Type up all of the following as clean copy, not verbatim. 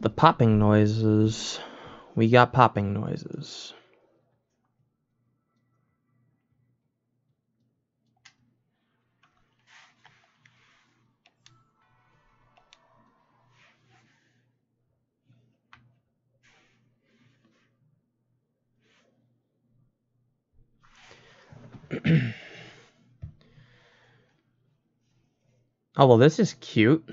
the popping noises. We got popping noises. Oh, well, this is cute.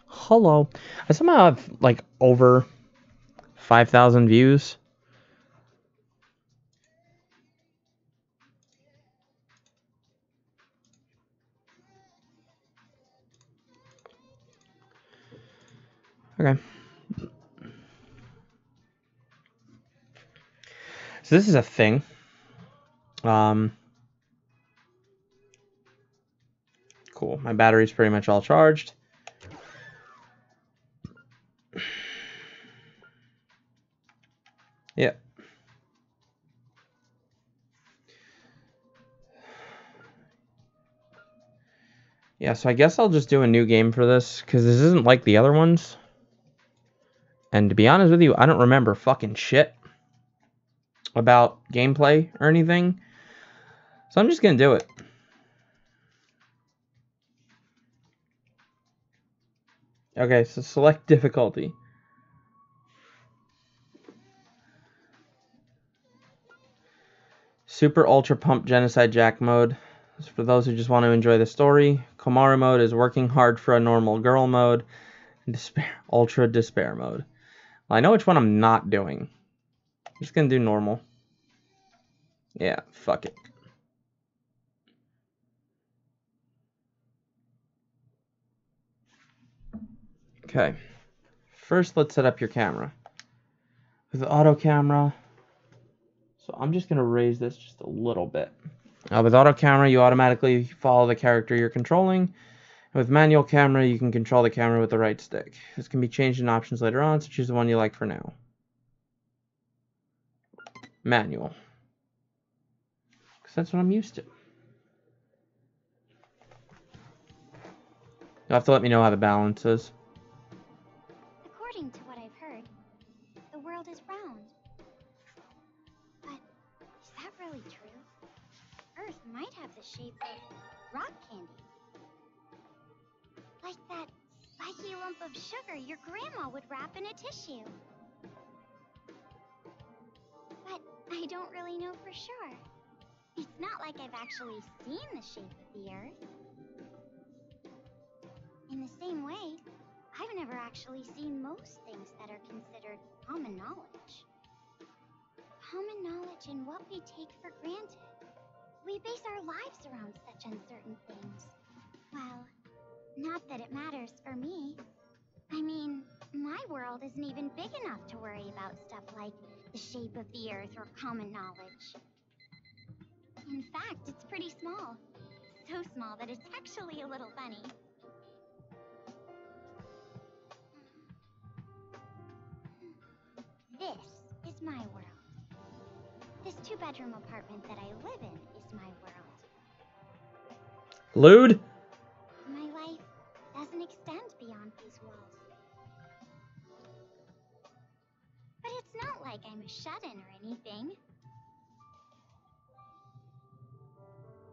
Hello. I somehow have, like, over 5,000 views. Okay. So this is a thing. Cool. My battery's pretty much all charged. Yeah. Yeah, so I guess I'll just do a new game for this, because this isn't like the other ones. And to be honest with you, I don't remember fucking shit about gameplay or anything. So I'm just gonna do it. Okay, so select difficulty. Super Ultra Pump Genocide Jack mode. This is for those who just want to enjoy the story. Komaru mode is working hard for a normal girl mode. And Ultra Despair mode. Well, I know which one I'm not doing. I'm just gonna do normal. Yeah, fuck it. Okay. First, let's set up your camera. With the auto camera. So I'm just gonna raise this just a little bit. With auto camera, you automatically follow the character you're controlling. With manual camera, you can control the camera with the right stick. This can be changed in options later on, so choose the one you like for now. Manual. Because that's what I'm used to. You'll have to let me know how the balance is. According to what I've heard, the world is round. But is that really true? Earth might have the shape of rock candy. Like that spiky lump of sugar your grandma would wrap in a tissue. But I don't really know for sure. It's not like I've actually seen the shape of the Earth. In the same way, I've never actually seen most things that are considered common knowledge. Common knowledge in what we take for granted. We base our lives around such uncertain things. Well, not that it matters for me. I mean, my world isn't even big enough to worry about stuff like the shape of the Earth or common knowledge. In fact, it's pretty small. So small that it's actually a little funny. This is my world. This two-bedroom apartment that I live in is my world. Lewd? My life doesn't extend beyond these walls. But it's not like I'm a shut-in or anything.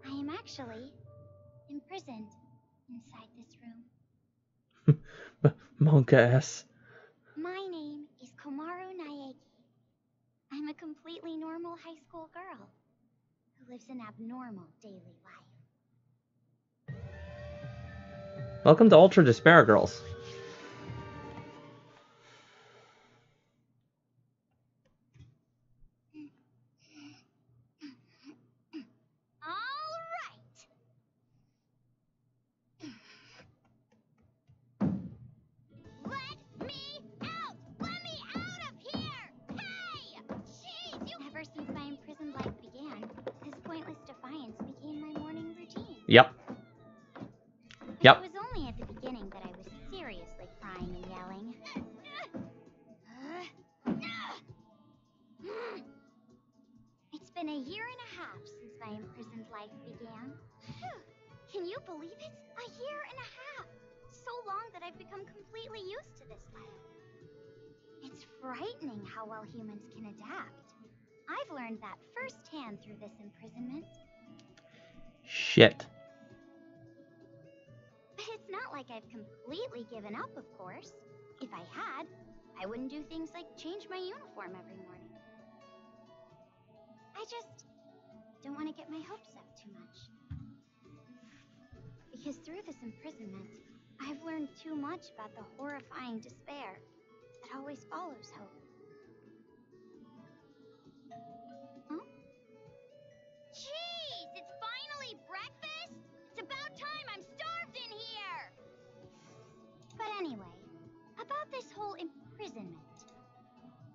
I am actually imprisoned inside this room. Monk ass. My name is Komaru Naegi. I'm a completely normal high school girl who lives an abnormal daily life. Welcome to Ultra Despair Girls. Yep. It was only at the beginning that I was seriously crying and yelling. my imprisoned life began. Phew. Can you believe it? A year and a half! So long that I've become completely used to this life. It's frightening how well humans can adapt. I've learned that firsthand through this imprisonment. Shit. But it's not like I've completely given up, of course. If I had, I wouldn't do things like change my uniform every morning. I just don't want to get my hopes up too much. Because through this imprisonment, I've learned too much about the horrifying despair that always follows hope. Huh? Jeez, it's finally breakfast? It's about time, I'm starved in here! But anyway, about this whole imprisonment.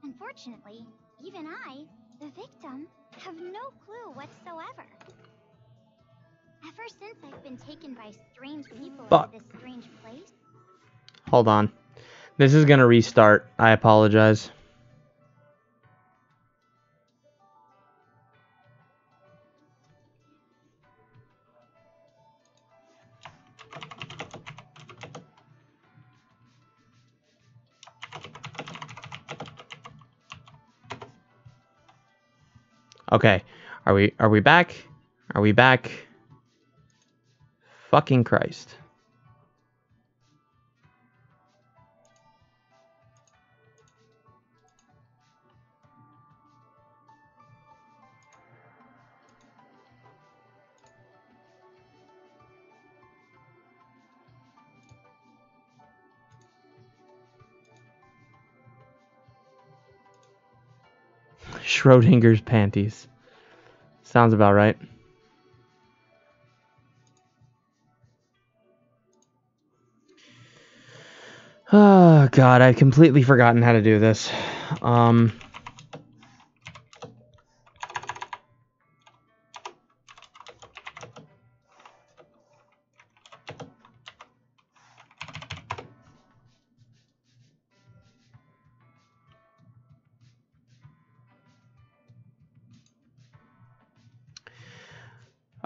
Unfortunately, even I, the victim, have no clue whatsoever. Ever since I've been taken by strange people into this strange place. Hold on. This is gonna restart. I apologize. Okay. Are we back? Are we back? Fucking Christ. Schrodinger's panties. Sounds about right. Oh god, I've completely forgotten how to do this.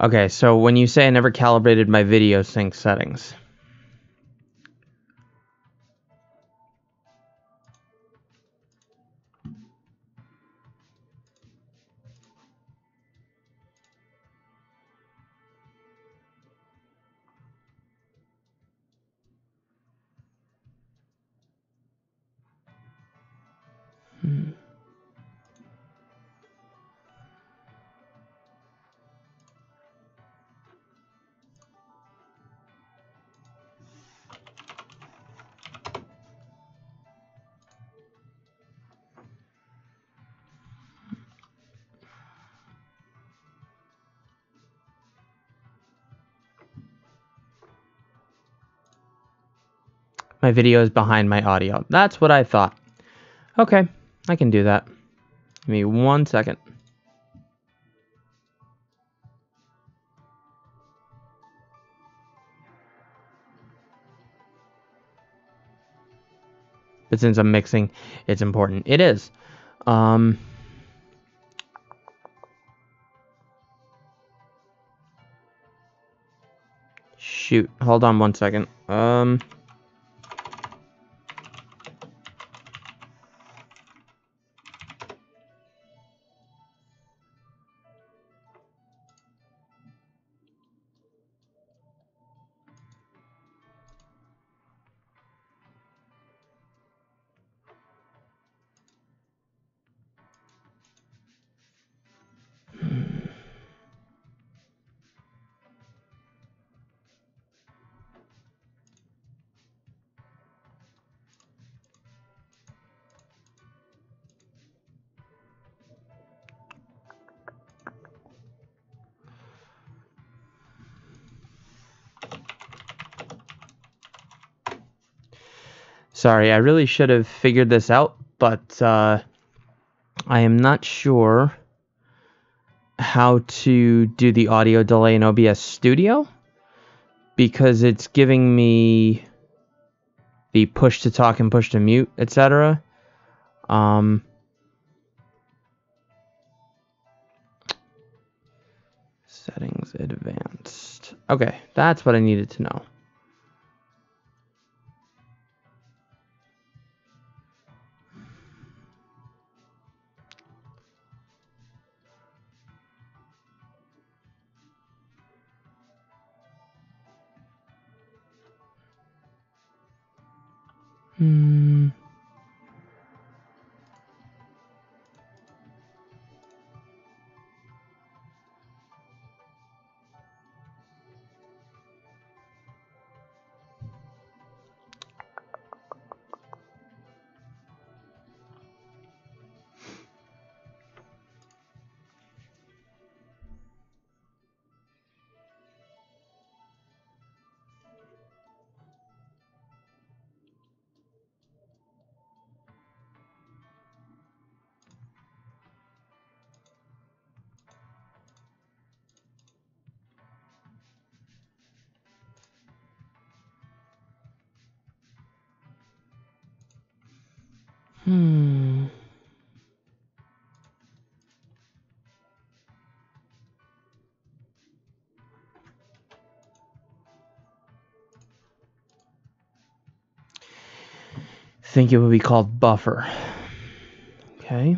Okay, so when you say I never calibrated my video sync settings. My video is behind my audio. That's what I thought. Okay, I can do that. Give me 1 second. But since I'm mixing, it's important. It is. Shoot. Hold on 1 second. Sorry, I really should have figured this out, but I am not sure how to do the audio delay in OBS Studio because it's giving me the push to talk and push to mute, etc. Settings advanced. Okay, that's what I needed to know. Hmm. Think it would be called buffer. Okay.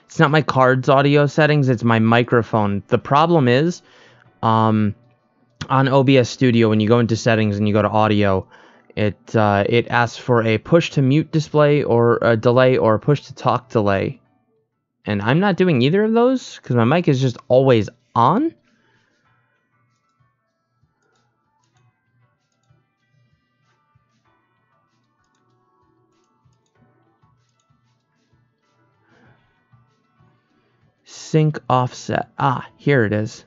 It's not my card's audio settings, it's my microphone. The problem is, on OBS Studio, when you go into settings and you go to audio, it asks for a push to mute display or a delay or a push to talk delay. And I'm not doing either of those because my mic is just always on. Sync offset. Ah, here it is.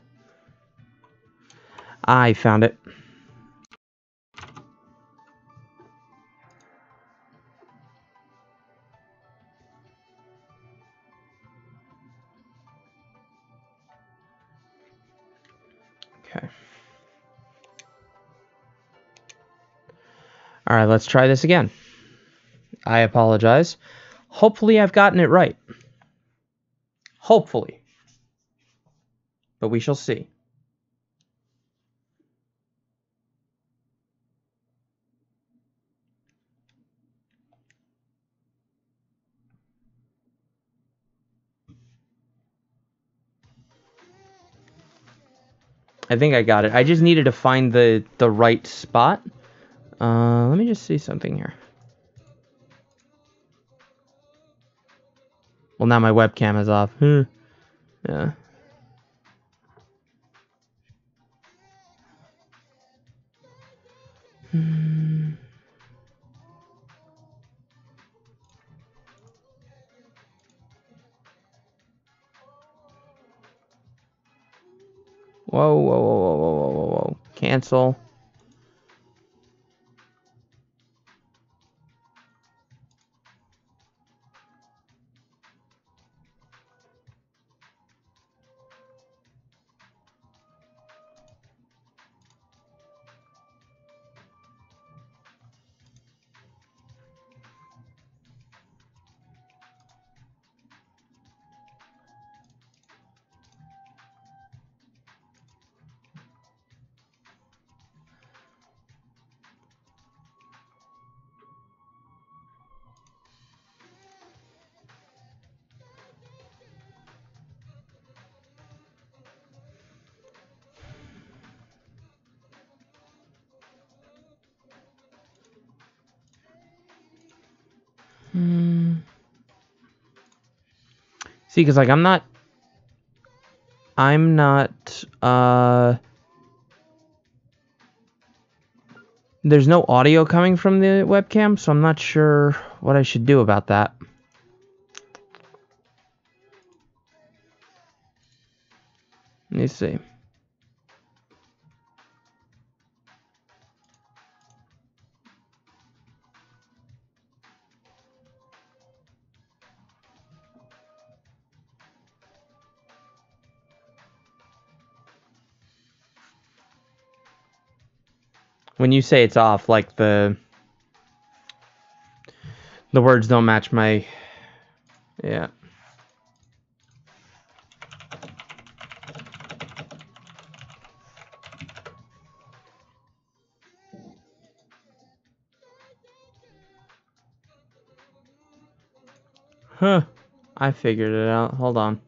I found it. Okay. All right, let's try this again. I apologize. Hopefully I've gotten it right. Hopefully. But we shall see. I think I got it. I just needed to find the right spot. Let me just see something here. Well, now my webcam is off. Yeah. Whoa, whoa, whoa, whoa, whoa, whoa, whoa, whoa. Cancel. See, because, like, I'm not, there's no audio coming from the webcam, so I'm not sure what I should do about that. Let me see. When you say it's off, like the The words don't match my... Yeah. Huh. I figured it out. Hold on.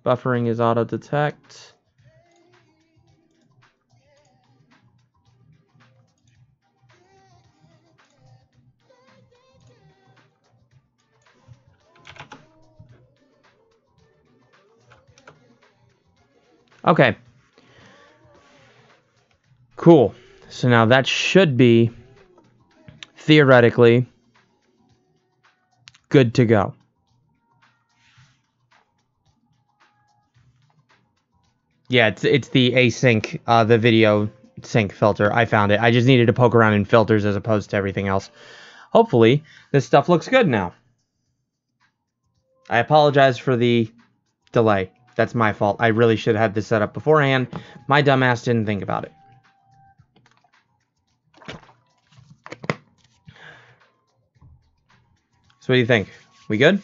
Buffering is auto-detect. Okay. Cool. So now that should be, theoretically, good to go. Yeah, it's the async, the video sync filter. I found it. I just needed to poke around in filters as opposed to everything else. Hopefully, this stuff looks good now. I apologize for the delay. That's my fault. I really should have had this set up beforehand. My dumbass didn't think about it. So what do you think? We good?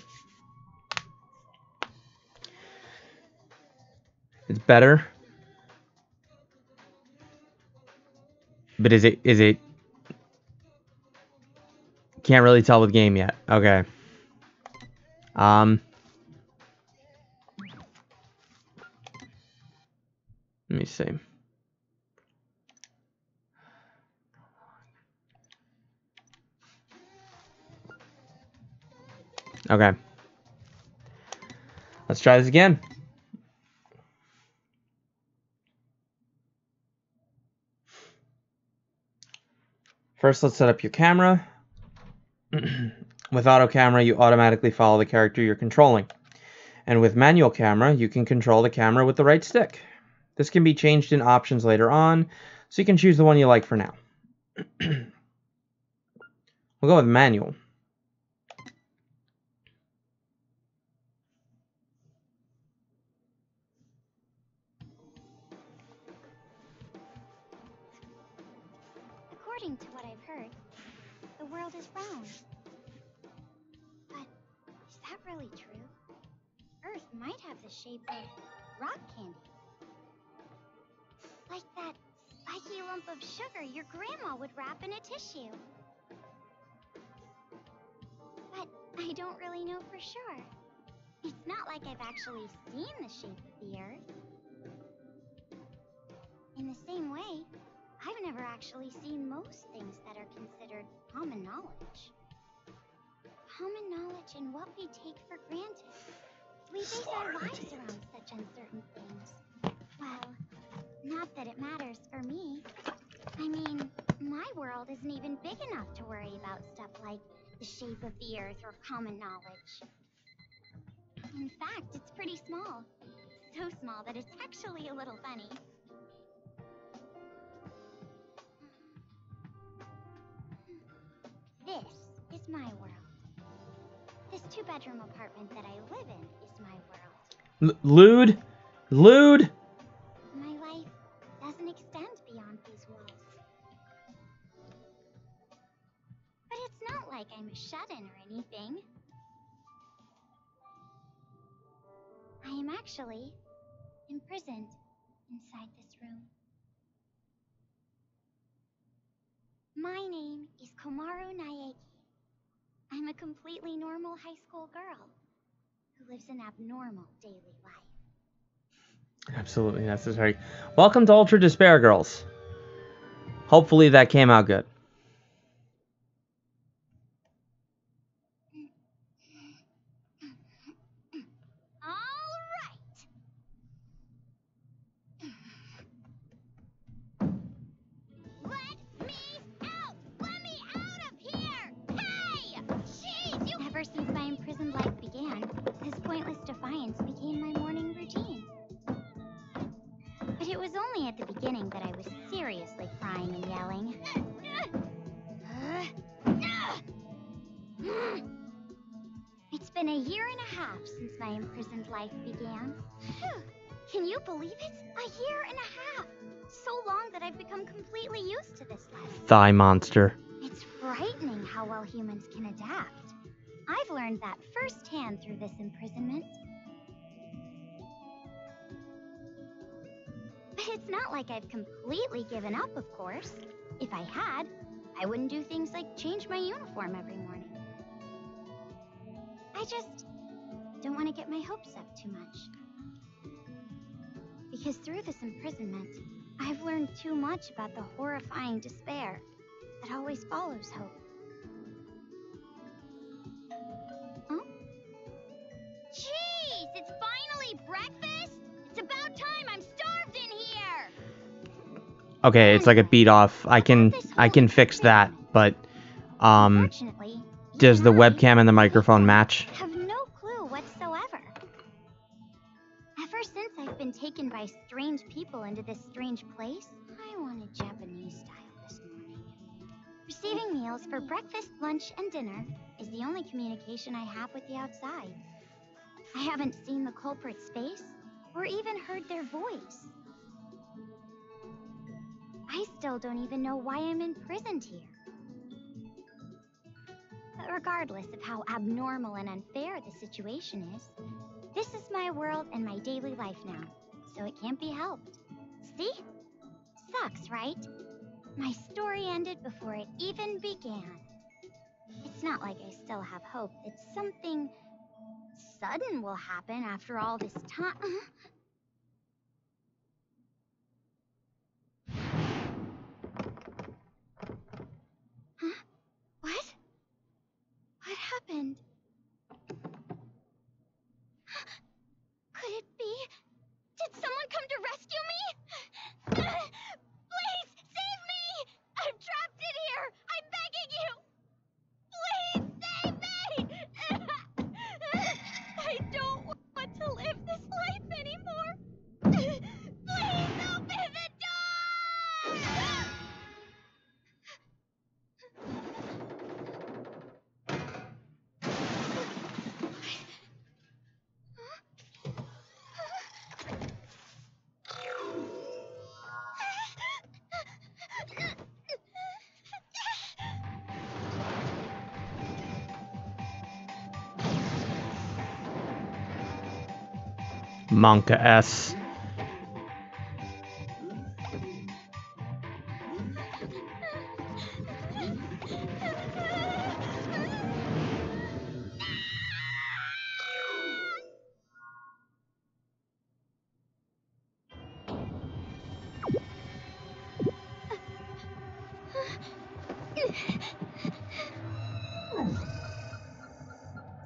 It's better. But is it can't really tell with game yet. Okay. Let me see. Okay. Let's try this again. First, let's set up your camera. With auto camera, you automatically follow the character you're controlling. And with manual camera, you can control the camera with the right stick. This can be changed in options later on, so you can choose the one you like for now. We'll go with manual. According to what I've heard, the world is round. But is that really true? Earth might have the shape of rock candy. Like that spiky lump of sugar your grandma would wrap in a tissue. But I don't really know for sure. It's not like I've actually seen the shape of the Earth. In the same way, I've never actually seen most things that are considered common knowledge. Common knowledge and what we take for granted. We base our lives around such uncertain things. Well, not that it matters for me. I mean, my world isn't even big enough to worry about stuff like the shape of the Earth or common knowledge. In fact, it's pretty small. So small that it's actually a little funny. This is my world. This two-bedroom apartment that I live in is my world. Lewd? Lewd? My life doesn't extend beyond these walls. But it's not like I'm a shut-in or anything. I am actually imprisoned inside this room. My name is Komaru Naegi. I'm a completely normal high school girl who lives an abnormal daily life. Absolutely necessary. Welcome to Ultra Despair, girls. Hopefully that came out good. Ever since my imprisoned life began, this pointless defiance became my morning routine. But it was only at the beginning that I was seriously crying and yelling. It's been a year and a half since my imprisoned life began. Can you believe it? A year and a half! So long that I've become completely used to this life. Thigh monster. It's frightening. amazing how well humans can adapt. I've learned that firsthand through this imprisonment. But it's not like I've completely given up, of course. If I had, I wouldn't do things like change my uniform every morning. I just don't want to get my hopes up too much. Because through this imprisonment, I've learned too much about the horrifying despair that always follows hope. Huh? Jeez, it's finally breakfast? It's about time, I'm starved in here! Okay, it's like a beat off. I can fix that, but Unfortunately, does the you and I webcam and the microphone match? have no clue whatsoever. Ever since I've been taken by strange people into this strange place, I wanted Japanese style this morning. Receiving meals for breakfast, lunch, and dinner is the only communication I have with the outside. I haven't seen the culprit's face or even heard their voice. I still don't even know why I'm imprisoned here. But regardless of how abnormal and unfair the situation is, this is my world and my daily life now, so it can't be helped. See? Sucks, right? My story ended before it even began. It's not like I still have hope that something sudden will happen after all this time. Huh? What? What happened? Could it be? Did someone come to rescue me? Please, save me! I'm trapped in here! I'm begging you! Please, save me! I don't want to live this life anymore! Please open the door! Monka S.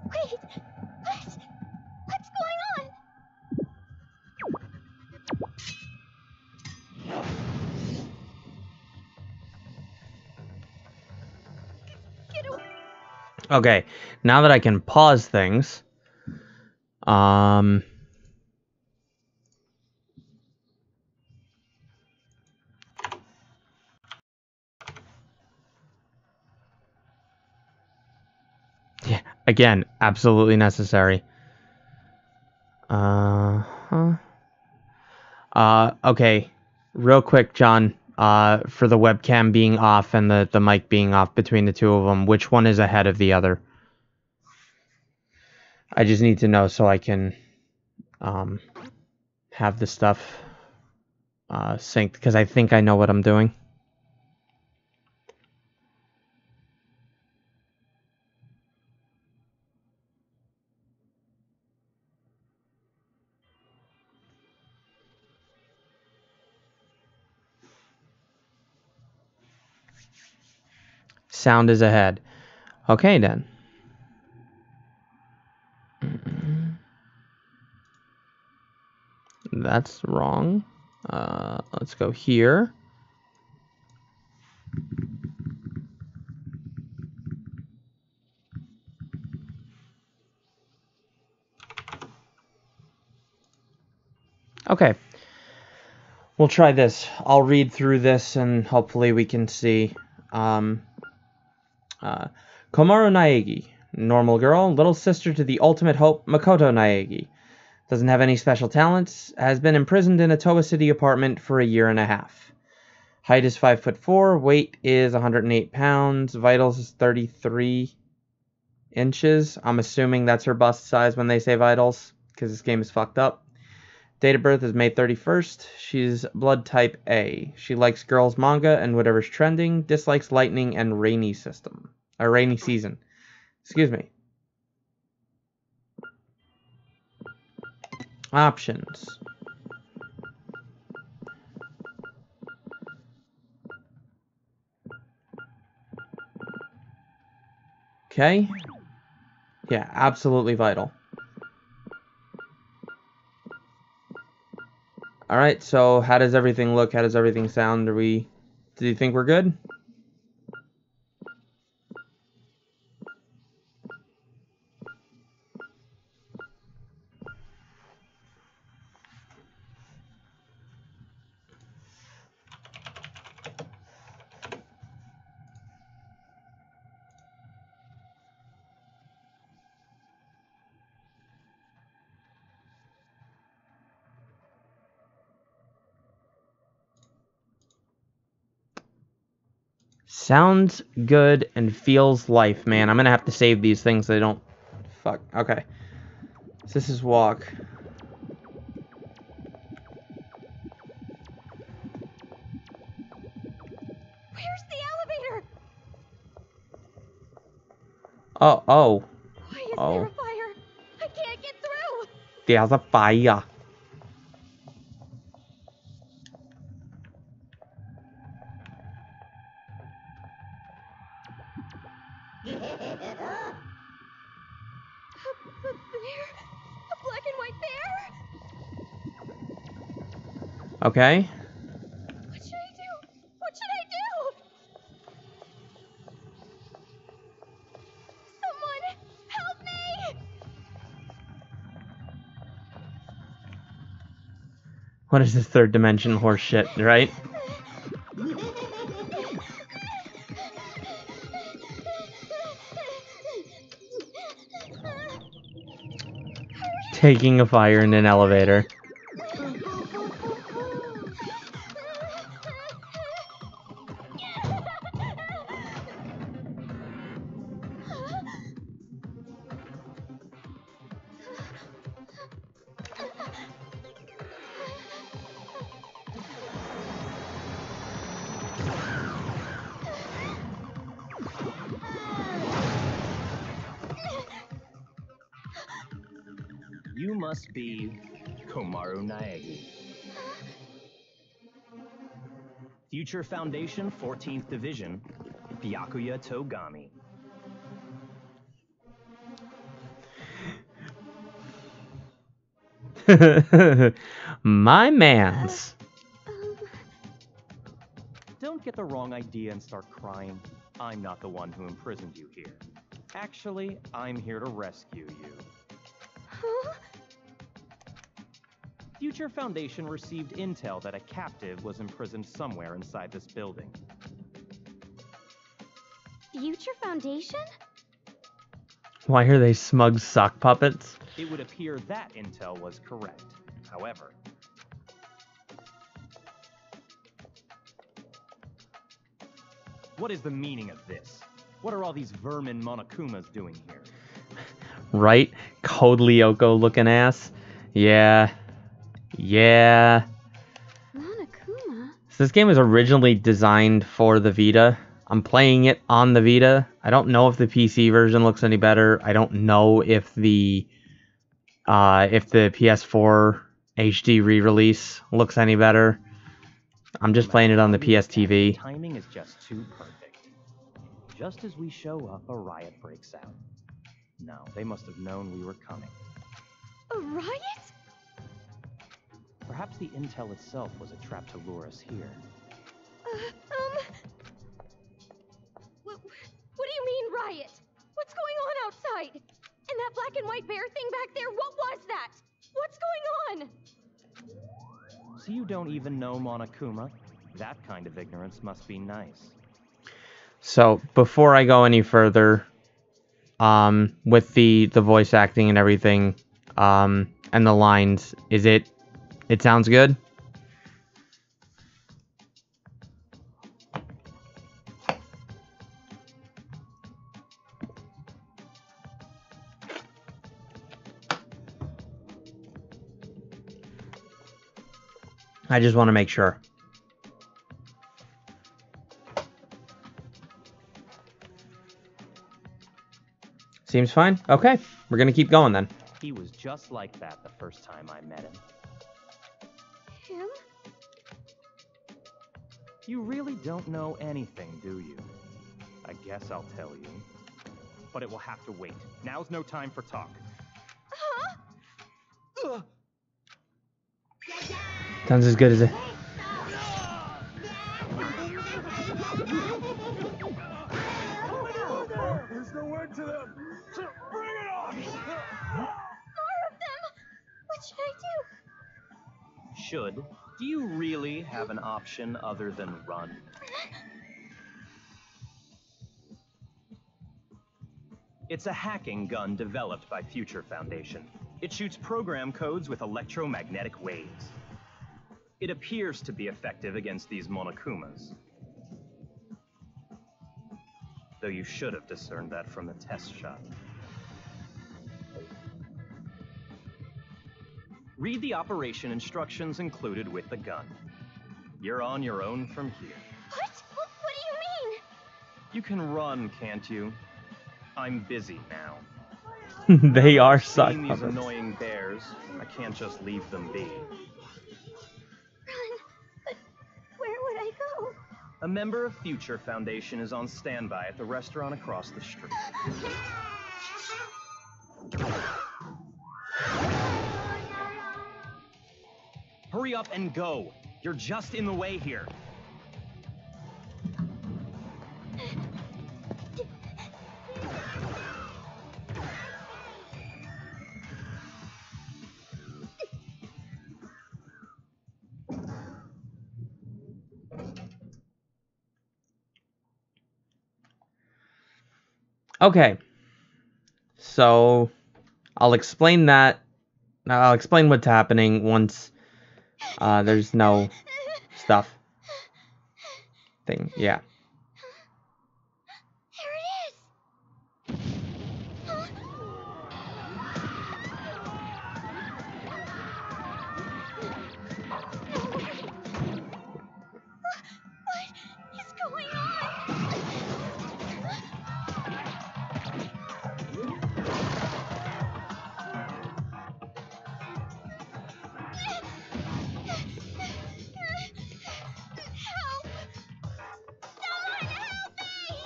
Wait, what's going on? Get away. Okay, now that I can pause things, yeah, again, absolutely necessary. Okay, real quick, John, for the webcam being off and the mic being off between the two of them, which one is ahead of the other? I just need to know so I can have the stuff synced, because I think I know what I'm doing. Sound is ahead. Okay, then. That's wrong. Let's go here. Okay. We'll try this. I'll read through this and hopefully we can see. Komaru Naegi, normal girl, little sister to the ultimate hope, Makoto Naegi. Doesn't have any special talents, has been imprisoned in a Towa City apartment for a year and a half. Height is 5'4", weight is 108 pounds, vitals is 33 inches. I'm assuming that's her bust size when they say vitals, because this game is fucked up. Date of birth is May 31st. She's blood type A. She likes girls manga and whatever's trending. Dislikes lightning and rainy season. Excuse me. Options. Okay. Yeah, absolutely vital. Alright, so how does everything look? How does everything sound? Do you think we're good? Sounds good and feels life, man. I'm gonna have to save these things so they don't... Fuck. Okay. So this is walk. Where's the elevator? Oh. Why is there a fire? I can't get through. There's a fire. A bear? A black and white bear? Okay. What should I do? What should I do? Someone help me! What is this third dimension horse shit, right? Taking a fire in an elevator. You must be Komaru Naegi. Future Foundation, 14th Division, Byakuya Togami. My mans. Don't get the wrong idea and start crying. I'm not the one who imprisoned you here. Actually, I'm here to rescue you. Huh? Future Foundation received intel that a captive was imprisoned somewhere inside this building. Future Foundation? Why are they smug sock puppets? It would appear that intel was correct. However, what is the meaning of this? What are all these vermin Monokumas doing here? Right? Code Lyoko looking ass. Yeah. Monokuma? So this game was originally designed for the Vita. I'm playing it on the Vita. I don't know if the PC version looks any better. I don't know if the PS4 HD re-release looks any better. I'm just playing it on the PS TV. Timing is just too perfect. Just as we show up, a riot breaks out. No, they must have known we were coming. A riot? Perhaps the intel itself was a trap to lure us here. What do you mean riot? What's going on outside? And that black and white bear thing back there, what was that? What's going on? So you don't even know Monokuma? That kind of ignorance must be nice. So before I go any further, with the voice acting and everything, and the lines, it sounds good? I just want to make sure. Seems fine. Okay, we're gonna keep going then. He was just like that the first time I met him. Him? You really don't know anything, do you? I guess I'll tell you. But it will have to wait. Now's no time for talk. Huh? Sounds as good as it. There's no end to them. So bring it on. More of them! What should I do? Should? Do you really have an option other than run? It's a hacking gun developed by Future Foundation. It shoots program codes with electromagnetic waves. It appears to be effective against these Monokumas. Though you should have discerned that from the test shot. Read the operation instructions included with the gun. You're on your own from here. What? What do you mean? You can run, can't you? I'm busy now. They are such Seeing these puppets. annoying bears, I can't just leave them be. Run. But where would I go? A member of Future Foundation is on standby at the restaurant across the street. Hurry up and go. You're just in the way here. Okay. So I'll explain that. I'll explain what's happening once there's no stuff thing. Yeah. There it is! Huh? What is going on? Help! Someone help me!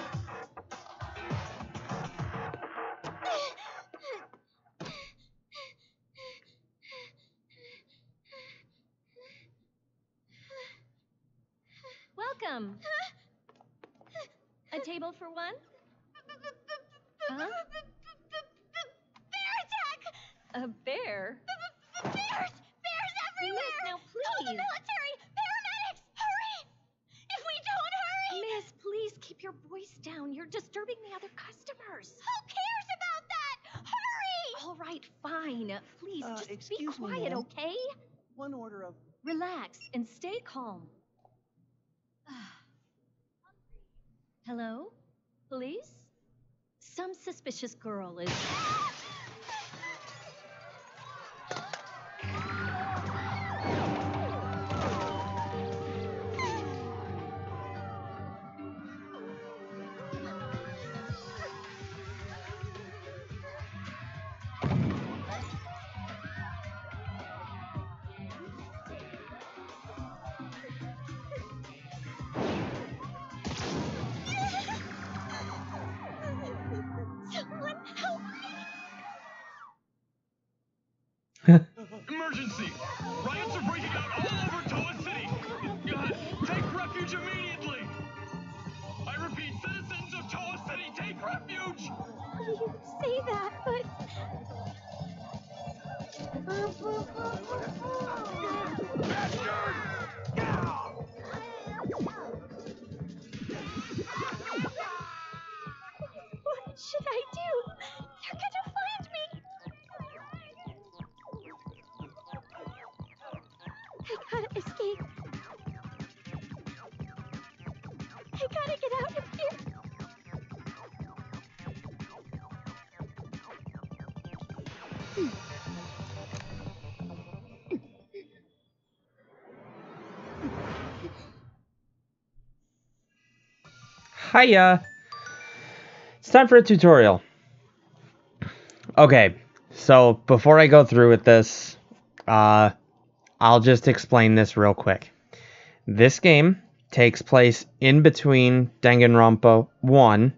Welcome. A table for one? Huh? Bear attack! A bear? Bears! Bears everywhere! Miss, now Call the please. military! Paramedics! Hurry! If we don't hurry! Miss, please keep your voice down. You're disturbing the other customers. Who cares about that? Hurry! All right, fine. Please, just be excuse me, quiet, ma'am. okay? One order of... Relax and stay calm. Hello? Police? Some suspicious girl is... Someone help me! Emergency! Riots are breaking out all over Toa City! Take refuge immediately! I repeat, citizens of Toa City, take refuge! You say that, but... What should I do? They're gonna find me! I gotta escape. I gotta get out of here. Hiya! It's time for a tutorial. Okay, so before I go through with this, I'll just explain this real quick. This game takes place in between Danganronpa 1,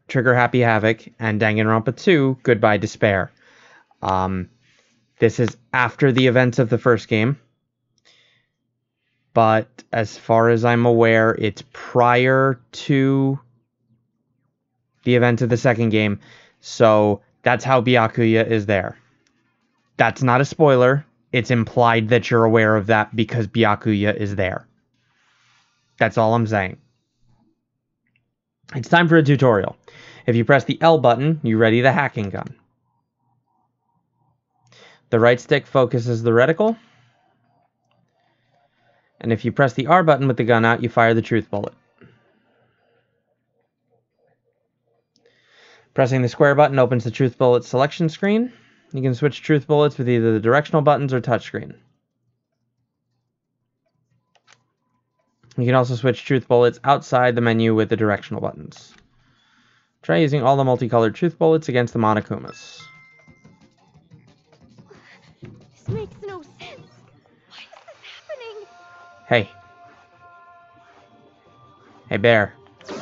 Trigger Happy Havoc, and Danganronpa 2, Goodbye Despair. This is after the events of the first game, but as far as I'm aware, it's prior to the events of the second game, so that's how Byakuya is there. That's not a spoiler. It's implied that you're aware of that because Byakuya is there. That's all I'm saying. It's time for a tutorial. If you press the L button, you ready the hacking gun. The right stick focuses the reticle. And if you press the R button with the gun out, you fire the truth bullet. Pressing the square button opens the truth bullet selection screen. You can switch truth bullets with either the directional buttons or touchscreen. You can also switch truth bullets outside the menu with the directional buttons. Try using all the multicolored truth bullets against the Monokumas. This makes no sense. Why is this happening? Hey. Hey, Bear. This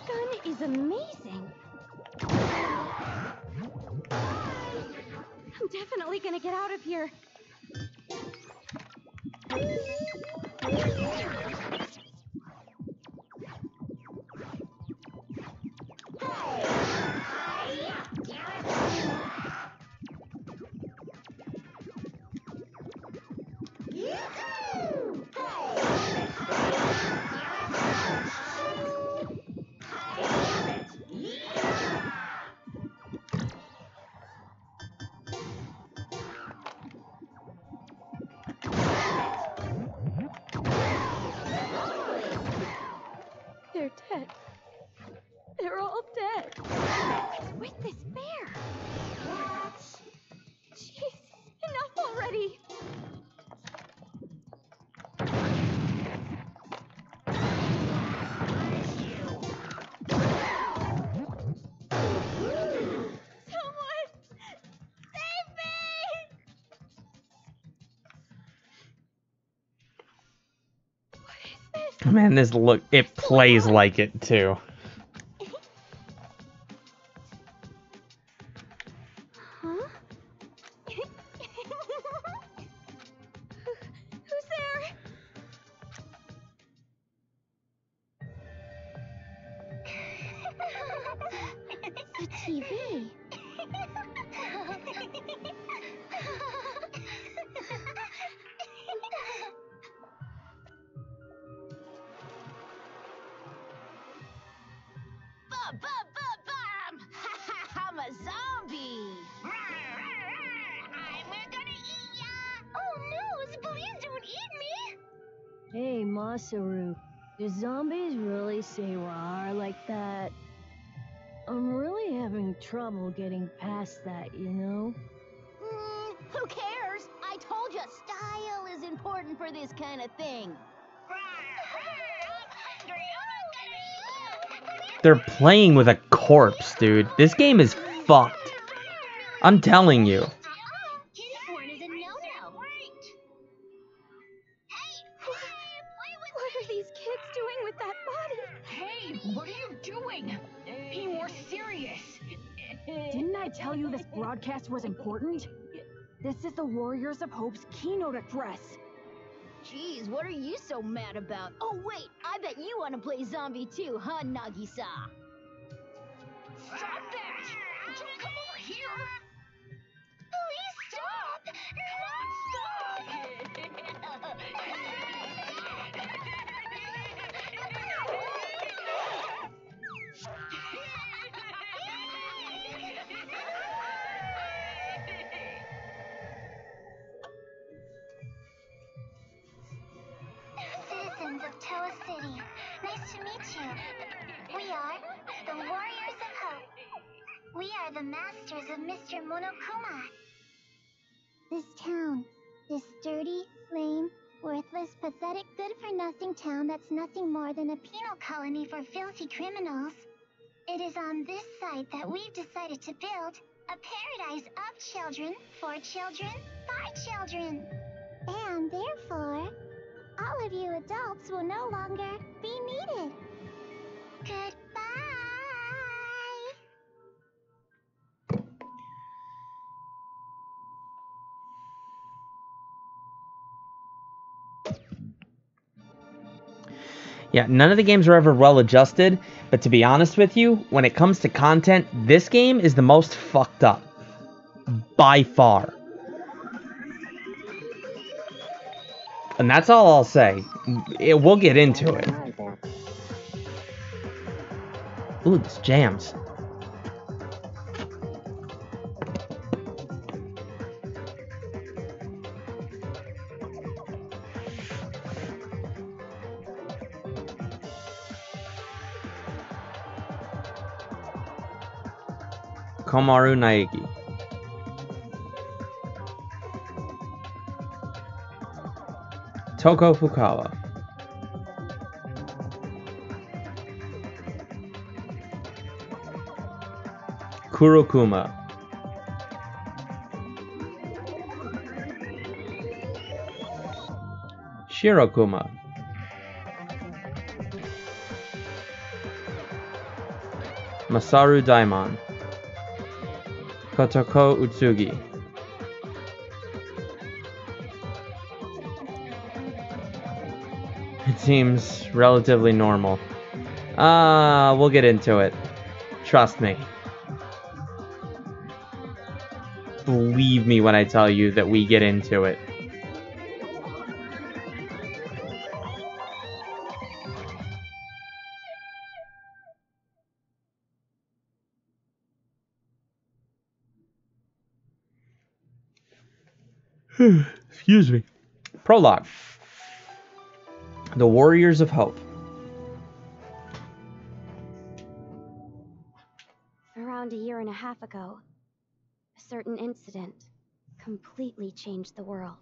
gun is amazing. I'm definitely gonna get out of here. They're dead. They're all dead. What's with this bear? Jeez, enough already. Someone save me! What is this? Man, this look, it plays like it too. Huh? Who's there? The TV. I'm a zombie. I'm gonna eat ya. Oh no, please don't eat me. Hey, Masaru, do zombies really say rawr like that? I'm really having trouble getting past that, you know? Who cares? I told you, style is important for this kind of thing. They're playing with a corpse, dude. This game is fucked. I'm telling you. Porn is a no-no. What are these kids doing with that body? Hey, what are you doing? Be more serious. Didn't I tell you this broadcast was important? This is the Warriors of Hope's keynote address. Jeez, what are you so mad about? Oh, wait, I bet you want to play zombie too, huh, Nagisa? Stop that! Can you come over here? Please stop. Citizens of Toa City, nice to meet you. We are the Warriors of Hope. We are the masters of Mr. Monokuma. This town, this dirty, lame, worthless, pathetic, good-for-nothing town that's nothing more than a penal colony for filthy criminals. It is on this site that we've decided to build a paradise of children, for children, by children. And therefore, all of you adults will no longer be needed. Goodbye. Yeah, none of the games are ever well adjusted, but to be honest with you, when it comes to content, this game is the most fucked up. By far. And that's all I'll say. We'll get into it. Ooh, this jams. Komaru Naegi. Toko Fukawa. Kurokuma. Shirokuma. Masaru Daimon. Kotoko Utsugi. It seems relatively normal. We'll get into it. Trust me. Believe me when I tell you that we get into it. Excuse me. Prologue. The Warriors of Hope. Around a year and a half ago, a certain incident completely changed the world.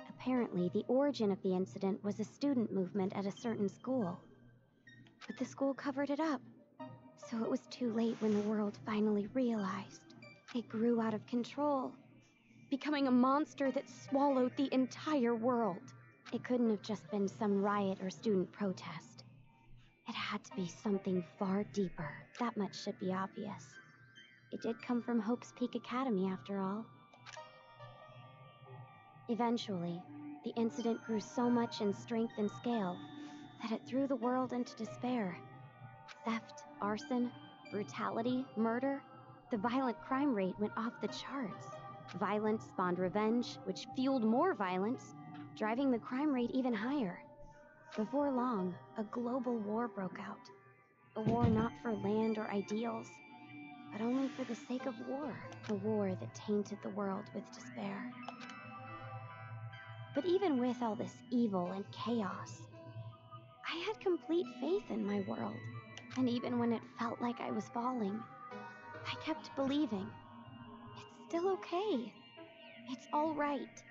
Apparently, the origin of the incident was a student movement at a certain school. But the school covered it up, so it was too late when the world finally realized. It grew out of control, becoming a monster that swallowed the entire world. It couldn't have just been some riot or student protest. It had to be something far deeper. That much should be obvious. It did come from Hope's Peak Academy, after all. Eventually, the incident grew so much in strength and scale that it threw the world into despair. Theft, arson, brutality, murder. The violent crime rate went off the charts. Violence spawned revenge, which fueled more violence, driving the crime rate even higher. Before long, a global war broke out. A war not for land or ideals, but only for the sake of war. A war that tainted the world with despair. But even with all this evil and chaos, I had complete faith in my world. And even when it felt like I was falling, I kept believing. It's still okay. It's all right.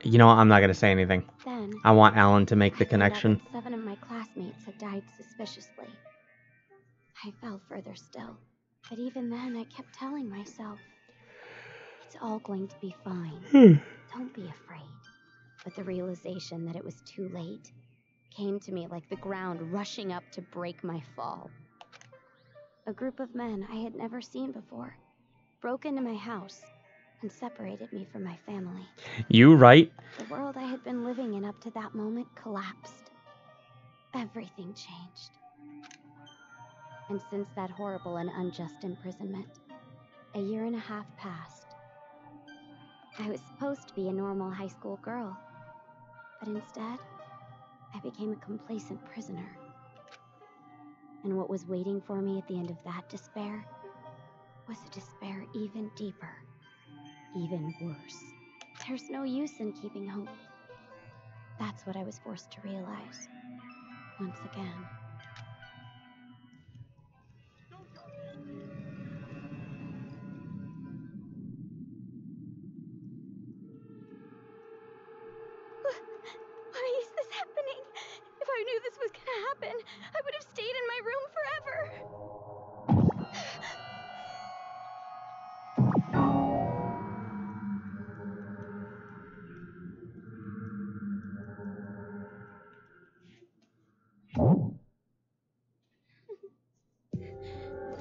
You know what? I'm not going to say anything. Then, I want Alan to make the connection. 7 of my classmates had died suspiciously. I fell further still. But even then, I kept telling myself, it's all going to be fine. Don't be afraid. But the realization that it was too late came to me like the ground rushing up to break my fall. A group of men I had never seen before broke into my house and separated me from my family. You right? The world I had been living in up to that moment collapsed. Everything changed. And since that horrible and unjust imprisonment, a year and a half passed. I was supposed to be a normal high school girl, but instead, I became a complacent prisoner. And what was waiting for me at the end of that despair was a despair even deeper, even worse. There's no use in keeping hope. That's what I was forced to realize once again. happen, I would have stayed in my room forever.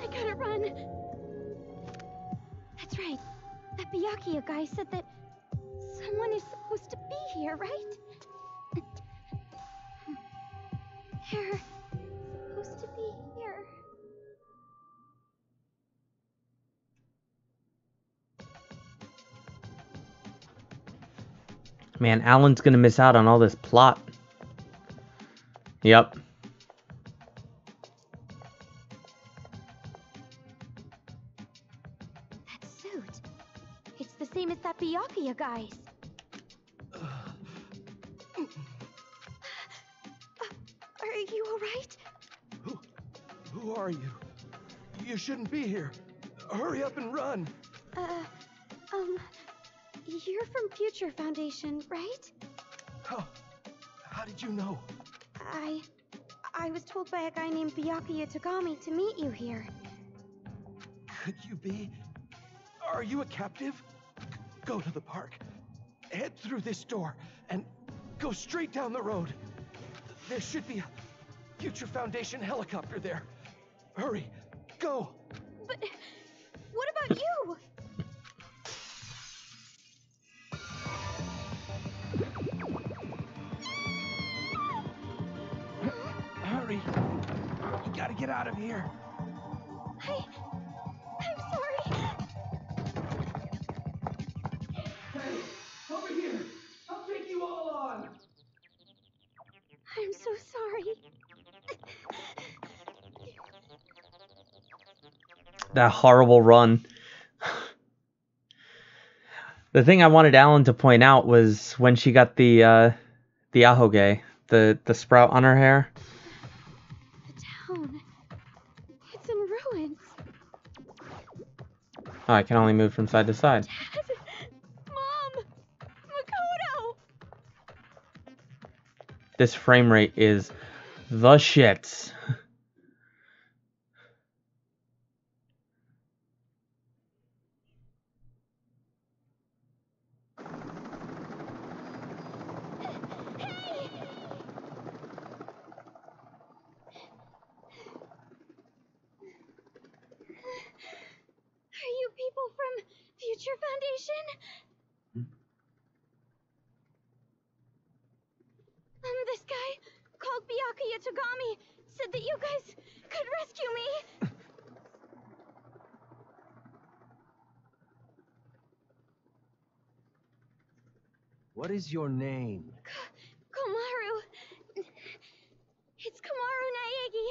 I gotta run. That's right. That Byakuya guy said that someone is supposed to be here, right? They're supposed to be here. Man, Alan's gonna miss out on all this plot. Yep. That suit. It's the same as that Byakuya guy's. Are you alright? Who are you? You shouldn't be here. Hurry up and run. You're from Future Foundation, right? How did you know? I was told by a guy named Byakuya Togami to meet you here. Could you be? Are you a captive? Go to the park. Head through this door and go straight down the road. There should be a Future Foundation helicopter there. Hurry, go. But what about you? Hurry. You gotta get out of here. I'm sorry. Hey, over here. I'll take you all on. I'm so sorry. That horrible run. The thing I wanted Alan to point out was when she got the ahoge, the sprout on her hair. The town. It's in ruins. Oh, I can only move from side to side. Dad! Mom! Makoto! This frame rate is the shits. Are you people from Future Foundation? This guy called Byakuya Togami said that you guys could rescue me. What is your name? Komaru. It's Komaru Naegi.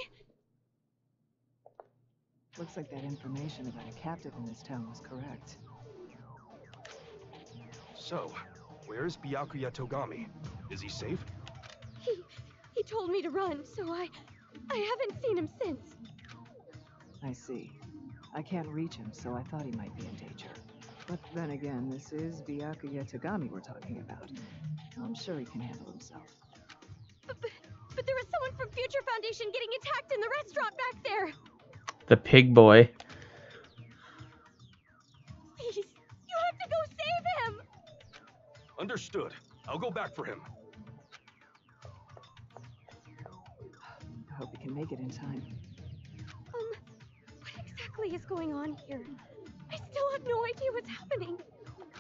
Looks like that information about a captive in this town was correct. So, where's Byakuya Togami? Is he safe? He told me to run, so I haven't seen him since. I see. I can't reach him, so I thought he might be in danger. But then again, this is Byakuya Togami we're talking about. I'm sure he can handle himself. But there was someone from Future Foundation getting attacked in the restaurant back there. The pig boy. Please, you have to go save him. Understood. I'll go back for him. I hope he can make it in time. What exactly is going on here? I still have no idea what's happening.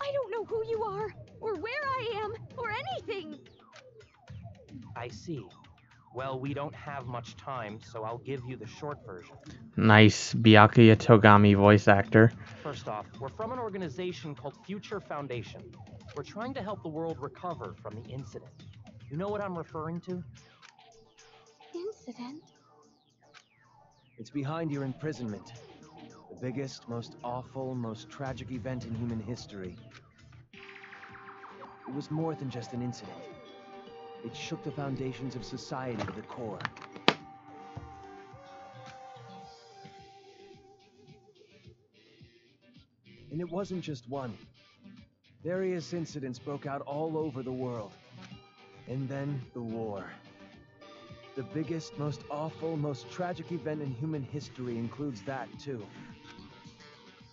I don't know who you are, or where I am, or anything. I see. Well, we don't have much time, so I'll give you the short version. Nice Byakuya Togami voice actor. First off, we're from an organization called Future Foundation. We're trying to help the world recover from the incident. You know what I'm referring to? Incident? It's behind your imprisonment. The biggest, most awful, most tragic event in human history. It was more than just an incident. It shook the foundations of society to the core. And it wasn't just one. Various incidents broke out all over the world. And then the war. The biggest, most awful, most tragic event in human history includes that, too.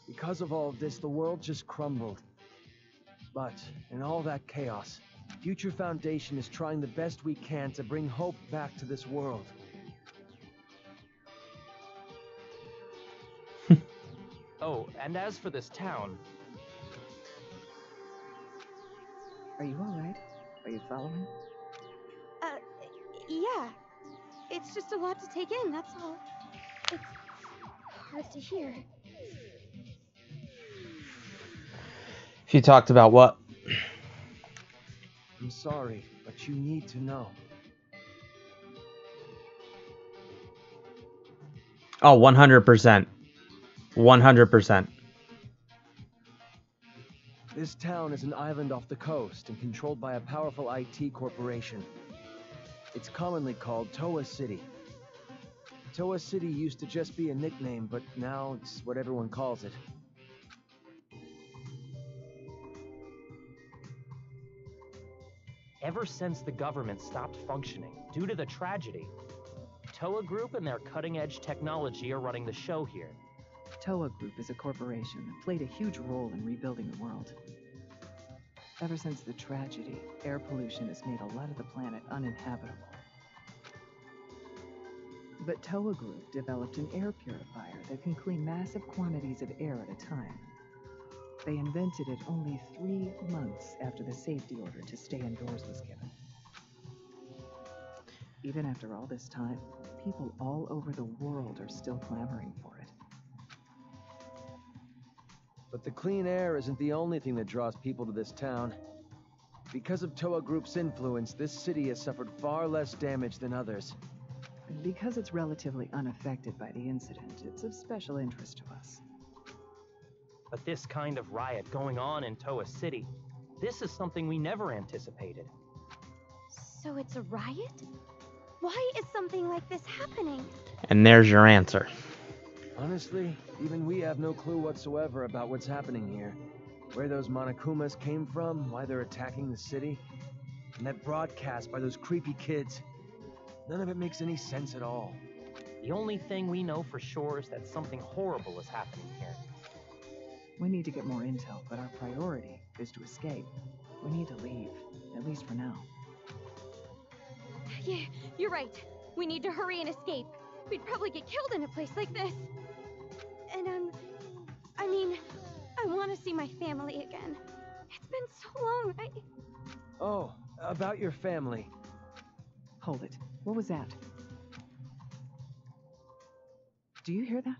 Because of all of this, the world just crumbled. But, in all that chaos, Future Foundation is trying the best we can to bring hope back to this world. Oh, and as for this town... Are you alright? Are you following? Yeah. It's just a lot to take in, that's all. It's hard to hear. She talked about what? I'm sorry, but you need to know. Oh, 100%. 100%. This town is an island off the coast and controlled by a powerful IT corporation. It's commonly called Toa City. Toa City used to just be a nickname, but now it's what everyone calls it. Ever since the government stopped functioning due to the tragedy, Toa Group and their cutting-edge technology are running the show here. Toa Group is a corporation that played a huge role in rebuilding the world. Ever since the tragedy, air pollution has made a lot of the planet uninhabitable. But Toa Group developed an air purifier that can clean massive quantities of air at a time. They invented it only 3 months after the safety order to stay indoors was given. Even after all this time, people all over the world are still clamoring for it. But the clean air isn't the only thing that draws people to this town. Because of Toa Group's influence, this city has suffered far less damage than others. And because it's relatively unaffected by the incident, it's of special interest to us. But this kind of riot going on in Toa City, this is something we never anticipated. So it's a riot? Why is something like this happening? And there's your answer. Honestly, even we have no clue whatsoever about what's happening here. Where those Monokumas came from, why they're attacking the city, and that broadcast by those creepy kids. None of it makes any sense at all. The only thing we know for sure is that something horrible is happening here. We need to get more intel, but our priority is to escape. We need to leave, at least for now. Yeah, you're right. We need to hurry and escape. We'd probably get killed in a place like this. And I want to see my family again. It's been so long. Oh, about your family. Hold it. What was that? Do you hear that?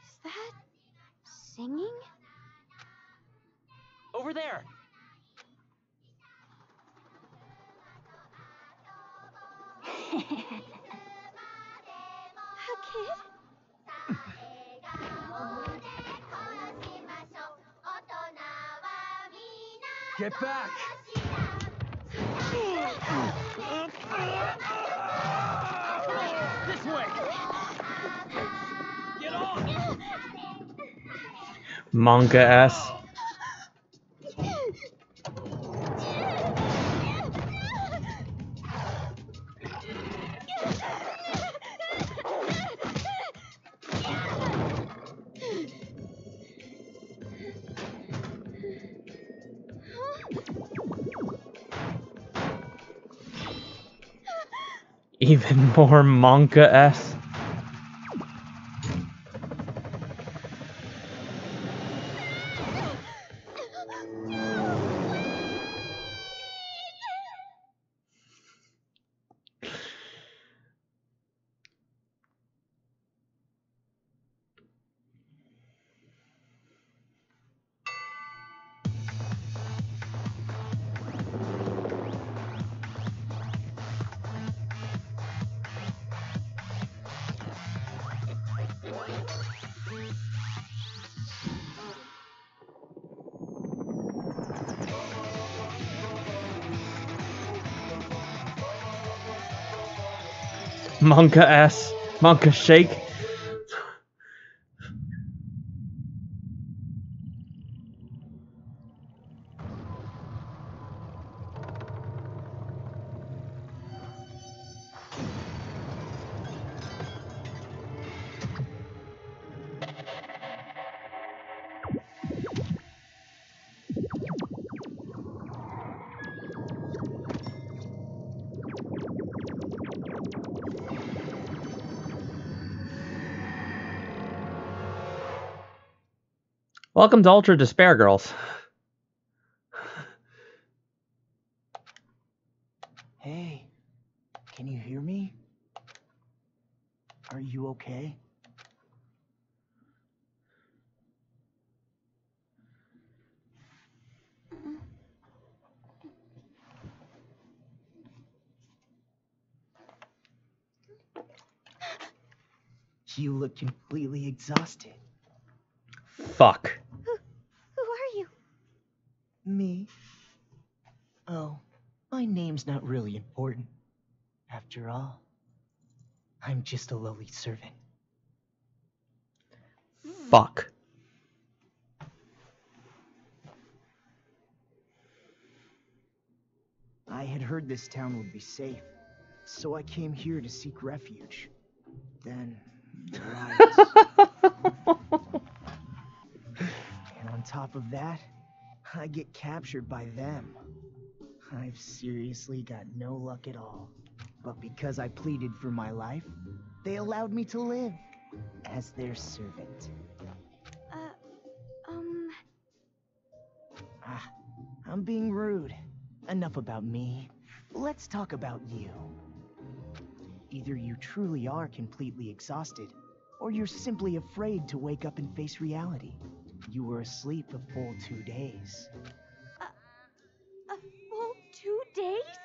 Is that singing? Over there! A kid? Get back! This way! Get on! Manga-esque. Even more manga-esque. Manga-esque. Manga shake. Welcome to Ultra Despair, girls. Hey, can you hear me? Are you okay? You look completely exhausted. Fuck. Who are you? Me? Oh, my name's not really important. After all, I'm just a lowly servant. Fuck. I had heard this town would be safe, so I came here to seek refuge. Then, riots. And on top of that, I get captured by them. I've seriously got no luck at all. But because I pleaded for my life, they allowed me to live as their servant. I'm being rude. Enough about me. Let's talk about you. Either you truly are completely exhausted, or you're simply afraid to wake up and face reality. You were asleep a full 2 days. A full 2 days?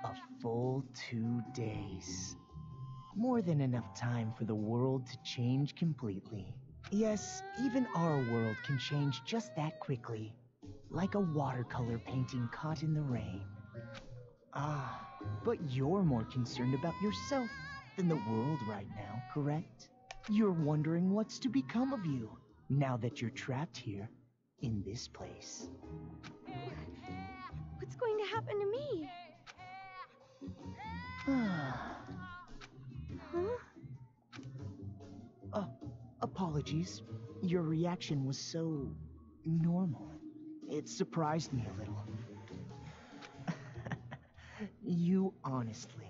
A full 2 days. More than enough time for the world to change completely. Yes, even our world can change just that quickly. Like a watercolor painting caught in the rain. Ah, but you're more concerned about yourself than the world right now, correct? You're wondering what's to become of you now that you're trapped here in this place. What's going to happen to me? Huh? Apologies. Your reaction was so normal. It surprised me a little. You honestly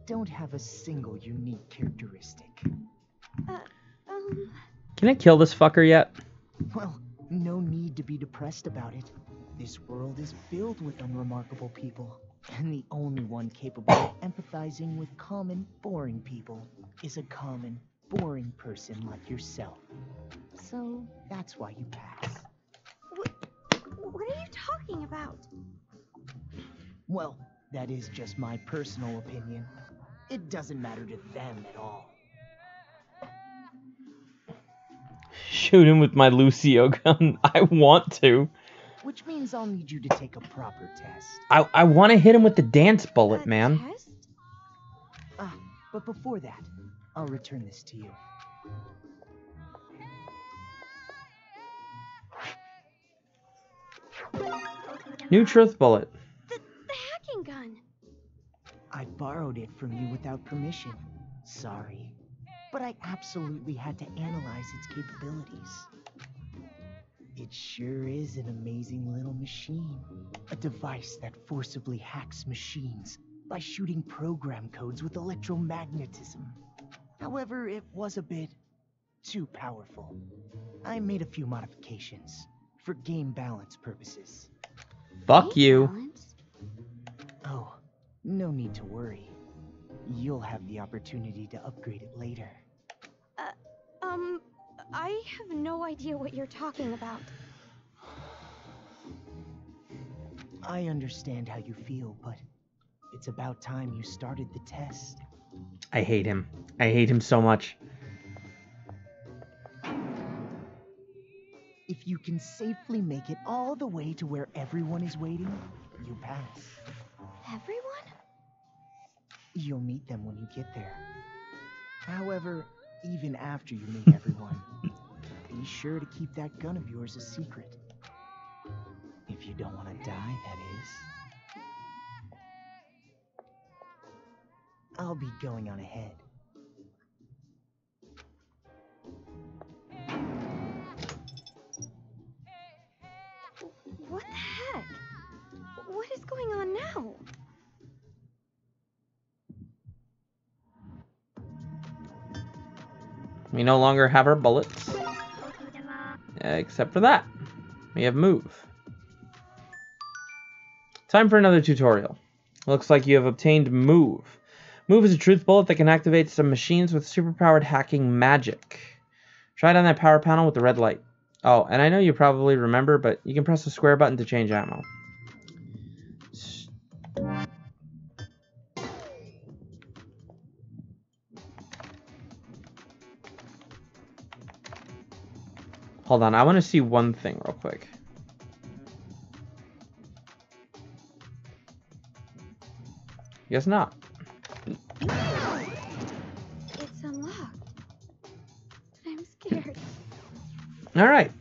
don't have a single unique characteristic. Can I kill this fucker yet? Well, no need to be depressed about it. This world is filled with unremarkable people, and the only one capable of empathizing with common, boring people is a common, boring person like yourself. So that's why you pass. What are you talking about? Well, that is just my personal opinion. It doesn't matter to them at all. Shoot him with my Lucio gun. I want to. Which means I'll need you to take a proper test. I want to hit him with the dance bullet, man. Test? But before that, I'll return this to you. New truth bullet. The hacking gun. I borrowed it from you without permission. Sorry. But I absolutely had to analyze its capabilities. It sure is an amazing little machine. A device that forcibly hacks machines by shooting program codes with electromagnetism. However, it was a bit too powerful. I made a few modifications for game balance purposes. Fuck you. Balance? Oh, no need to worry. You'll have the opportunity to upgrade it later. I have no idea what you're talking about. I understand how you feel, but it's about time you started the test. I hate him. I hate him so much. If you can safely make it all the way to where everyone is waiting, you pass. Everyone? You'll meet them when you get there. However, even after you meet everyone, be sure to keep that gun of yours a secret. If you don't want to die, that is. I'll be going on ahead. What the heck? What is going on now? We no longer have our bullets. Except for that. We have move. Time for another tutorial. Looks like you have obtained move. Move is a truth bullet that can activate some machines with superpowered hacking magic. Try it on that power panel with the red light. Oh, and I know you probably remember, but you can press the square button to change ammo. Hold on, I want to see one thing real quick. Guess not. It's unlocked. I'm scared. Alright.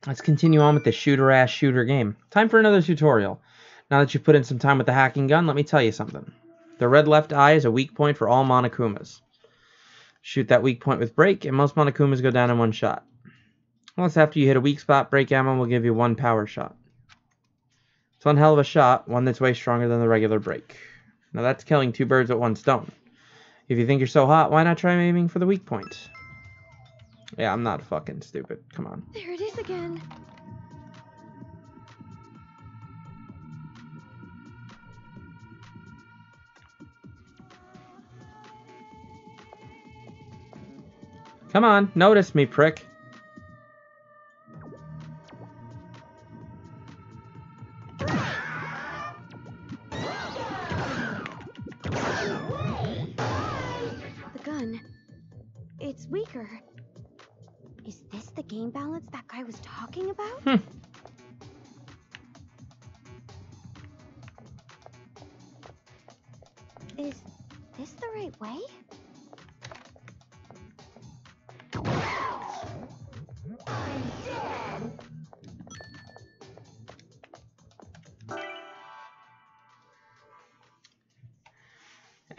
Let's continue on with the shooter-ass shooter game. Time for another tutorial. Now that you've put in some time with the hacking gun, let me tell you something. The red left eye is a weak point for all Monokumas. Shoot that weak point with break, and most Monokumas go down in one shot. Once after you hit a weak spot, break ammo will give you one power shot. It's one hell of a shot, one that's way stronger than the regular break. Now that's killing two birds with one stone. If you think you're so hot, why not try aiming for the weak point? Yeah, I'm not fucking stupid. Come on. There it is again. Come on, notice me, prick. The gun. It's weaker. Is this the game balance that guy was talking about? Is this the right way?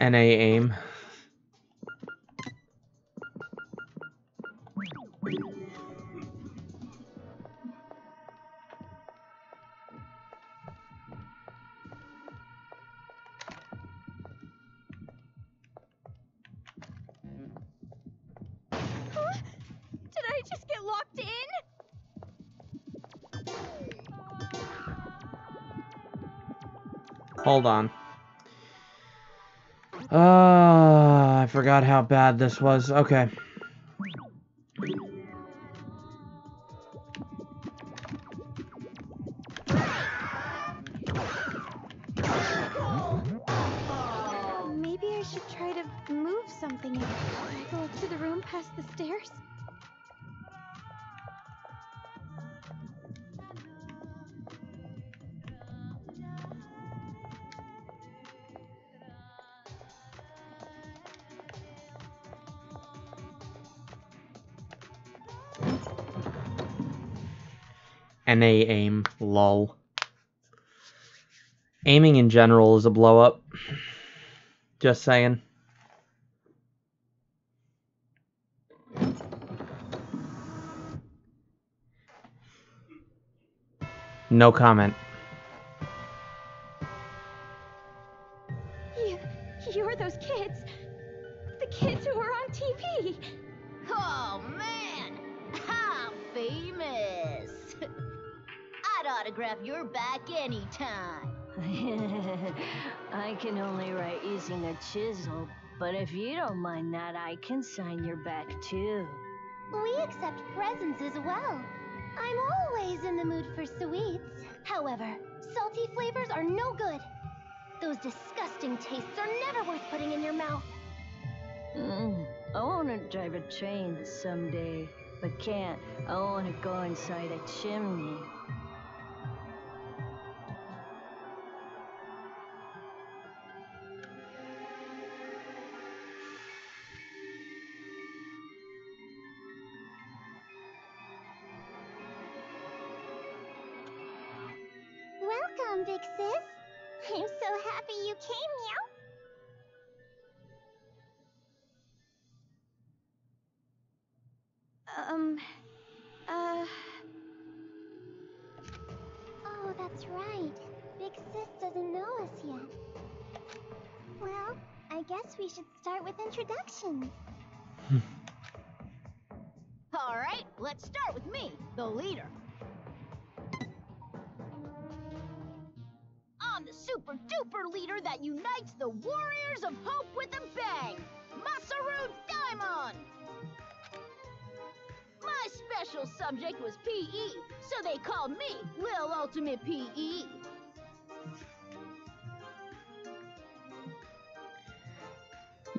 NA aim. Did I just get locked in? Hold on. I forgot how bad this was. Okay. Maybe I should try to move something and go up to the room past the stairs. NA aim. Lol. Aiming in general is a blow up. Just saying. No comment. You're those kids. The kids who were on TV. Oh, man! I'm famous! I'd autograph your back anytime. I can only write using a chisel, but if you don't mind that, I can sign your back too. We accept presents as well. I'm always in the mood for sweets. However, salty flavors are no good. Those disgusting tastes are never worth putting in your mouth. I want to drive a train someday, but can't. I want to go inside a chimney. Welcome, big sis. I'm so happy you came, meow. Oh, that's right. Big sis doesn't know us yet. Well, I guess we should start with introductions. Alright, let's start with me, the leader. I'm the super duper leader that unites the Warriors of Hope with a bang! Masaru Daimon! My special subject was PE, so they called me Lil Ultimate PE.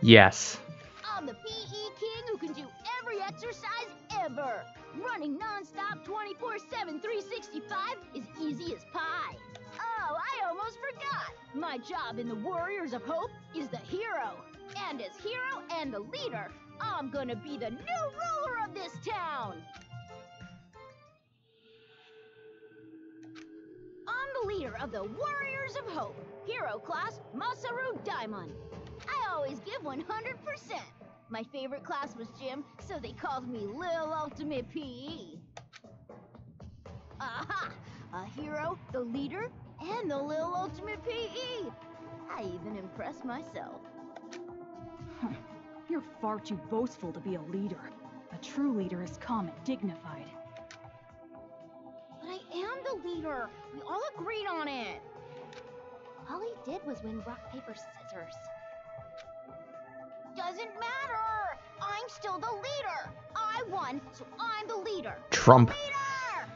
Yes. I'm the PE king who can do every exercise ever. Running non-stop 24/7 365 is easy as pie. Oh, I almost forgot. My job in the Warriors of Hope is the hero. And as hero and the leader, I'm gonna be the new ruler of this town. I'm the leader of the Warriors of Hope. Hero class, Masaru Daimon. I always give 100%. My favorite class was gym, so they called me Lil Ultimate PE. Aha! A hero, the leader, and the Lil Ultimate PE. I even impressed myself. You're far too boastful to be a leader. A true leader is calm and dignified. But I am the leader. We all agreed on it. All he did was win rock, paper, scissors. Doesn't matter. I'm still the leader. I won, so I'm the leader. Trump. Leader!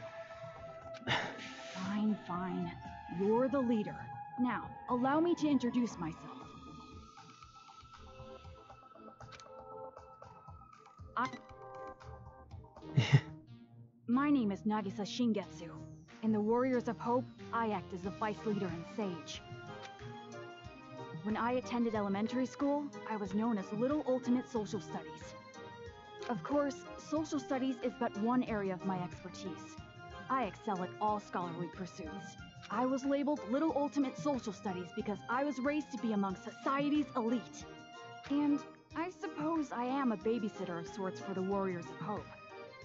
Fine, fine. You're the leader. Now, allow me to introduce myself. My name is Nagisa Shingetsu. In the Warriors of Hope, I act as the vice leader and sage. When I attended elementary school, I was known as Little Ultimate Social Studies. Of course, social studies is but one area of my expertise. I excel at all scholarly pursuits. I was labeled Little Ultimate Social Studies because I was raised to be among society's elite. And I suppose I am a babysitter of sorts for the Warriors of Hope.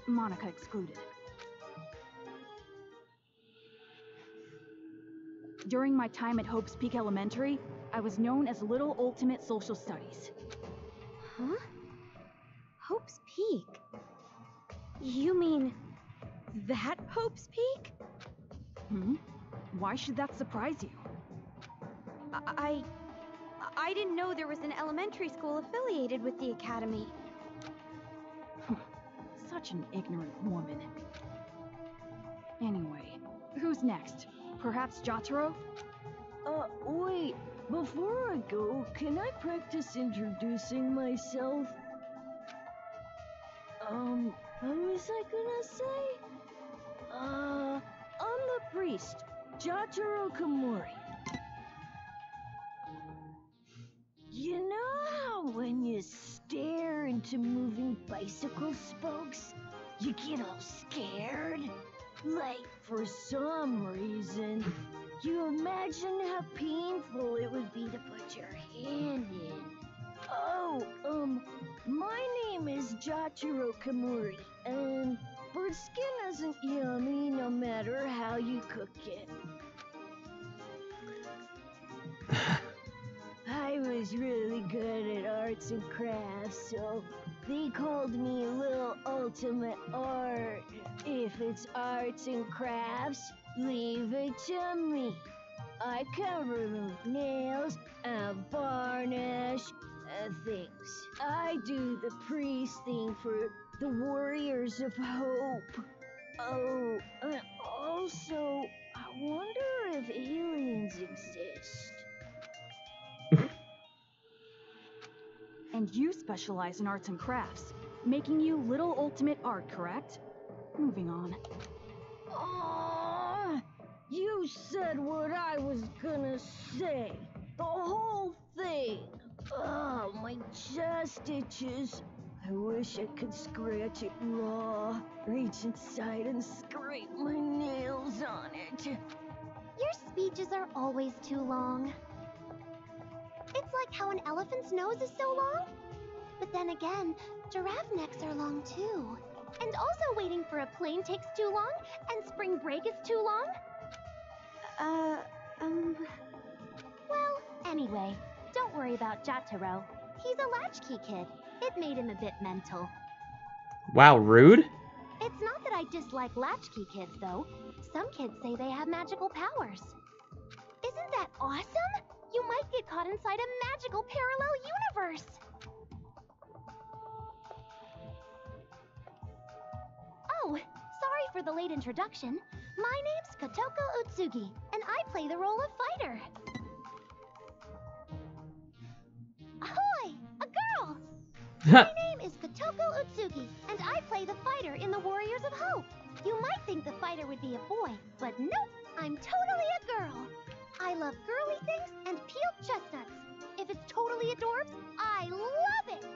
Monica excluded. During my time at Hope's Peak Elementary, I was known as Little Ultimate Social Studies. Huh? Hope's Peak? You mean that Hope's Peak? Hmm? Why should that surprise you? I didn't know there was an elementary school affiliated with the academy. Such an ignorant woman. Anyway, who's next? Perhaps Jotaro? Wait. Before I go, can I practice introducing myself? What was I gonna say? I'm the priest, Jotaro Komori. You know how when you stare into moving bicycle spokes, you get all scared? Like, for some reason, you imagine how painful it would be to put your hand in. Oh, my name is Jotaro Komori, and bird skin isn't yummy no matter how you cook it. I was really good at arts and crafts, so they called me Lil Ultimate Art. If it's arts and crafts, leave it to me. I can remove nails and varnish things. I do the priest thing for the Warriors of Hope. Oh, and also, I wonder if aliens exist. And you specialize in arts and crafts, making you Little Ultimate Art, correct? Moving on. You said what I was gonna say. The whole thing. Oh, my chest itches. I wish I could scratch it raw, reach inside and scrape my nails on it. Your speeches are always too long. It's like how an elephant's nose is so long. But then again, giraffe necks are long too. And also waiting for a plane takes too long, and spring break is too long. Well, anyway, don't worry about Jotaro. He's a latchkey kid. It made him a bit mental. Wow, rude. It's not that I dislike latchkey kids, though. Some kids say they have magical powers. Isn't that awesome? You might get caught inside a magical parallel universe. Oh, sorry for the late introduction. My name's Kotoko Utsugi, and I play the role of fighter. Ahoy! A girl! My name is Kotoko Utsugi, and I play the fighter in the Warriors of Hope. You might think the fighter would be a boy, but nope, I'm totally a girl. I love girly things and peeled chestnuts. If it's totally adorbs, I love it!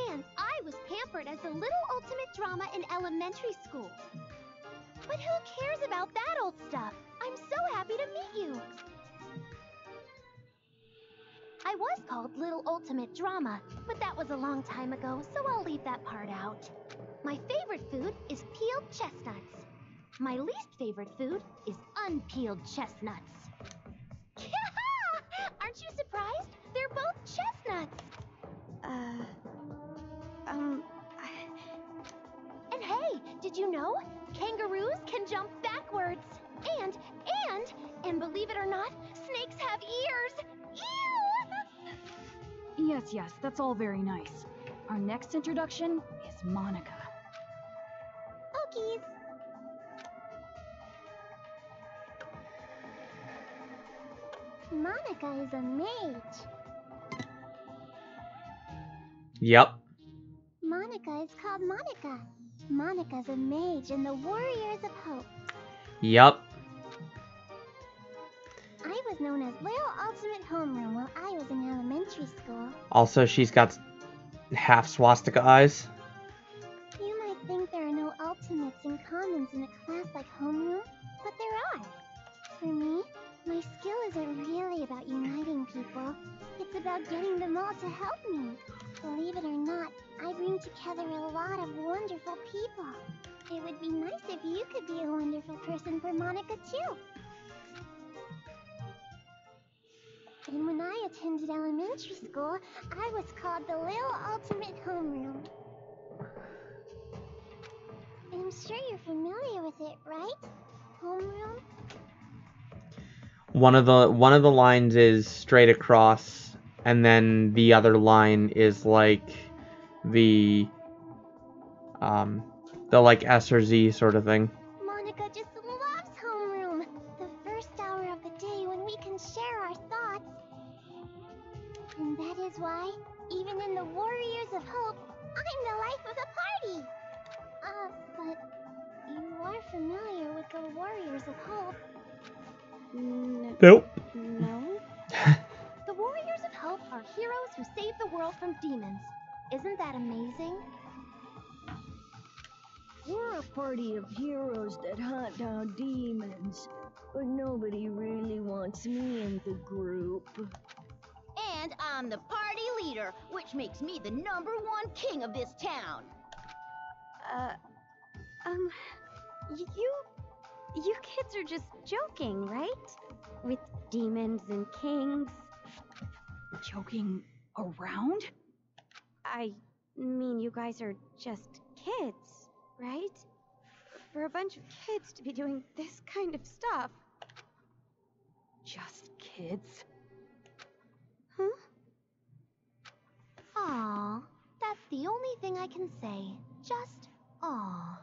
And I was pampered as the little ultimate drama in elementary school. But who cares about that old stuff? I'm so happy to meet you. I was called Little Ultimate Drama, but that was a long time ago, so I'll leave that part out. My favorite food is peeled chestnuts. My least favorite food is unpeeled chestnuts. Aren't you surprised? They're both chestnuts. And hey, did you know? Kangaroos can jump backwards. And believe it or not, snakes have ears. Ew! Yes, that's all very nice. Our next introduction is Monica. Okies. Monica is a mage. Yep. Monica is called Monica. Monica's a mage in the Warriors of Hope. Yep. I was known as Little Ultimate Homeroom while I was in elementary school. Also, she's got half swastika eyes. You might think there are no ultimates and commons in a class like Homeroom, but there are. For me, my skill isn't really about uniting people. It's about getting them all to help me. Believe it or not, I bring together a lot of wonderful people. It would be nice if you could be a wonderful person for Monica too. And when I attended elementary school, I was called the Little Ultimate Homeroom. I'm sure you're familiar with it, right? Homeroom? One of the lines is straight across, and then the other line is like the like S or Z sort of thing. Monica just loves homeroom. The first hour of the day when we can share our thoughts. And that is why, even in the Warriors of Hope, I'm the life of the party. But you are familiar with the Warriors of Hope. Nope. No? The Warriors of Hope are heroes who save the world from demons. Isn't that amazing? We're a party of heroes that hunt down demons, but nobody really wants me in the group. And I'm the party leader, which makes me the #1 king of this town. You kids are just joking, right? With demons and kings. Joking around? I mean, you guys are just kids, right? For a bunch of kids to be doing this kind of stuff. Just kids? Huh? Aw, that's the only thing I can say. Just aw.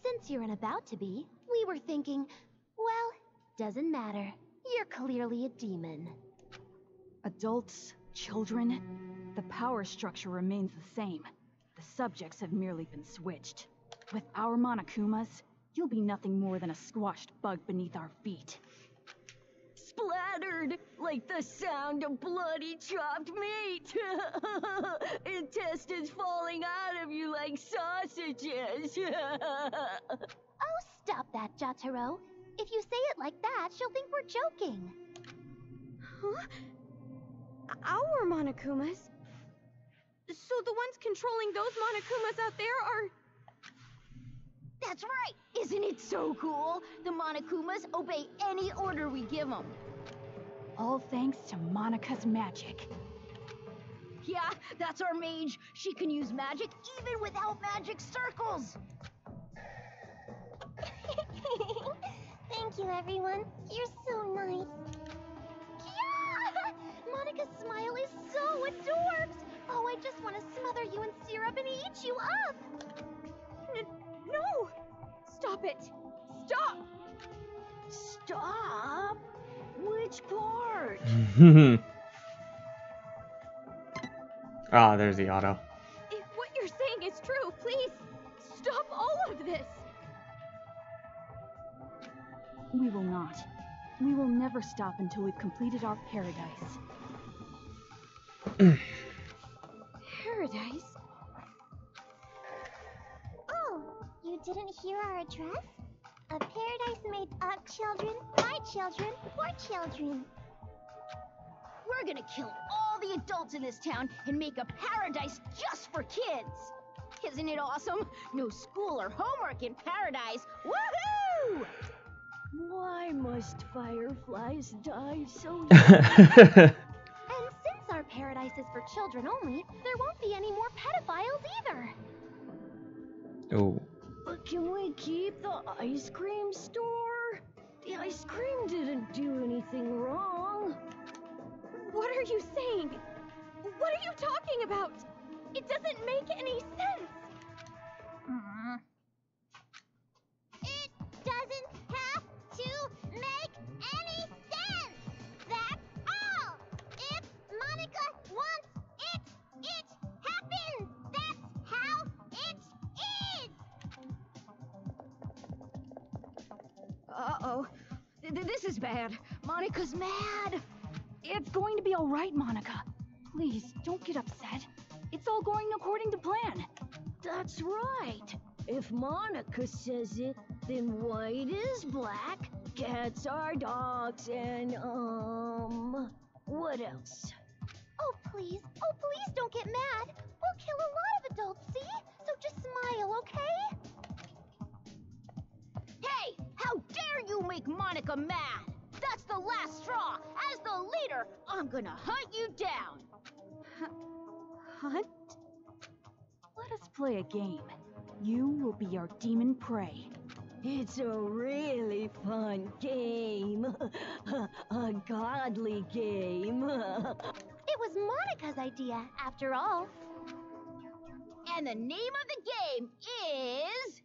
Since you're an about to be, we were thinking, well, doesn't matter. You're clearly a demon. Adults, children, the power structure remains the same. The subjects have merely been switched. With our Monokumas, you'll be nothing more than a squashed bug beneath our feet. Splattered like the sound of bloody chopped meat. Intestines falling out of you like sausages. Oh, stop that, Jotaro. If you say it like that, she'll think we're joking. Huh? Our Monokumas? So the ones controlling those Monokumas out there are... That's right! Isn't it so cool? The Monokumas obey any order we give them. All thanks to Monica's magic. Yeah, that's our mage. She can use magic even without magic circles. Thank you, everyone. You're so nice. Yeah! Monica's smile is so adorbs. Oh, I just want to smother you in syrup and eat you up. No! Stop it! Stop! Stop? Which part? Ah, there's the auto. If what you're saying is true, please stop all of this. We will not. We will never stop until we've completed our paradise. Paradise? Oh, you didn't hear our address? A paradise made of children, by children, for children. We're gonna kill all the adults in this town and make a paradise just for kids. Isn't it awesome? No school or homework in paradise. Woohoo! Why must fireflies die so young? And since our paradise is for children only, there won't be any more pedophiles either. Oh. But can we keep the ice cream store? The ice cream didn't do anything wrong. What are you saying? What are you talking about? It doesn't make any sense. It doesn't have to make any sense. That's all. If Monica wants it, it happens. That's how it is. Uh-oh. This is bad. Monica's mad. It's going to be all right, Monica. Please, don't get upset. It's all going according to plan. That's right. If Monica says it, then white is black, cats are dogs, and, what else? Oh, please don't get mad. We'll kill a lot of adults, see? So just smile, okay? Hey, how dare you make Monica mad? That's the last straw. As the leader, I'm gonna hunt you down. Hunt? Let us play a game. You will be our demon prey. It's a really fun game. A godly game. It was Monica's idea, after all. And the name of the game is...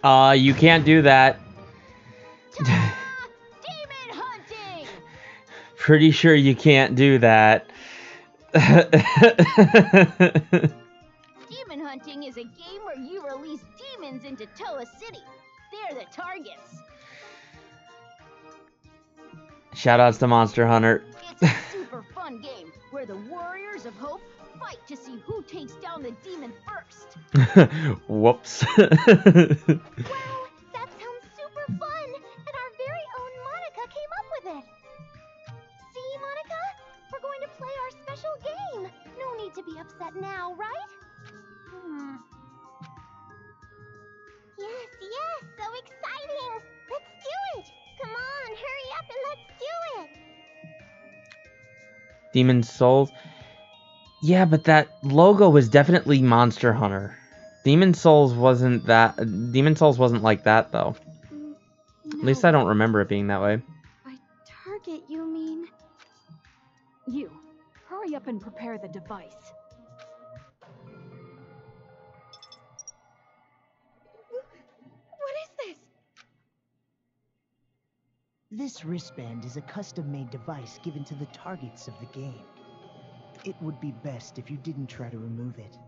You can't do that. Demon hunting! Pretty sure you can't do that. Demon hunting is a game where you release demons into Toa City. They're the targets. Shoutouts to Monster Hunter. It's a super fun game where the Warriors of Hope fight to see who takes down the demon first. Whoops. Wow, that sounds super fun! And our very own Monica came up with it! See, Monica? We're going to play our special game! No need to be upset now, right? Yes, so exciting! Let's do it! Come on, hurry up and let's do it! Demon Souls. Yeah, but that logo was definitely Monster Hunter. Demon Souls wasn't like that, though. No. At least I don't remember it being that way. By target, you mean? You, hurry up and prepare the device. What is this? This wristband is a custom-made device given to the targets of the game. It would be best if you didn't try to remove it.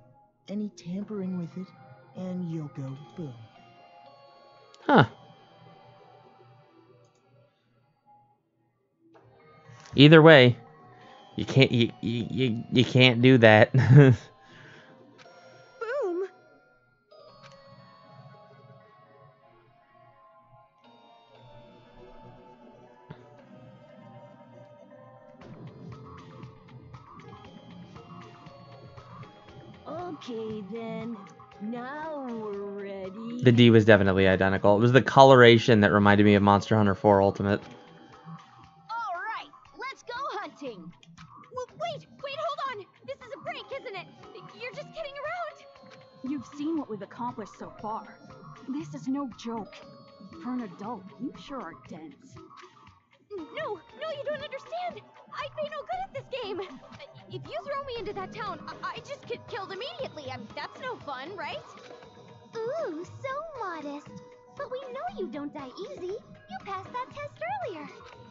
Any tampering with it, and you'll go boom. Huh. Either way, you can't do that. Boom! Okay then, Now we're ready. The D was definitely identical. It was the coloration that reminded me of Monster Hunter 4 Ultimate. All right, let's go hunting. Wait, hold on! This is a prank, isn't it? You're just kidding around! You've seen what we've accomplished so far. This is no joke. For an adult, you sure are dense. No, you don't understand! I'd be no good at this game! If you throw me into that town, I just get killed immediately. That's no fun, right? Ooh, so modest. But we know you don't die easy. You passed that test earlier.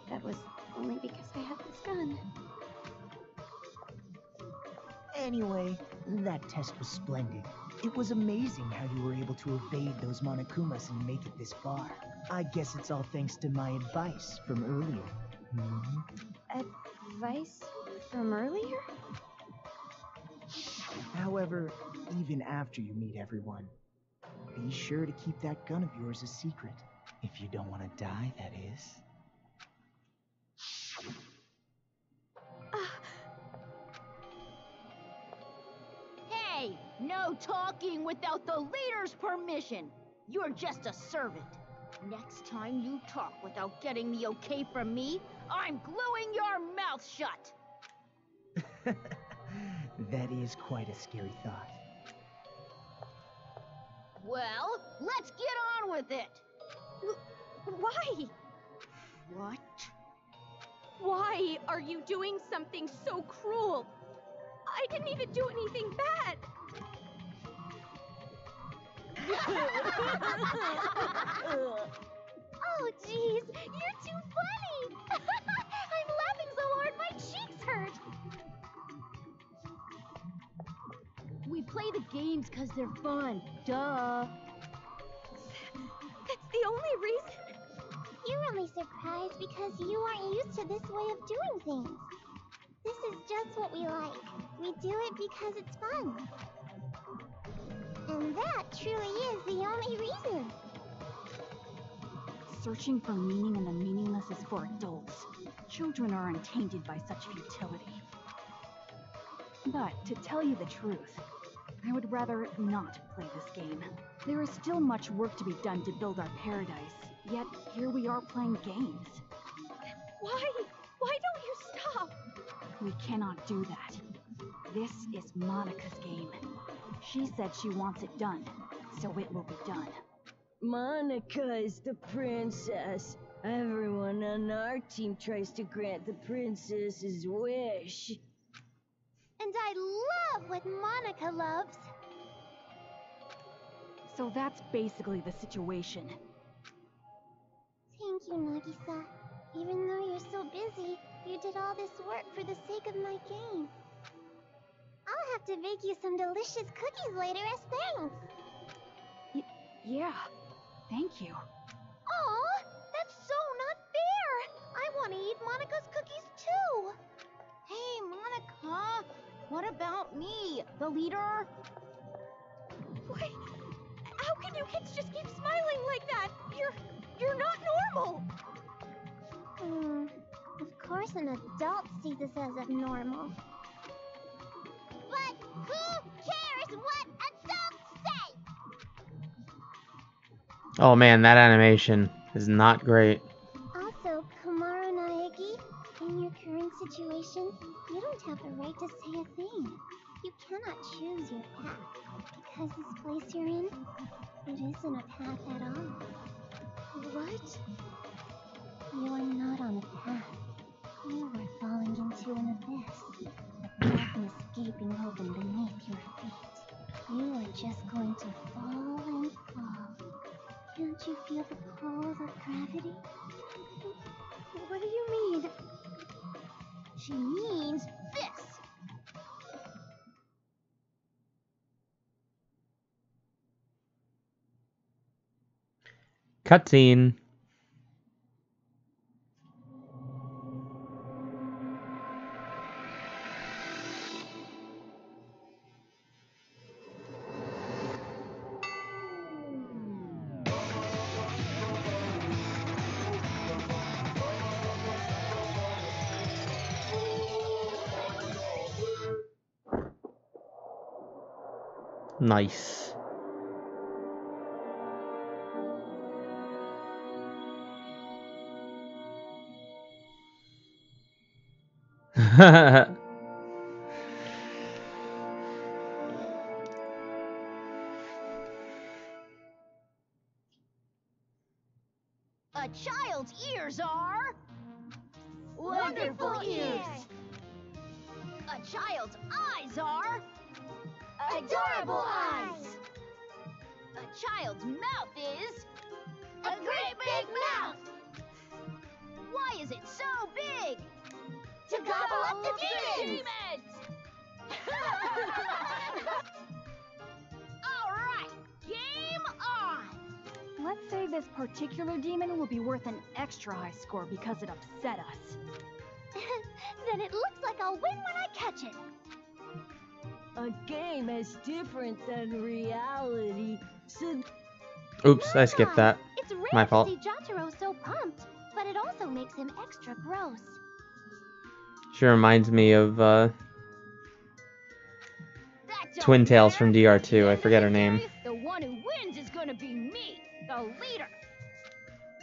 That was only because I had this gun. Anyway, that test was splendid. It was amazing how you were able to evade those Monokumas and make it this far. I guess it's all thanks to my advice from earlier. Advice from earlier? However, even after you meet everyone, be sure to keep that gun of yours a secret. If you don't want to die, that is. Hey, no talking without the leader's permission. You're just a servant. Next time you talk without getting the okay from me, I'm gluing your mouth shut. That is quite a scary thought. Well, let's get on with it. Why? What? Why are you doing something so cruel? I didn't even do anything bad. Oh, jeez, you're too funny. I'm laughing so hard my cheeks hurt. We play the games because they're fun. Duh. That's the only reason. You're only surprised because you aren't used to this way of doing things. This is just what we like. We do it because it's fun. And that truly is the only reason. Searching for meaning in the meaningless is for adults. Children are untainted by such futility. But to tell you the truth, I would rather not play this game. There is still much work to be done to build our paradise, yet here we are playing games. Why? Why don't you stop? We cannot do that. This is Monica's game. She said she wants it done, so it will be done. Monica is the princess. Everyone on our team tries to grant the princess's wish. And I love what Monica loves. So that's basically the situation. Thank you, Nagisa. Even though you're so busy, you did all this work for the sake of my game. I'll have to bake you some delicious cookies later as thanks. Yeah, thank you. Aw, that's so not fair. I want to eat Monica's cookies too. Hey, Monica. What about me, the leader? Wait, how can you kids just keep smiling like that? You're not normal. Of course an adult sees this as abnormal. But who cares what adults say? Oh man, that animation is not great. Also, Kamaru Naegi, in your current situation, you don't have the right to say a thing. You cannot choose your path, because this place you're in, it isn't a path at all. What? You are not on a path. You are falling into an abyss. A darkness gaping open beneath your feet. You are just going to fall and fall. Can't you feel the pull of gravity? What do you mean? She means this. Cutscene. Nice. A child's ears are... Wonderful ears. A child's eyes are... Adorable eyes. A child's mouth is... A great big mouth. Why is it so big? To gobble up the demons. All right, game on. Let's say this particular demon will be worth an extra high score because it upset us. Then it looks like I'll win when I catch it. A game is different than reality. So Oops, I skipped that. It's rare My fault. to see Jotaro so pumped, but it also makes him extra gross. She reminds me of Twin Tails from DR2. I forget her name. The one who wins is gonna be me, the leader.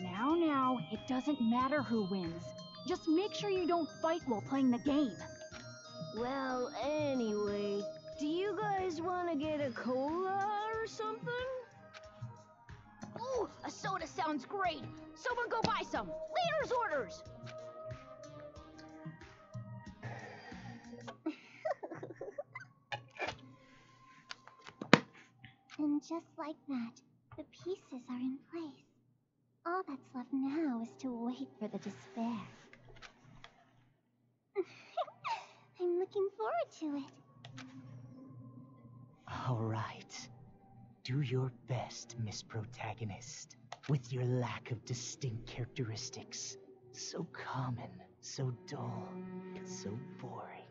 Now, it doesn't matter who wins. Just make sure you don't fight while playing the game. well, anyway, do you guys want to get a cola or something? Ooh, a soda sounds great. Someone go buy some. Leader's orders. And just like that, the pieces are in place. All that's left now is to wait for the despair. I'm looking forward to it. All right. Do your best, Miss Protagonist. With your lack of distinct characteristics. So common, so dull, so boring.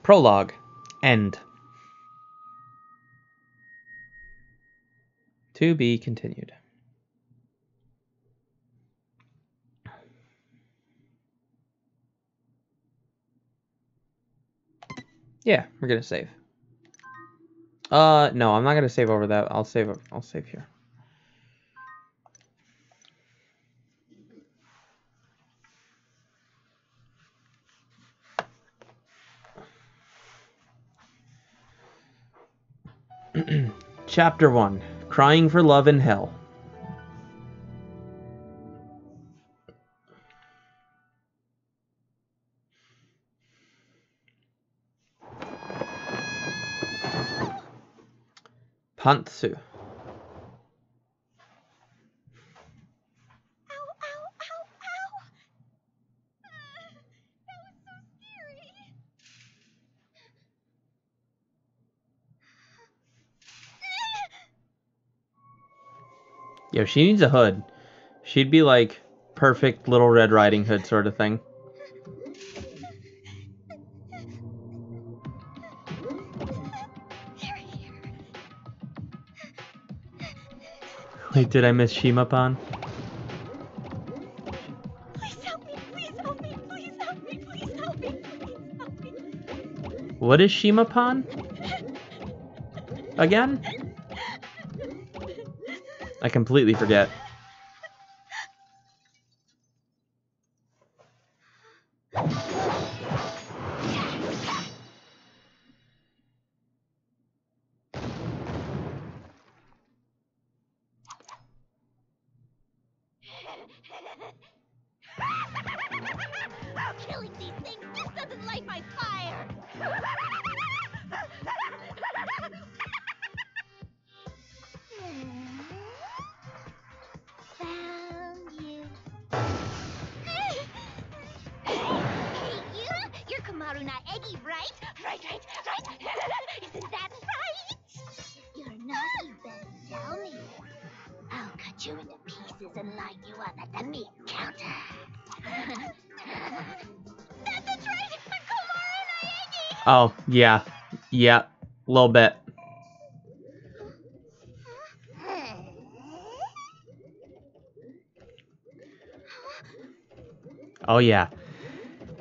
Prologue. End. To be continued. Yeah, we're gonna save. No, I'm not gonna save over that. I'll save here. Chapter 1. Crying for Love in Hell. Pantsu. Ow, ow, ow, ow! That was so scary. Yo, she needs a hood. She'd be like perfect Little Red Riding Hood sort of thing. Wait, did I miss Shimapan? Please help me, please help me, please help me, please help me, please help me. What is Shimapan? Again? I completely forget. Oh, killing these things just doesn't light my fire. Found you. Hey, you're Kamaru not Eggy, right? Right. Isn't that right? You're naughty, better tell me. I'll cut you into pieces and line you up at the meat counter. That's right. Kamaru not Eggy. Oh, yeah. Yeah. A little bit. Oh, yeah.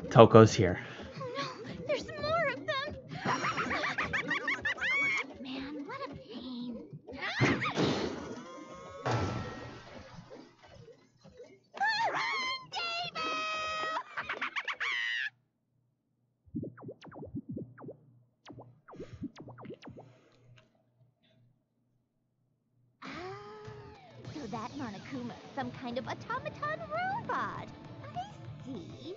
Toko's here. There's more of them. Man, what a pain. that Monokuma some kind of automaton robot. I see.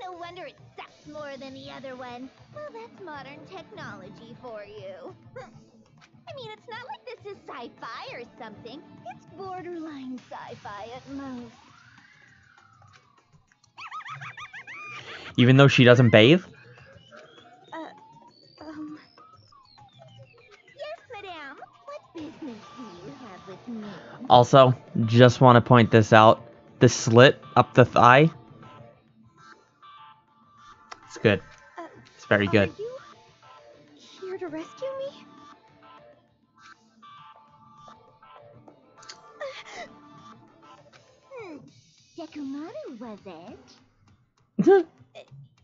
No wonder it sucks more than the other one. Well, that's modern technology for you. I mean, it's not like this is sci-fi or something. It's borderline sci-fi at most. Even though she doesn't bathe? Yes, madame. What business do you have with me? Also, just want to point this out. The slit up the thigh. It's good. It's very good. Are you here to rescue me? Dekumaru, was it?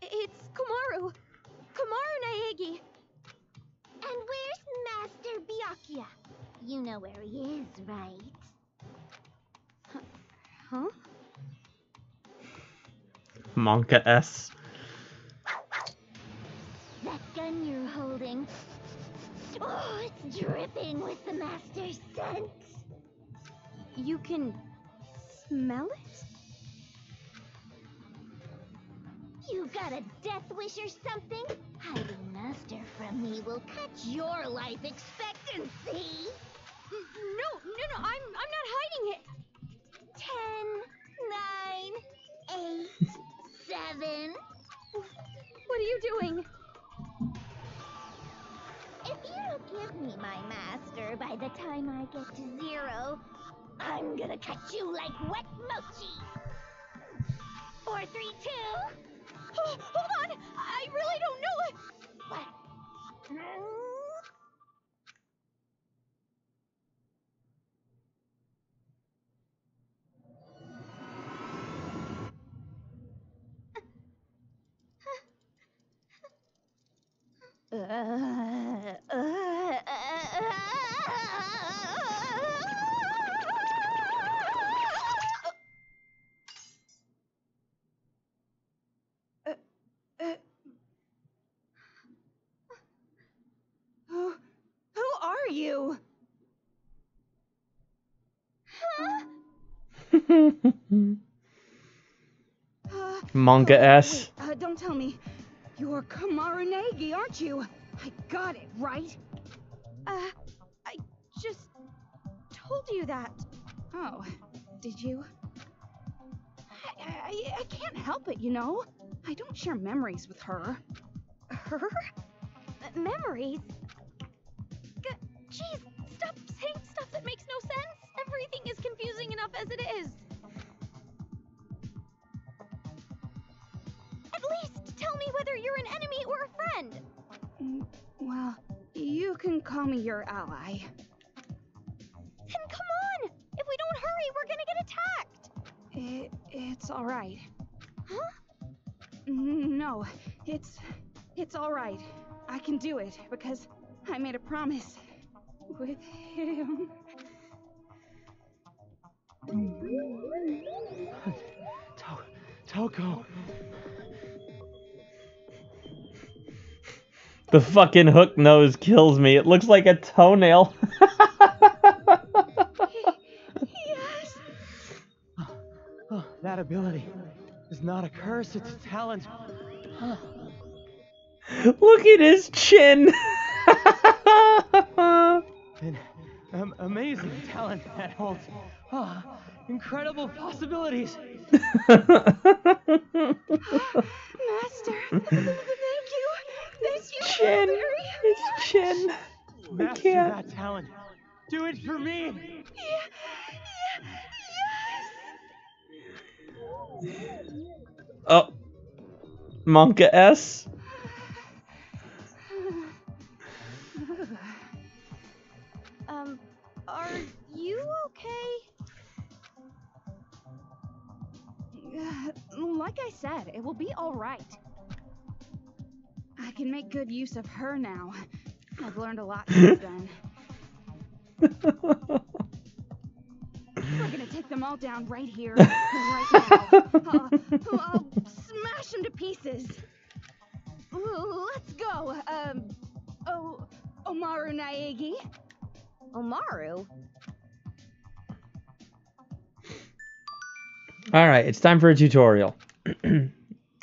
It's Komaru. Komaru Naegi. And where's Master Byakuya? You know where he is, right? Huh? Monka S. That gun you're holding. Oh, it's dripping with the Master's scent. You can smell it? You got a death wish or something? Hiding Master from me will cut your life expectancy. No, I'm not hiding it. 10, 9, 8, 7. What are you doing? If you don't give me my master by the time I get to 0, I'm gonna cut you like wet mochi. 4, 3, 2. Oh, hold on! I really don't know it! What? Who are you? Manga S. Wait, don't tell me. You're Komaru Naegi, aren't you? I got it, right? I just told you that. Oh, did you? I can't help it, you know? I don't share memories with her. Her? Memories? Jeez, stop saying stuff that makes no sense. Everything is confusing enough as it is. At least tell me whether you're an enemy or a friend. Well, you can call me your ally. Then come on! If we don't hurry, we're gonna get attacked! It's alright. Huh? No, it's alright. I can do it, because I made a promise with him. Toko. The fucking hook nose kills me. It looks like a toenail. Yes. Oh, that ability is not a curse, it's a talent. Huh. Look at his chin. An amazing talent that holds incredible possibilities. Master, thank you. His chin. His chin. Master that talent. Do it for me. Yes. Oh. Monka S. Are you okay? Like I said, it will be all right. I can make good use of her now. I've learned a lot since then. We're gonna take them all down right here, right now. I'll smash them to pieces. Let's go. Omaru Naegi. Omaru? Alright, it's time for a tutorial.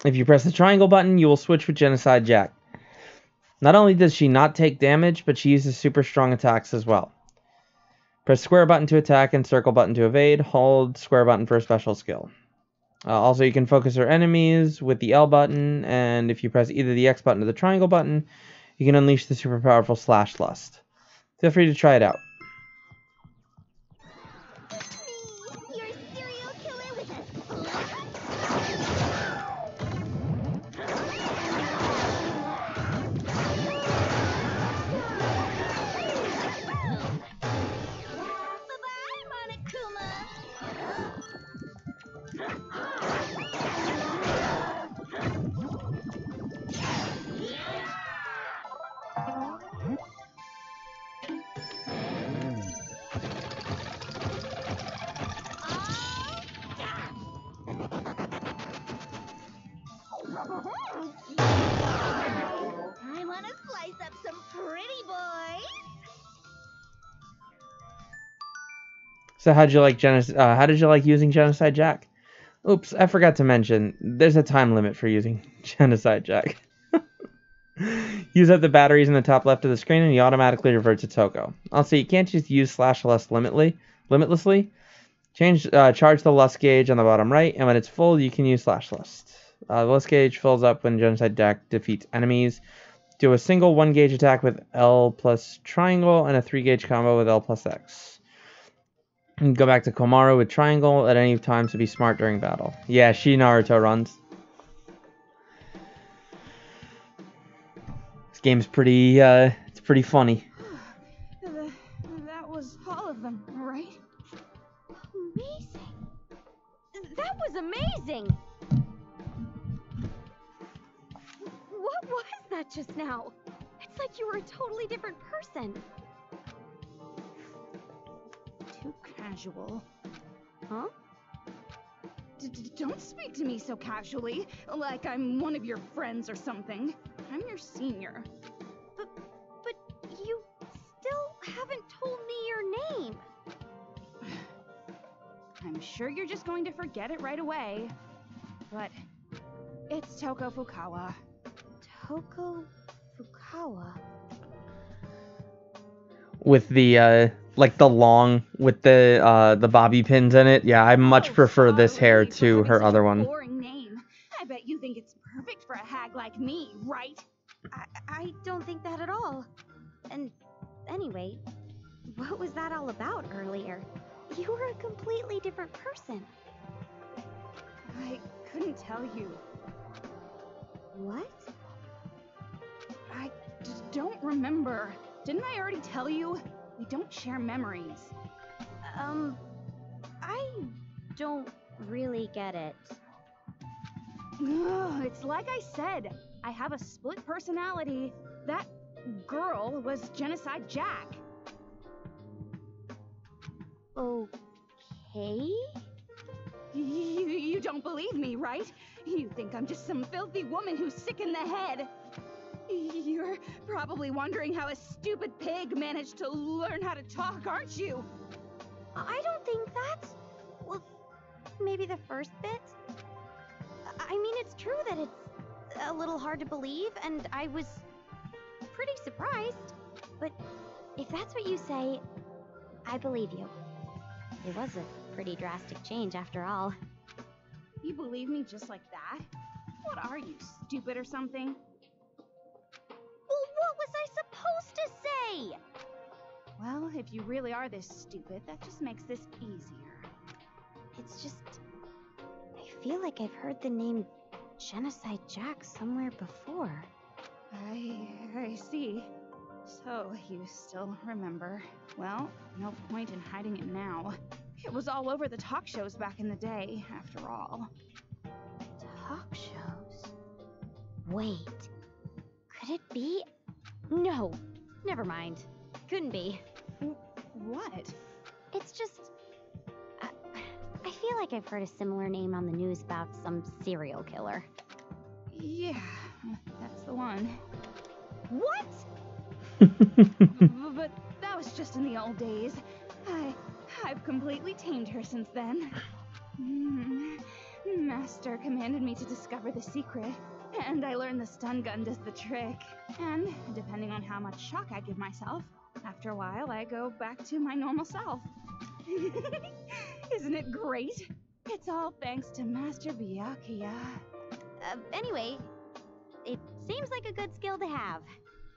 If you press the triangle button, you will switch with Genocide Jack. Not only does she not take damage, but she uses super strong attacks as well. Press square button to attack and circle button to evade. Hold square button for a special skill. Also, you can focus her enemies with the L button, and if you press either the X button or the triangle button, you can unleash the super powerful Slash Lust. Feel free to try it out. You're a serial killer with a Bye-bye, Monokuma. I want to slice up some pretty boys. So how did you like using Genocide Jack? Oops, I forgot to mention, there's a time limit for using Genocide Jack. Use up the batteries in the top left of the screen and you automatically revert to Toko. Also, you can't just use Slash Lust limitlessly. Charge the Lust gauge on the bottom right, and when it's full, you can use Slash Lust. The Lust gauge fills up when Genocide Jack defeats enemies. Do a single 1 gauge attack with L plus triangle and a 3 gauge combo with L plus X. And go back to Komaru with triangle at any time to be smart during battle. Yeah, she Naruto runs. This game's pretty, it's pretty funny. That was all of them, right? Amazing. That was amazing. What was that just now? It's like you were a totally different person. Too casual. Huh? Don't speak to me so casually, like I'm one of your friends or something. I'm your senior. But you still haven't told me your name. I'm sure you're just going to forget it right away. But it's Toko Fukawa. Toko Fukawa. With the like the long with the bobby pins in it. Yeah, I much prefer this hair to her other one. Boring name. I bet you think it's perfect for a hag like me, right? I don't think that at all. And anyway, what was that all about earlier? You were a completely different person. I couldn't tell you. What? I don't remember. Didn't I already tell you? We don't share memories. I don't really get it. It's like I said, I have a split personality. That girl was Genocide Jack. Okay? You don't believe me, right? You think I'm just some filthy woman who's sick in the head. You're probably wondering how a stupid pig managed to learn how to talk, aren't you? I don't think that. Well, maybe the first bit. I mean, it's true that it's a little hard to believe, and I was pretty surprised. But if that's what you say, I believe you. It was a pretty drastic change after all. You believe me just like that? What are you, stupid or something? Well, what was I supposed to say? Well, if you really are this stupid, that just makes this easier. It's just... I feel like I've heard the name Genocide Jack somewhere before. I see. So, you still remember. Well, no point in hiding it now. It was all over the talk shows back in the day, after all. Talk shows? Wait. Could it be? No. Never mind. Couldn't be. What? It's just... I feel like I've heard a similar name on the news about some serial killer. Yeah, that's the one. What? But that was was just in the old days. I've completely tamed her since then. Master commanded me to discover the secret, and I learned the stun gun does the trick. And depending on how much shock I give myself, after a while I go back to my normal self. Isn't it great? It's all thanks to Master Byakuya. Anyway, it seems like a good skill to have.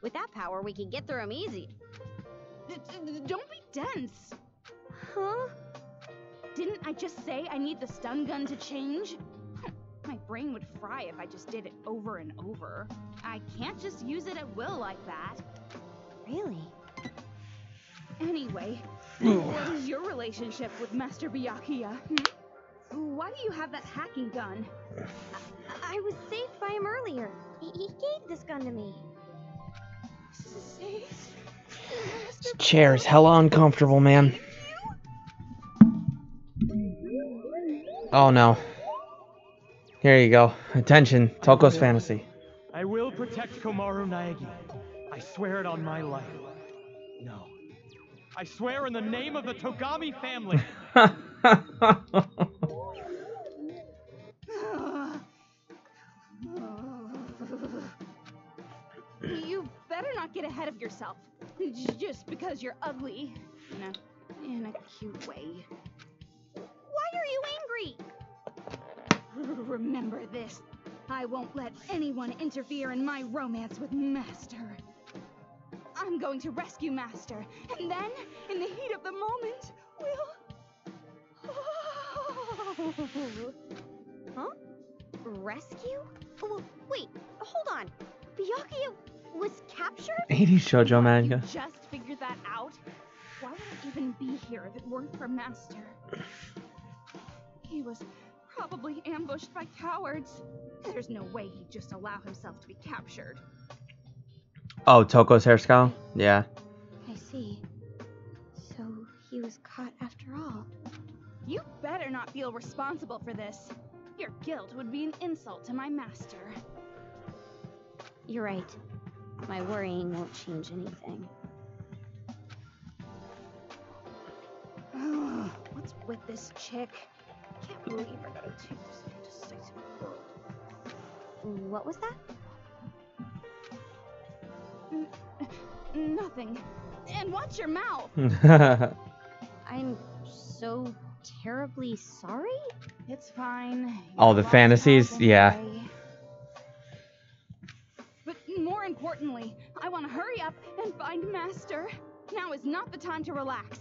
With that power, we can get through them easy. Don't be dense. Huh? Didn't I just say I need the stun gun to change? My brain would fry if I just did it over and over. I can't just use it at will like that. Really? Anyway, what is your relationship with Master Byakuya? Why do you have that hacking gun? I was saved by him earlier. He gave this gun to me. This chair is hella uncomfortable, man. Oh no. Here you go. Attention, Toko's fantasy. I will protect Komaru Naegi. I swear it on my life. No. I swear in the name of the Togami family. You better not get ahead of yourself. Just because you're ugly. In a cute way. Why are you angry? Remember this. I won't let anyone interfere in my romance with Master. I'm going to rescue Master, and then, in the heat of the moment, we'll... Huh? Rescue? Oh, wait, hold on. Byakuya was captured? 80s shoujo manga. You just figured that out? Why would I even be here if it weren't for Master? He was probably ambushed by cowards. There's no way he'd just allow himself to be captured. Oh, Toko's hairstyle? Yeah. I see. So he was caught after all. You better not feel responsible for this. Your guilt would be an insult to my master. You're right. My worrying won't change anything. What's with this chick? Can't believe I gotta take this indecisive girl. What was that? Nothing. And watch your mouth. I'm so terribly sorry? It's fine. All the fantasies, yeah. But more importantly, I want to hurry up and find Master. Now is not the time to relax.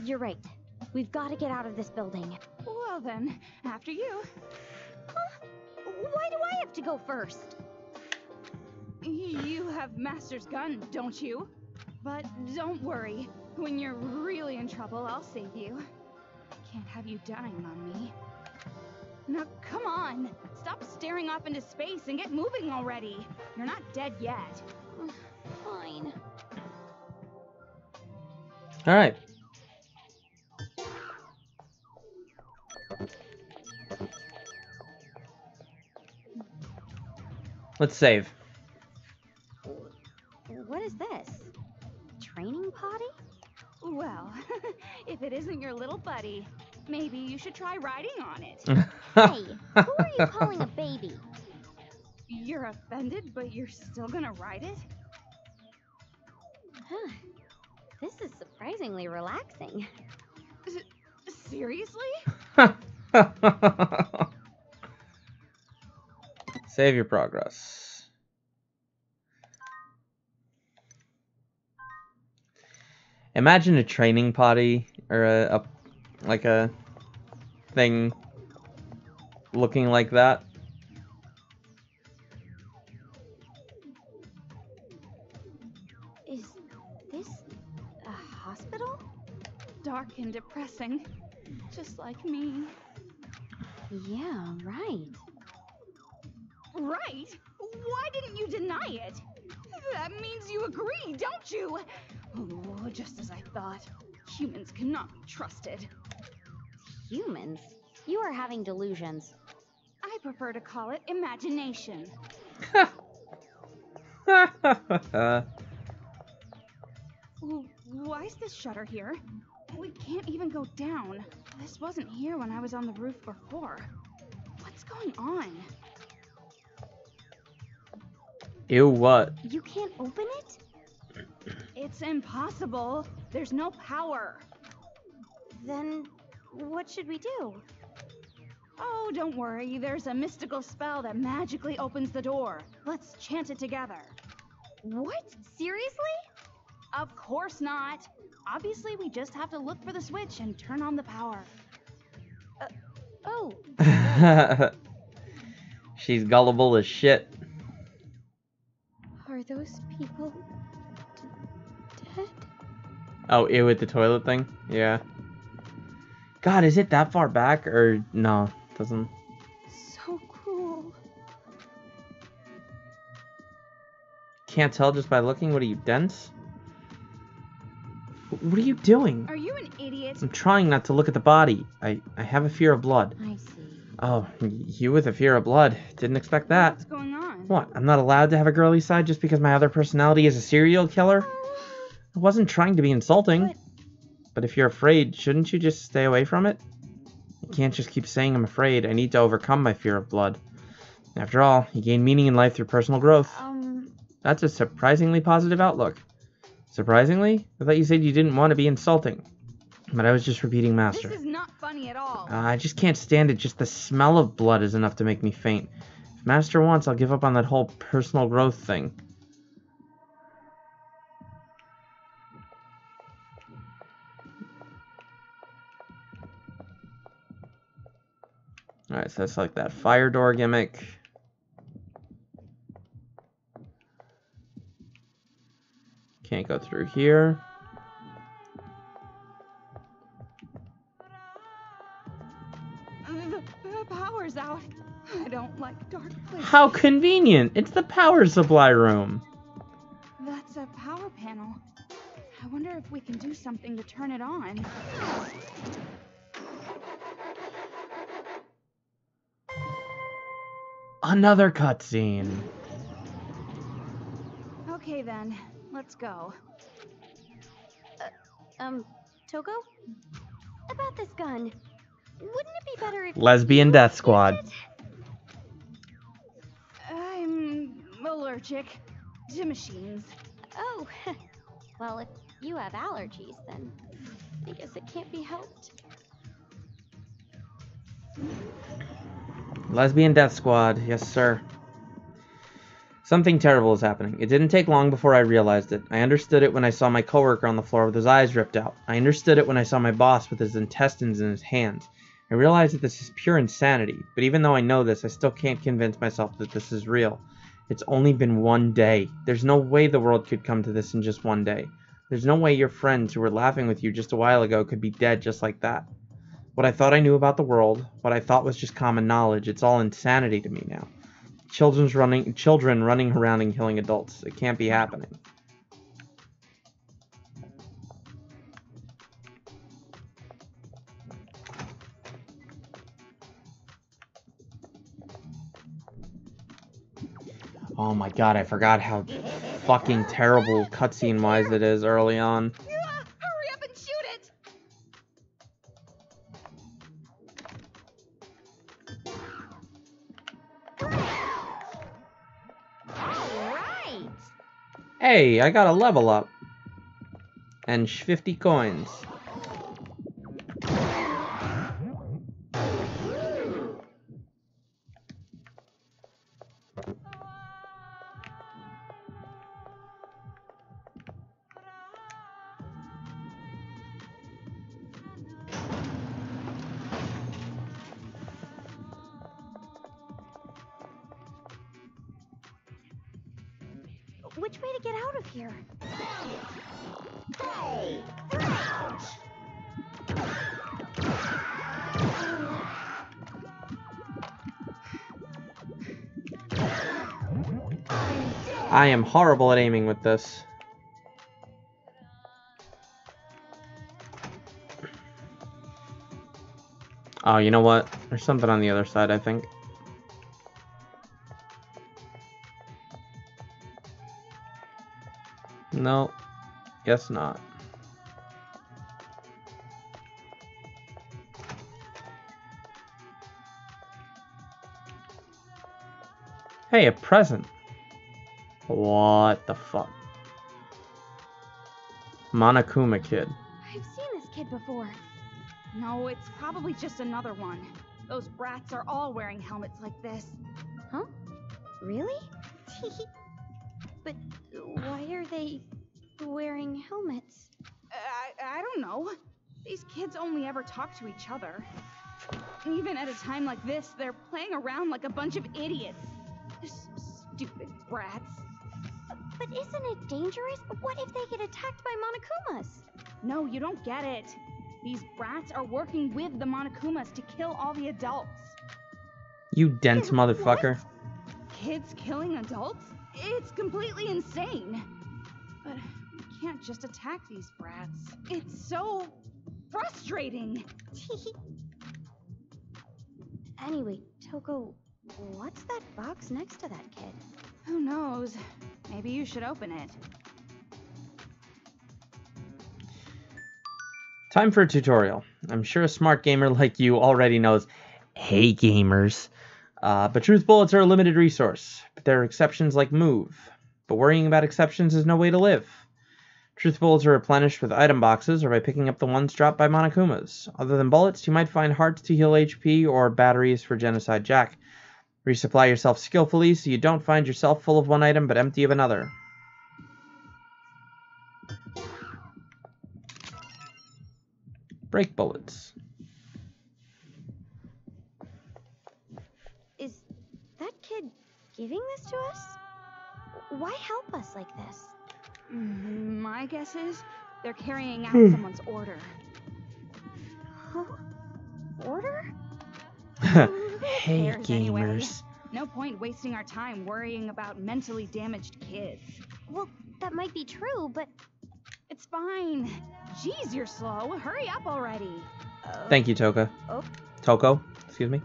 You're right. We've got to get out of this building. Well then, after you. Huh? Why do I have to go first? You have Master's gun, don't you? But don't worry. When you're really in trouble, I'll save you. I can't have you dying on me. Now, come on. Stop staring off into space and get moving already. You're not dead yet. Fine. All right. Let's save. What is this? Training potty? Well, if it isn't your little buddy, maybe you should try riding on it. Hey, who are you calling a baby? You're offended, but you're still gonna ride it? Huh. This is surprisingly relaxing. Seriously? Save your progress. Imagine a training potty or a thing looking like that. Is this a hospital? Dark and depressing, just like me. Yeah, right. Right? Why didn't you deny it? That means you agree, don't you? Oh, just as I thought. Humans cannot be trusted. Humans? You are having delusions. I prefer to call it imagination. Why is this shutter here? We can't even go down. This wasn't here when I was on the roof before. What's going on? Ew, what? You can't open it? It's impossible. There's no power. Then what should we do? Oh, don't worry. There's a mystical spell that magically opens the door. Let's chant it together. What? Seriously? Of course not. Obviously, we just have to look for the switch and turn on the power. Oh. She's gullible as shit. Are those people dead? Oh, ew, with the toilet thing? Yeah. God, is it that far back? Or no, doesn't. So cool. Can't tell just by looking. What are you, dense? What are you doing? Are you an idiot? I'm trying not to look at the body. I have a fear of blood. I see. Oh, you with a fear of blood. Didn't expect that. What's going on? What? I'm not allowed to have a girly side just because my other personality is a serial killer? I wasn't trying to be insulting. But if you're afraid, shouldn't you just stay away from it? I can't just keep saying I'm afraid. I need to overcome my fear of blood. After all, you gain meaning in life through personal growth. That's a surprisingly positive outlook. Surprisingly? I thought you said you didn't want to be insulting. But I was just repeating Master. This is not funny at all. I just can't stand it. Just the smell of blood is enough to make me faint. If Master wants, I'll give up on that whole personal growth thing. Alright, so that's like that fire door gimmick. Can't go through here. The power's out. I don't like dark places. How convenient! It's the power supply room. That's a power panel. I wonder if we can do something to turn it on. Another cutscene. Okay then, let's go. Togo? About this gun. Wouldn't it be better if Lesbian Death Squad. I'm allergic to machines. Oh, well, if you have allergies, then I guess it can't be helped. Lesbian Death Squad, yes sir. Something terrible is happening. It didn't take long before I realized it. I understood it when I saw my coworker on the floor with his eyes ripped out. I understood it when I saw my boss with his intestines in his hands. I realized that this is pure insanity, but even though I know this, I still can't convince myself that this is real. It's only been one day. There's no way the world could come to this in just one day. There's no way your friends who were laughing with you just a while ago could be dead just like that. What I thought I knew about the world, what I thought was just common knowledge, it's all insanity to me now. Children running around and killing adults. It can't be happening. Oh my god, I forgot how fucking terrible cutscene-wise it is early on. Hurry up and shoot it! Alright! Hey, I got a level up. And 50 coins. Which way to get out of here? I am horrible at aiming with this. Oh, you know what? There's something on the other side, I think. No. Guess not. Hey, a present. What the fuck? Monokuma kid. I've seen this kid before. No, it's probably just another one. Those brats are all wearing helmets like this. Huh? Really? But why are they wearing helmets? I don't know. These kids only ever talk to each other. Even at a time like this, they're playing around like a bunch of idiots. Stupid brats. But isn't it dangerous? What if they get attacked by Monokumas? No, you don't get it. These brats are working with the Monokumas to kill all the adults. You dense motherfucker. What? Kids killing adults? It's completely insane. But we can't just attack these brats. It's so frustrating. Anyway, Toko, what's that box next to that kid? Who knows? Maybe you should open it. Time for a tutorial. I'm sure a smart gamer like you already knows. Hey gamers. But truth bullets are a limited resource. But there are exceptions like move. But worrying about exceptions is no way to live. Truth bullets are replenished with item boxes or by picking up the ones dropped by Monokumas. Other than bullets, you might find hearts to heal HP or batteries for Genocide Jack. Resupply yourself skillfully so you don't find yourself full of one item but empty of another. Break bullets. Is that kid giving this to us? Why help us like this? My guess is they're carrying out someone's order. Huh? Order? Hey Cares anyway. gamers. No point wasting our time worrying about mentally damaged kids. Well, that might be true, but it's fine. Jeez, you're slow. Hurry up already. Thank you, Toka. Oh. Toko, excuse me.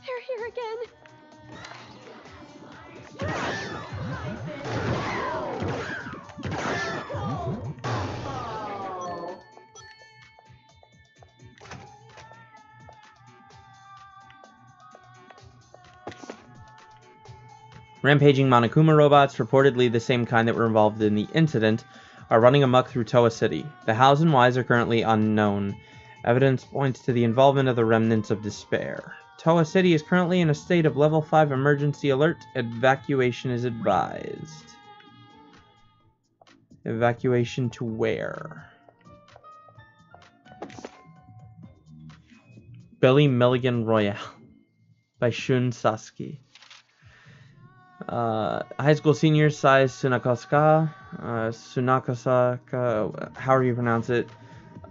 They're here again. Rampaging Monokuma robots, reportedly the same kind that were involved in the incident, are running amok through Toa City. The hows and whys are currently unknown. Evidence points to the involvement of the remnants of despair. Toa City is currently in a state of level 5 emergency alert. Evacuation is advised. Evacuation to where? Billy Milligan Royale by Shun Sasuke. High school senior Sai Sunakosaka, however you pronounce it,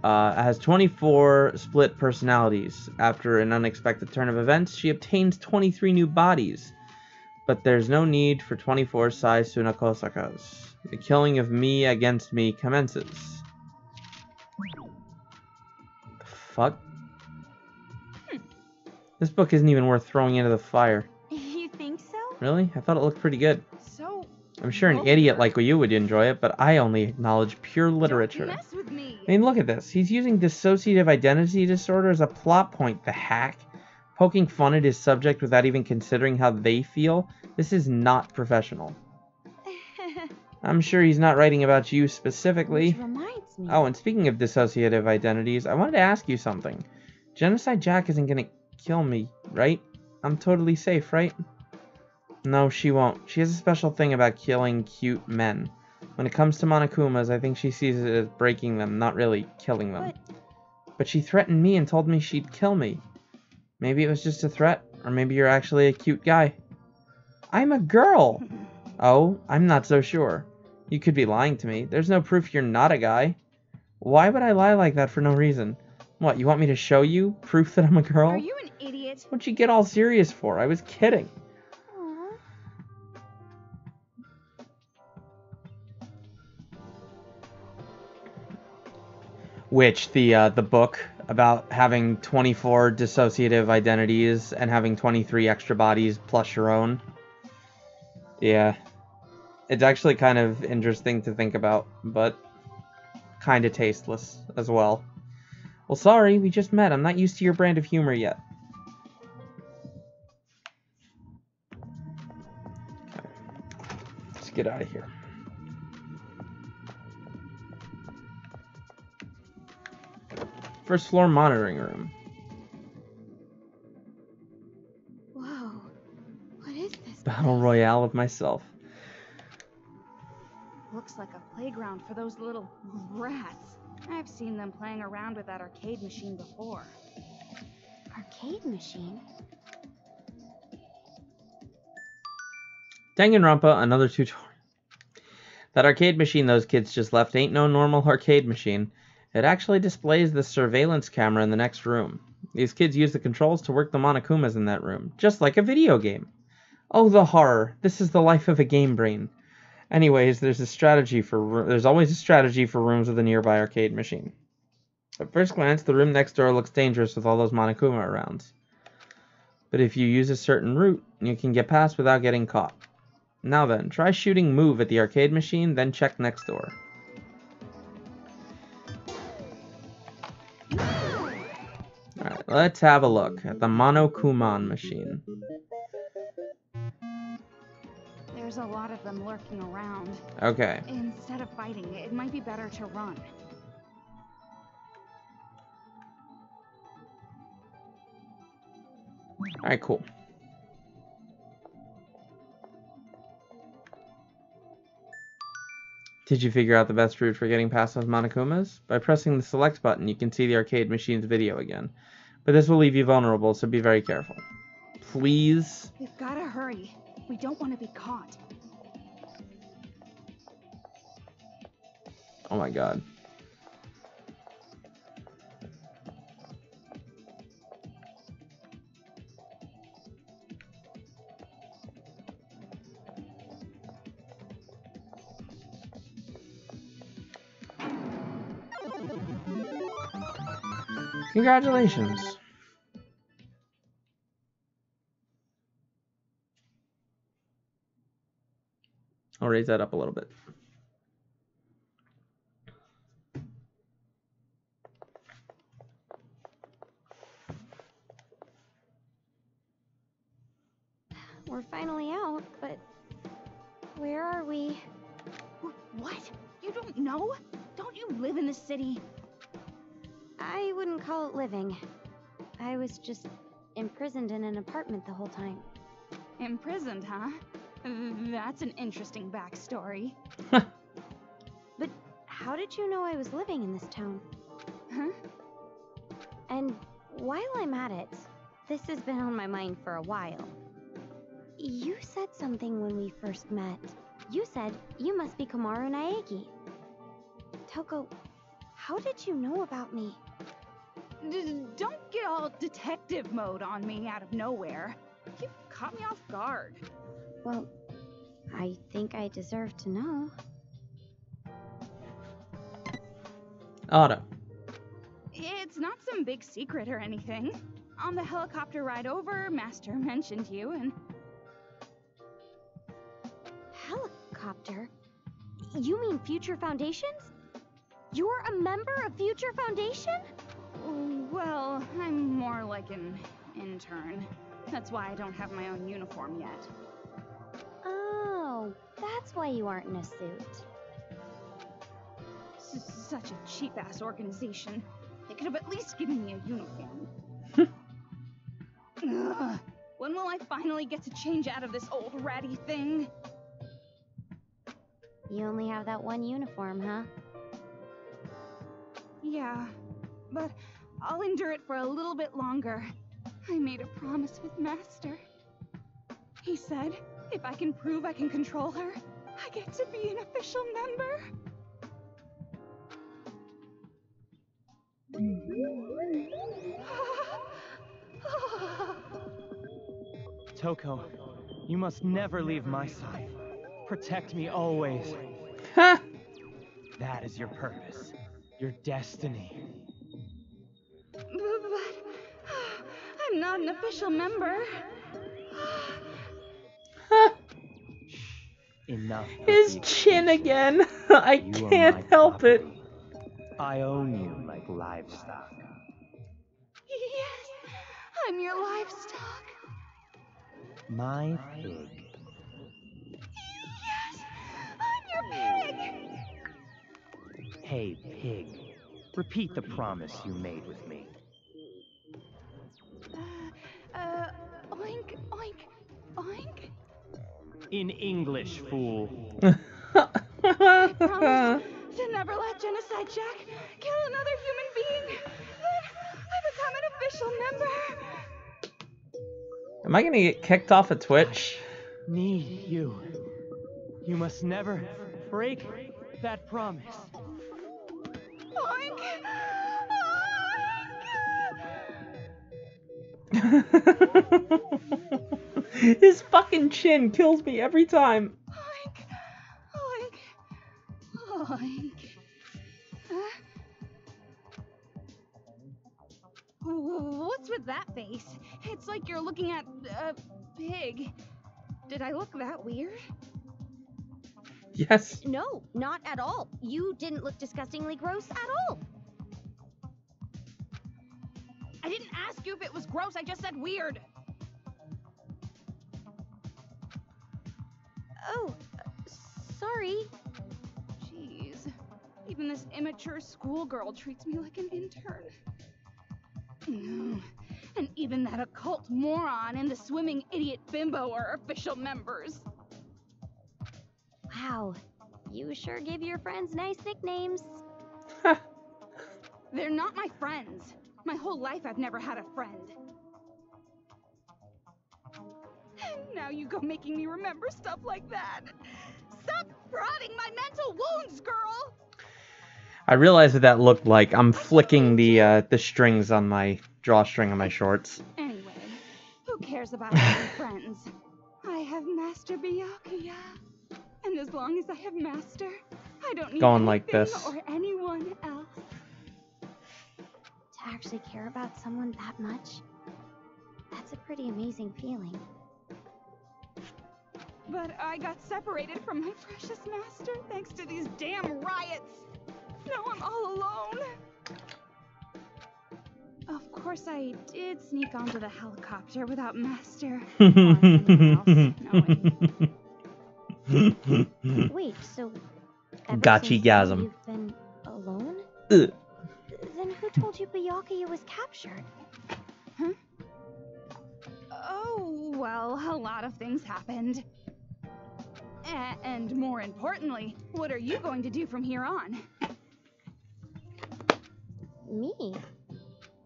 has 24 split personalities. After an unexpected turn of events, she obtains 23 new bodies. But there's no need for 24 Sai Sunakosakas. The killing of me against me commences. The fuck? This book isn't even worth throwing into the fire. You think so? Really? I thought it looked pretty good. So I'm sure an idiot like you would enjoy it, but I only acknowledge pure literature. Don't mess with me. I mean, look at this. He's using dissociative identity disorder as a plot point, the hack. Poking fun at his subject without even considering how they feel. This is not professional. I'm sure he's not writing about you specifically. Which reminds me. Oh, and speaking of dissociative identities, I wanted to ask you something. Genocide Jack isn't gonna kill me, right? I'm totally safe, right? No, she won't. She has a special thing about killing cute men. When it comes to Monokumas, I think she sees it as breaking them, not really killing them. But she threatened me and told me she'd kill me. Maybe it was just a threat, or maybe you're actually a cute guy. I'm a girl! Oh, I'm not so sure. You could be lying to me. There's no proof you're not a guy. Why would I lie like that for no reason? What, you want me to show you proof that I'm a girl? Are you an idiot? What'd you get all serious for? I was kidding. Which the book about having 24 dissociative identities and having 23 extra bodies plus your own. Yeah. It's actually kind of interesting to think about, but kind of tasteless as well. Well, sorry, we just met. I'm not used to your brand of humor yet. Okay. Let's get out of here. First floor monitoring room. Whoa. What is this? Battle Royale with myself. Looks like a playground for those little rats. I've seen them playing around with that arcade machine before. Arcade machine? Danganronpa, another tutorial. That arcade machine those kids just left ain't no normal arcade machine. It actually displays the surveillance camera in the next room. These kids use the controls to work the Monokumas in that room, just like a video game. Oh, the horror. This is the life of a game brain. Anyways, there's always a strategy for rooms with a nearby arcade machine. At first glance, the room next door looks dangerous with all those Monokuma around. But if you use a certain route, you can get past without getting caught. Now then, try shooting move at the arcade machine, then check next door. Alright, let's have a look at the Monokuman machine. There's a lot of them lurking around. Okay. Instead of fighting, it might be better to run. Alright, cool. Did you figure out the best route for getting past those Monokumas? By pressing the select button, you can see the arcade machine's video again. But this will leave you vulnerable, so be very careful. Please? We've gotta hurry. We don't want to be caught. Oh my god. Congratulations. I'll raise that up a little bit. We're finally out, but where are we? What? You don't know? Don't you live in the city? I wouldn't call it living. I was just imprisoned in an apartment the whole time. Imprisoned, huh? That's an interesting backstory. But how did you know I was living in this town? Huh? And while I'm at it, this has been on my mind for a while. You said something when we first met. You said you must be Komaru Naegi. Toko, how did you know about me? Don't get all detective mode on me out of nowhere. You caught me off guard. Well, I think I deserve to know. Otto. It's not some big secret or anything. On the helicopter ride over, Master mentioned you and... Helicopter? You mean Future Foundations? You're a member of Future Foundation? Well, I'm more like an intern. That's why I don't have my own uniform yet. Oh, that's why you aren't in a suit. Such a cheap-ass organization. They could have at least given me a uniform. Ugh. When will I finally get to change out of this old ratty thing? You only have that one uniform, huh? Yeah, but I'll endure it for a little bit longer. I made a promise with Master. He said, if I can prove I can control her, I get to be an official member. Toko, you must never leave my side. Protect me always. That is your purpose, your destiny. I'm not an official member. Enough. of His the chin excuses. again. I You are can't my help it. property. I own you like livestock. Yes, I'm your livestock. My pig. Yes, I'm your pig. Hey, pig. Repeat the promise you made with me. Oink, oink, oink. In English, fool. I promise to never let Genocide Jack kill another human being. Then I become an official member. Am I gonna get kicked off of Twitch? Need you. You must never break that promise. Oink, His fucking chin kills me every time. oink, oink, oink. What's with that face? It's like you're looking at a pig. Did I look that weird? Yes. No, not at all. You didn't look disgustingly gross at all. I didn't ask you if it was gross, I just said weird. Oh, sorry. Jeez. Even this immature schoolgirl treats me like an intern. And even that occult moron and the swimming idiot bimbo are official members. Wow, you sure give your friends nice nicknames. They're not my friends. My whole life I've never had a friend. And now you go making me remember stuff like that. Stop prodding my mental wounds, girl! I realized what that looked like. I'm flicking the strings on my drawstring on my shorts. Anyway, who cares about my friends? I have Master Byakuya. And as long as I have Master, I don't need Going like anything this. or anyone else. To actually care about someone that much, that's a pretty amazing feeling. But I got separated from my precious master thanks to these damn riots. Now I'm all alone. Of course, I did sneak onto the helicopter without Master or anyone else knowing. Wait, so ever Gotchi since then gasm. you've been alone? Ugh. Then who told you Byakuya was captured? Huh? Oh, well, a lot of things happened. And more importantly, what are you going to do from here on? Me?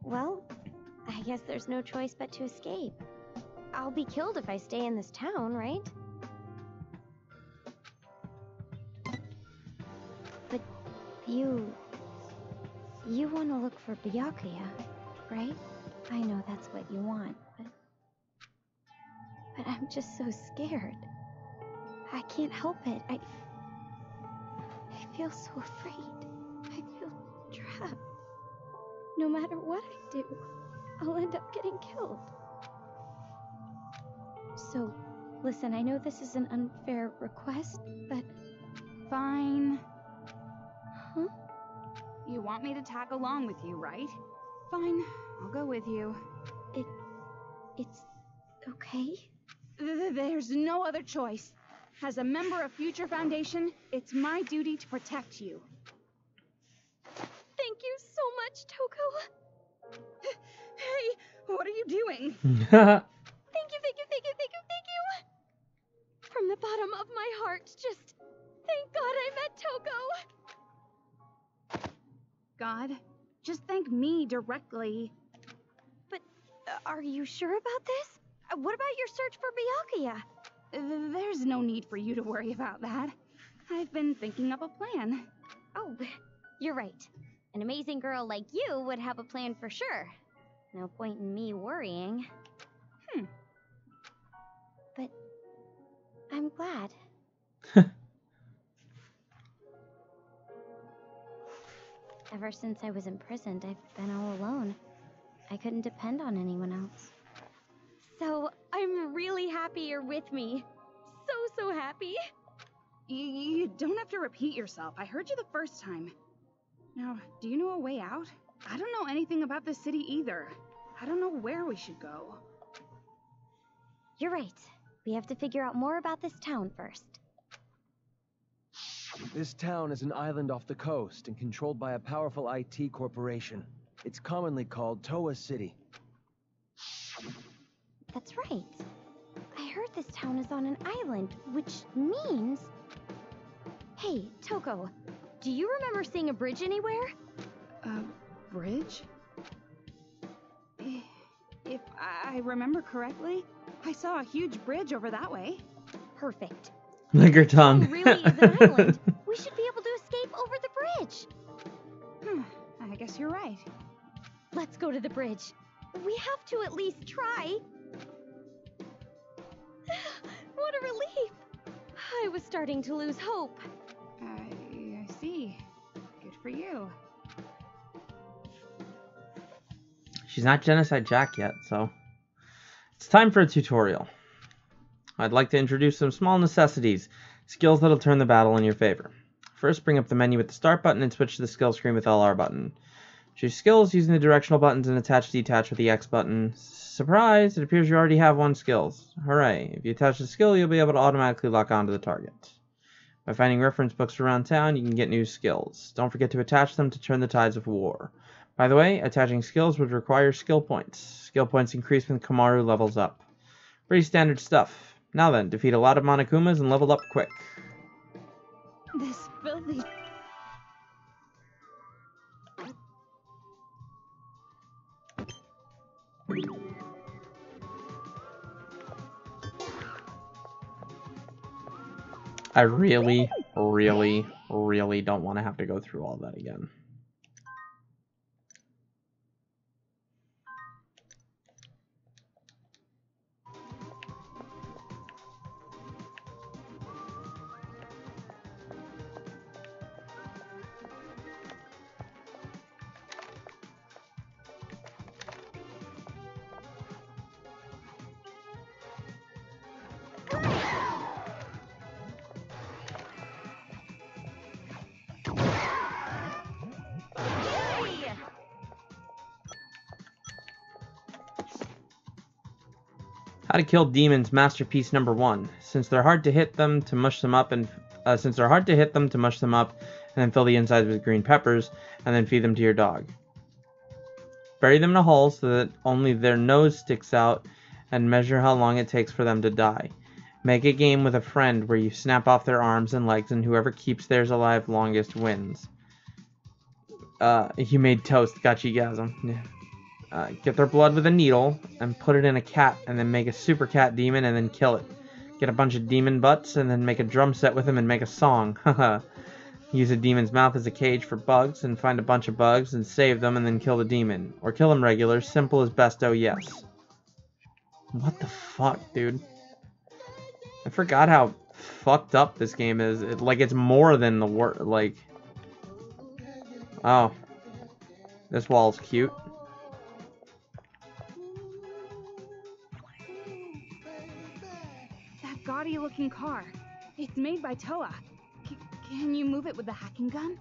Well, I guess there's no choice but to escape. I'll be killed if I stay in this town, right? But you want to look for Byakuya, right? I know that's what you want, but I'm just so scared. I can't help it. I feel so afraid. I feel trapped. No matter what I do, I'll end up getting killed. So, listen, I know this is an unfair request, but... Fine. Huh? You want me to tag along with you, right? Fine, I'll go with you. It's okay? There's no other choice. As a member of Future Foundation, it's my duty to protect you. Thank you so much, Toko. Hey, what are you doing? Thank you. From the bottom of my heart, just thank God I met Toko. God, just thank me directly. But are you sure about this? What about your search for Byakuya? There's no need for you to worry about that. I've been thinking up a plan. Oh, you're right. An amazing girl like you would have a plan for sure. No point in me worrying. But I'm glad. Ever since I was imprisoned, I've been all alone. I couldn't depend on anyone else. So, I'm really happy you're with me. So happy. You don't have to repeat yourself. I heard you the first time. Now, do you know a way out? I don't know anything about this city either. I don't know where we should go. You're right. We have to figure out more about this town first. This town is an island off the coast and controlled by a powerful IT corporation. It's commonly called Toa City. That's right. I heard this town is on an island, which means... Hey, Toko, do you remember seeing a bridge anywhere? A bridge? If I remember correctly, I saw a huge bridge over that way. Perfect. Lick her tongue. It really is an island. We should be able to escape over the bridge. I guess you're right. Let's go to the bridge. We have to at least try. What a relief. I was starting to lose hope. I see. Good for you. She's not Genocide Jack yet, so it's time for a tutorial. I'd like to introduce some small necessities, skills that'll turn the battle in your favor. First, bring up the menu with the start button and switch to the skill screen with LR button. Choose skills using the directional buttons and attach/detach with the X button. Surprise! It appears you already have one skills. Hooray! If you attach the skill, you'll be able to automatically lock onto the target. By finding reference books around town, you can get new skills. Don't forget to attach them to turn the tides of war. By the way, attaching skills would require skill points. Skill points increase when Kamaru levels up. Pretty standard stuff. Now then, defeat a lot of Monokumas and level up quick. This filthy... I really don't want to have to go through all that again. How to Kill Demons Masterpiece number 1. Since they're hard to hit them, to mush them up and then fill the insides with green peppers, and then feed them to your dog. Bury them in a hole so that only their nose sticks out, and measure how long it takes for them to die. Make a game with a friend where you snap off their arms and legs, and whoever keeps theirs alive longest wins. You made toast. Gachigasm. Yeah. Get their blood with a needle and put it in a cat, and then make a super cat demon and then kill it. Get a bunch of demon butts and then make a drum set with them and make a song. Use a demon's mouth as a cage for bugs and find a bunch of bugs and save them and then kill the demon. Or kill them regular, simple as best oh yes. What the fuck, dude? I forgot how fucked up this game is. It's more than the word, like... Oh. This wall's cute. Gaudy looking car. It's made by Toa. Can you move it with the hacking gun?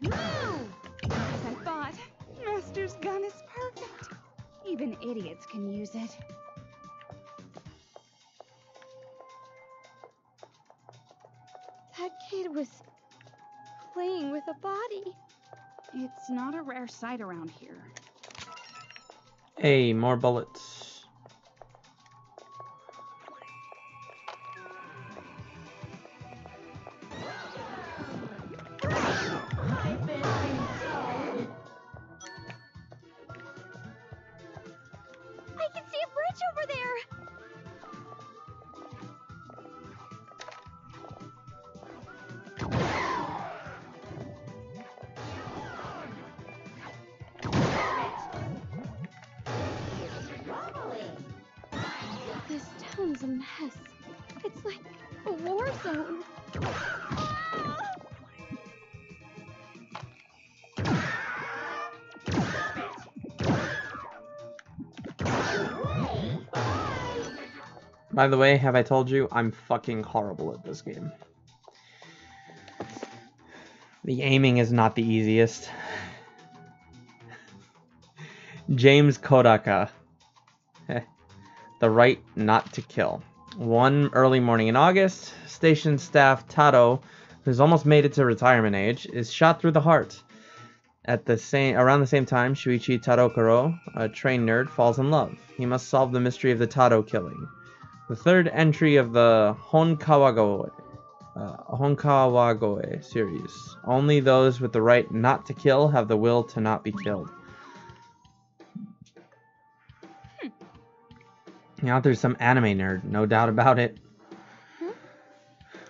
Woo! As I thought, Master's gun is perfect. Even idiots can use it. That kid was playing with a body. It's not a rare sight around here. Hey, more bullets. A mess. It's like a war zone. By the way, have I told you I'm fucking horrible at this game? The aiming is not the easiest. James Kodaka. The right not to kill. One early morning in August, station staff Taro, who's almost made it to retirement age, is shot through the heart. Around the same time, Shuichi Tarokuro, a trained nerd, falls in love. He must solve the mystery of the Taro killing. The third entry of the Honkawagoe series. Only those with the right not to kill have the will to not be killed. The author's some anime nerd, no doubt about it.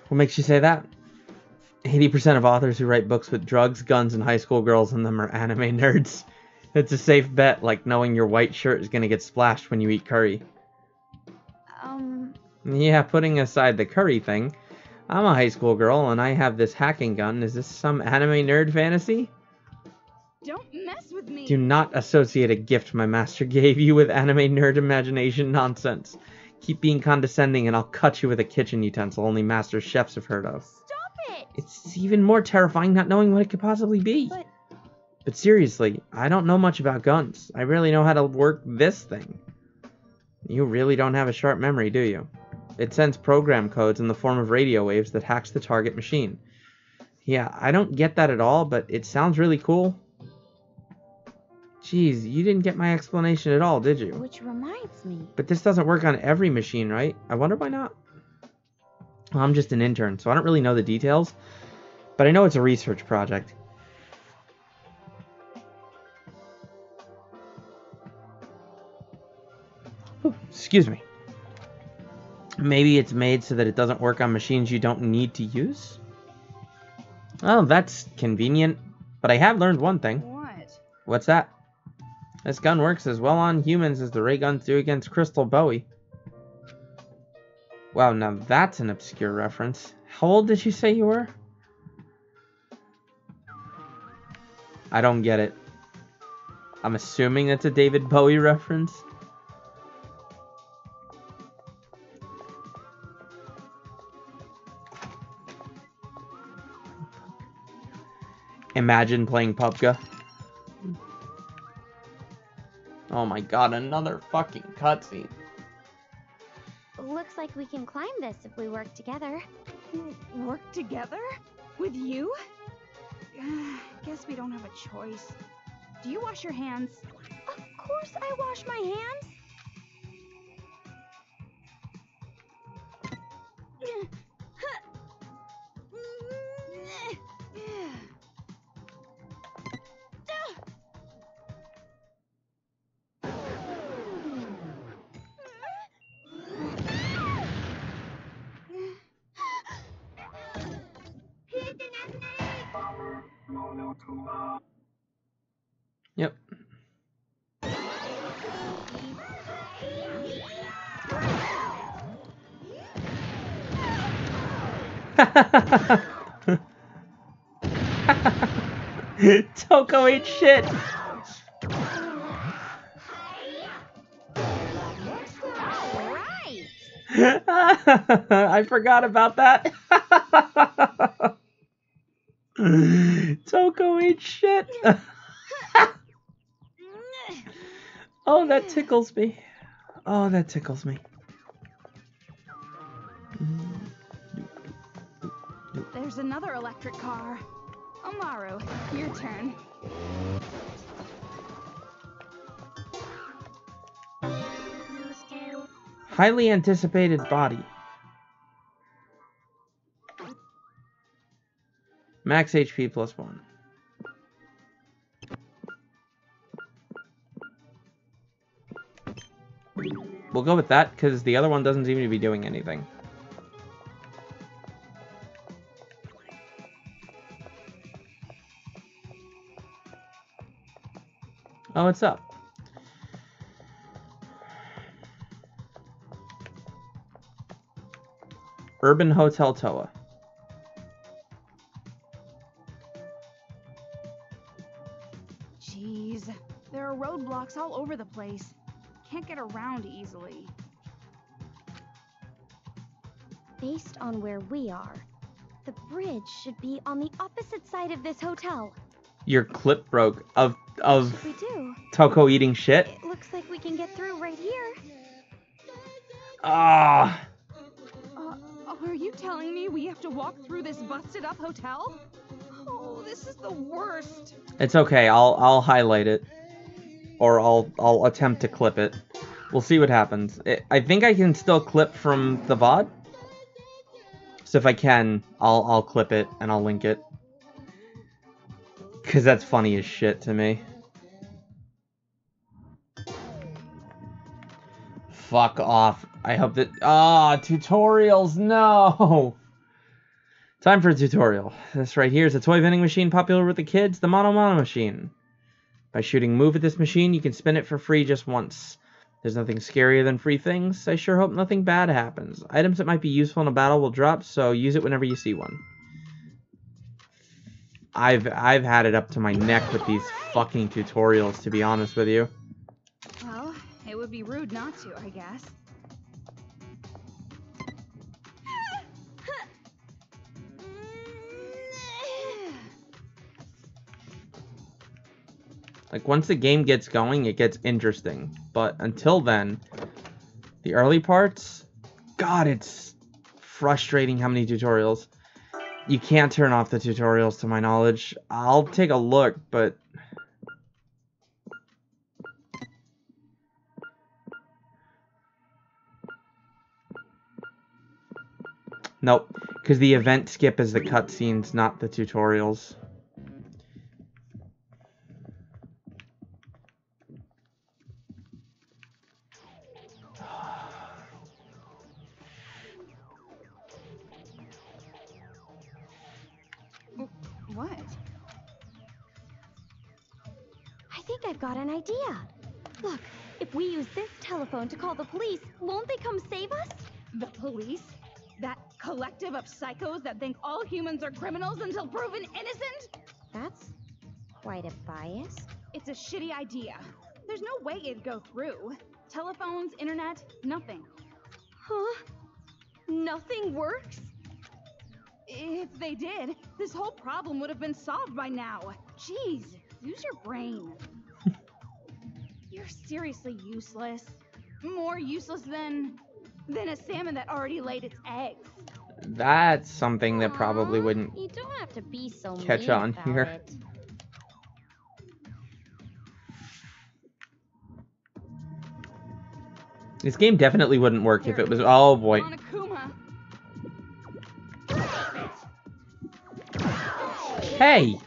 What makes you say that? 80% of authors who write books with drugs, guns, and high school girls in them are anime nerds. It's a safe bet, like knowing your white shirt is gonna get splashed when you eat curry. Yeah, putting aside the curry thing, I'm a high school girl and I have this hacking gun. Is this some anime nerd fantasy? Don't mess with me. Do not associate a gift my master gave you with anime nerd imagination nonsense. Keep being condescending and I'll cut you with a kitchen utensil only master chefs have heard of. Stop it! It's even more terrifying not knowing what it could possibly be. But seriously, I don't know much about guns. I really know how to work this thing. You really don't have a sharp memory, do you? It sends program codes in the form of radio waves that hacks the target machine. Yeah, I don't get that at all, but it sounds really cool. Jeez, you didn't get my explanation at all, did you? Which reminds me. But this doesn't work on every machine, right? I wonder why not. Well, I'm just an intern, so I don't really know the details. But I know it's a research project. Ooh, excuse me. Maybe it's made so that it doesn't work on machines you don't need to use? Oh, that's convenient. But I have learned one thing. What? What's that? This gun works as well on humans as the ray guns do against Crystal Bowie. Wow, now that's an obscure reference. How old did you say you were? I don't get it. I'm assuming that's a David Bowie reference. Imagine playing PUBG. Oh my god, another fucking cutscene. Looks like we can climb this if we work together. Work together? With you? Guess we don't have a choice. Do you wash your hands? Of course I wash my hands. Yep. Toko ate shit. I forgot about that. Toko ate shit. Oh, that tickles me. Oh, that tickles me. There's another electric car. Amaru, your turn. Highly anticipated body. Max HP +1. We'll go with that, because the other one doesn't seem to be doing anything. Oh, what's up? Urban Hotel Toa. Jeez, there are roadblocks all over the place. Can't get around easily. Based on where we are, the bridge should be on the opposite side of this hotel. Your clip broke of What should we do? Toko eating shit. It looks like we can get through right here. Ah. Are you telling me we have to walk through this busted-up hotel? Oh, this is the worst. It's okay. I'll highlight it, or I'll attempt to clip it. We'll see what happens. I think I can still clip from the VOD. So if I can, I'll clip it and I'll link it. Cause that's funny as shit to me. Fuck off. I hope that... tutorials, no! Time for a tutorial. This right here is a toy vending machine popular with the kids, the Mono Mono machine. By shooting move at this machine, you can spin it for free just once. There's nothing scarier than free things. I sure hope nothing bad happens. Items that might be useful in a battle will drop, so use it whenever you see one. I've had it up to my neck with these fucking tutorials, to be honest with you. Well, it would be rude not to, I guess. Like, once the game gets going, it gets interesting. But until then, the early parts, God, it's frustrating how many tutorials. You can't turn off the tutorials, to my knowledge. I'll take a look, but... Nope, because the event skip is the cutscenes, not the tutorials. What? I think I've got an idea. Look, if we use this telephone to call the police, won't they come save us? The police? That collective of psychos that think all humans are criminals until proven innocent? That's quite a bias. It's a shitty idea. There's no way it'd go through. Telephones, internet, nothing. Huh? Nothing works? If they did, this whole problem would have been solved by now. Jeez, use your brain. You're seriously useless. More useless than a salmon that already laid its eggs. That's something that probably wouldn't You don't have to be so catch mean on about here. it. This game definitely wouldn't work if it was... Oh boy. Hey!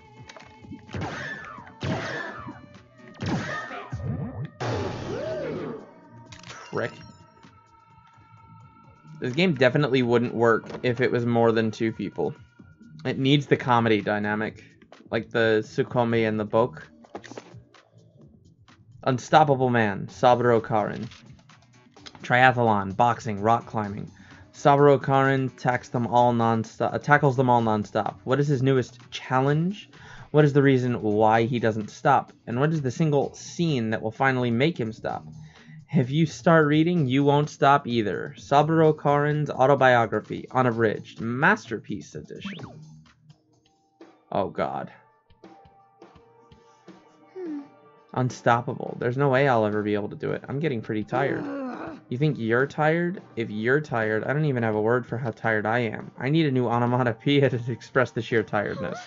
Prick. This game definitely wouldn't work if it was more than 2 people. It needs the comedy dynamic. Like the Tsukomi and the Bok. Unstoppable Man, Saburo Karin. Triathlon, boxing, rock climbing. Saburo Karin tackles them all non-stop. What is his newest challenge? What is the reason why he doesn't stop? And what is the single scene that will finally make him stop? If you start reading, you won't stop either. Saburo Karin's autobiography, unabridged, masterpiece edition. Oh god. Unstoppable. There's no way I'll ever be able to do it. I'm getting pretty tired. You think you're tired? If you're tired, I don't even have a word for how tired I am. I need a new onomatopoeia to express the sheer tiredness.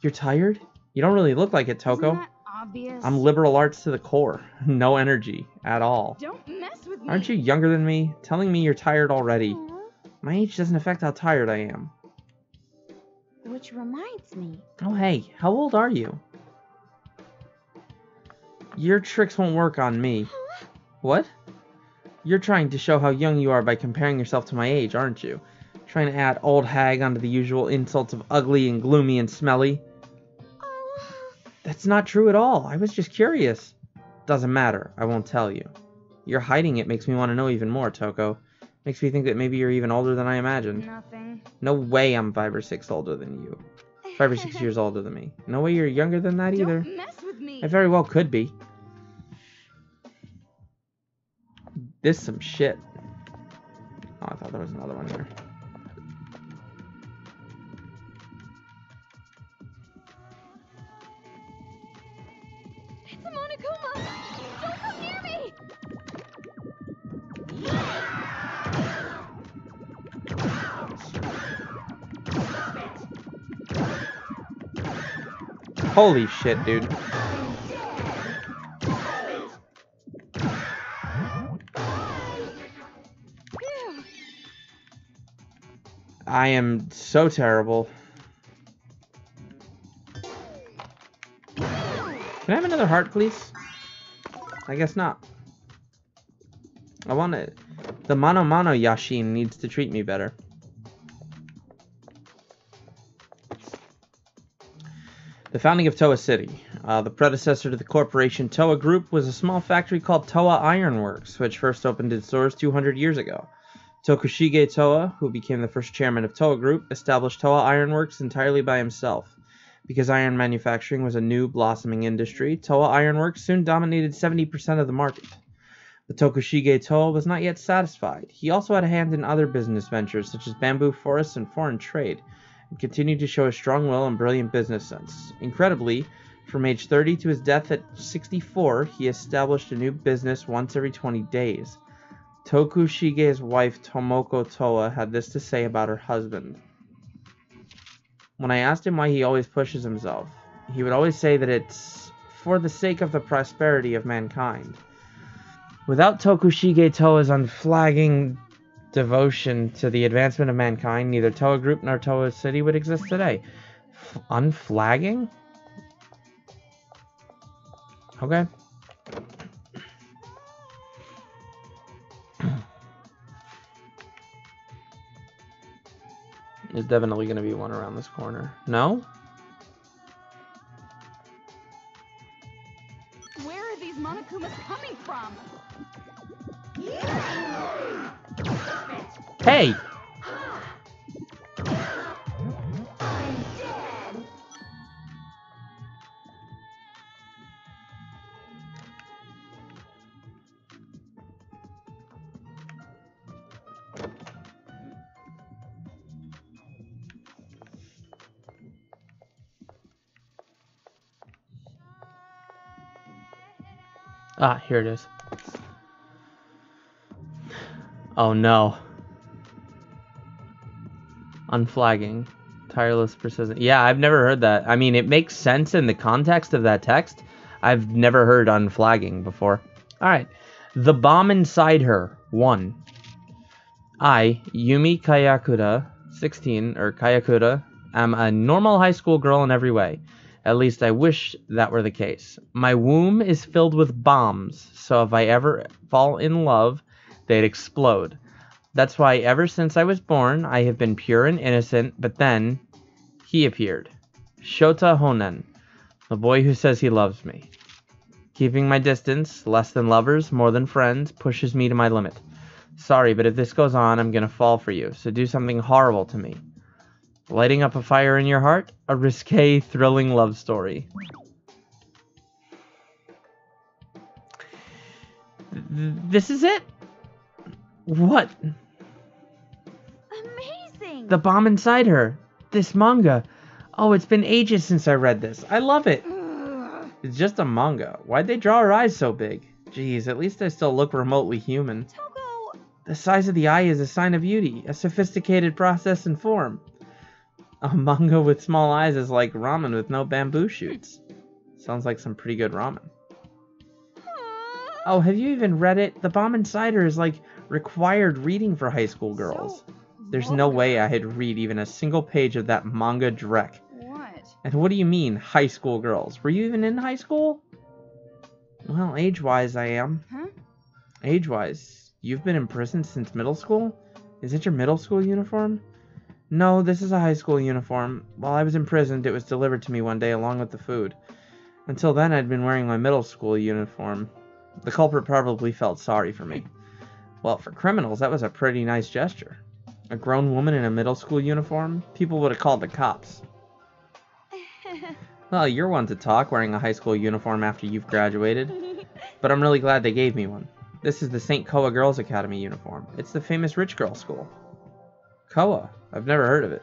You're tired? You don't really look like it, Toko. Isn't that obvious? I'm liberal arts to the core. No energy at all. Don't mess with me. Aren't you younger than me? Telling me you're tired already. My age doesn't affect how tired I am. Which reminds me. Oh hey, how old are you? Your tricks won't work on me. What? You're trying to show how young you are by comparing yourself to my age, aren't you? Trying to add old hag onto the usual insults of ugly and gloomy and smelly. That's not true at all. I was just curious. Doesn't matter. I won't tell you. Your hiding it makes me want to know even more, Toko. Makes me think that maybe you're even older than I imagined. Nothing. No way I'm 5 or 6 older than you. 5 or 6 years older than me. No way you're younger than that either. Don't mess with me. I very well could be. This some shit. Oh, I thought there was another one here. Holy shit, dude. I am so terrible. Can I have another heart, please? I guess not. I want it. The Mano Mano Yashin needs to treat me better. The founding of Toa City. The predecessor to the corporation Toa Group was a small factory called Toa Iron Works, which first opened its doors 200 years ago. Tokushige Toa, who became the first chairman of Toa Group, established Toa Iron Works entirely by himself. Because iron manufacturing was a new, blossoming industry, Toa Iron Works soon dominated 70% of the market. But Tokushige Toa was not yet satisfied. He also had a hand in other business ventures, such as bamboo forests and foreign trade, and continued to show a strong will and brilliant business sense. Incredibly, from age 30 to his death at 64, he established a new business once every 20 days. Tokushige's wife, Tomoko Toa, had this to say about her husband. When I asked him why he always pushes himself, he would always say that it's for the sake of the prosperity of mankind. Without Tokushige Toa's unflagging devotion to the advancement of mankind, neither Toa Group nor Toa City would exist today. Unflagging? Okay. There's definitely going to be one around this corner. No? Where are these Monokumas coming from? Hey! Ah, here it is. Oh no. Unflagging. Tireless persistent. Yeah, I've never heard that. I mean, it makes sense in the context of that text. I've never heard unflagging before. Alright. The bomb inside her. 1. I, Yumi Kayakura, 16, or Kayakura, am a normal high school girl in every way. At least I wish that were the case. My womb is filled with bombs, so if I ever fall in love, they'd explode. That's why ever since I was born, I have been pure and innocent, but then he appeared. Shota Honen, the boy who says he loves me. Keeping my distance, less than lovers, more than friends, pushes me to my limit. Sorry, but if this goes on, I'm gonna fall for you, so do something horrible to me. Lighting up a fire in your heart? A risque, thrilling love story. This is it? What? Amazing! The bomb inside her. This manga. Oh, it's been ages since I read this. I love it. It's just a manga. Why'd they draw her eyes so big? Jeez, at least I still look remotely human. Togo! The size of the eye is a sign of beauty, a sophisticated process and form. A manga with small eyes is like ramen with no bamboo shoots. Sounds like some pretty good ramen. Oh, have you even read it? The Bomb Inside Her is like required reading for high school girls. There's no way I had read even a single page of that manga dreck. What? And what do you mean, high school girls? Were you even in high school? Well, age-wise I am. Huh? Age-wise, you've been in prison since middle school? Is it your middle school uniform? No, this is a high school uniform. While I was imprisoned, it was delivered to me one day along with the food. Until then, I'd been wearing my middle school uniform. The culprit probably felt sorry for me. Well, for criminals, that was a pretty nice gesture. A grown woman in a middle school uniform? People would have called the cops. Well, you're one to talk wearing a high school uniform after you've graduated. But I'm really glad they gave me one. This is the St. Koa Girls Academy uniform. It's the famous rich girl school. Koa? I've never heard of it.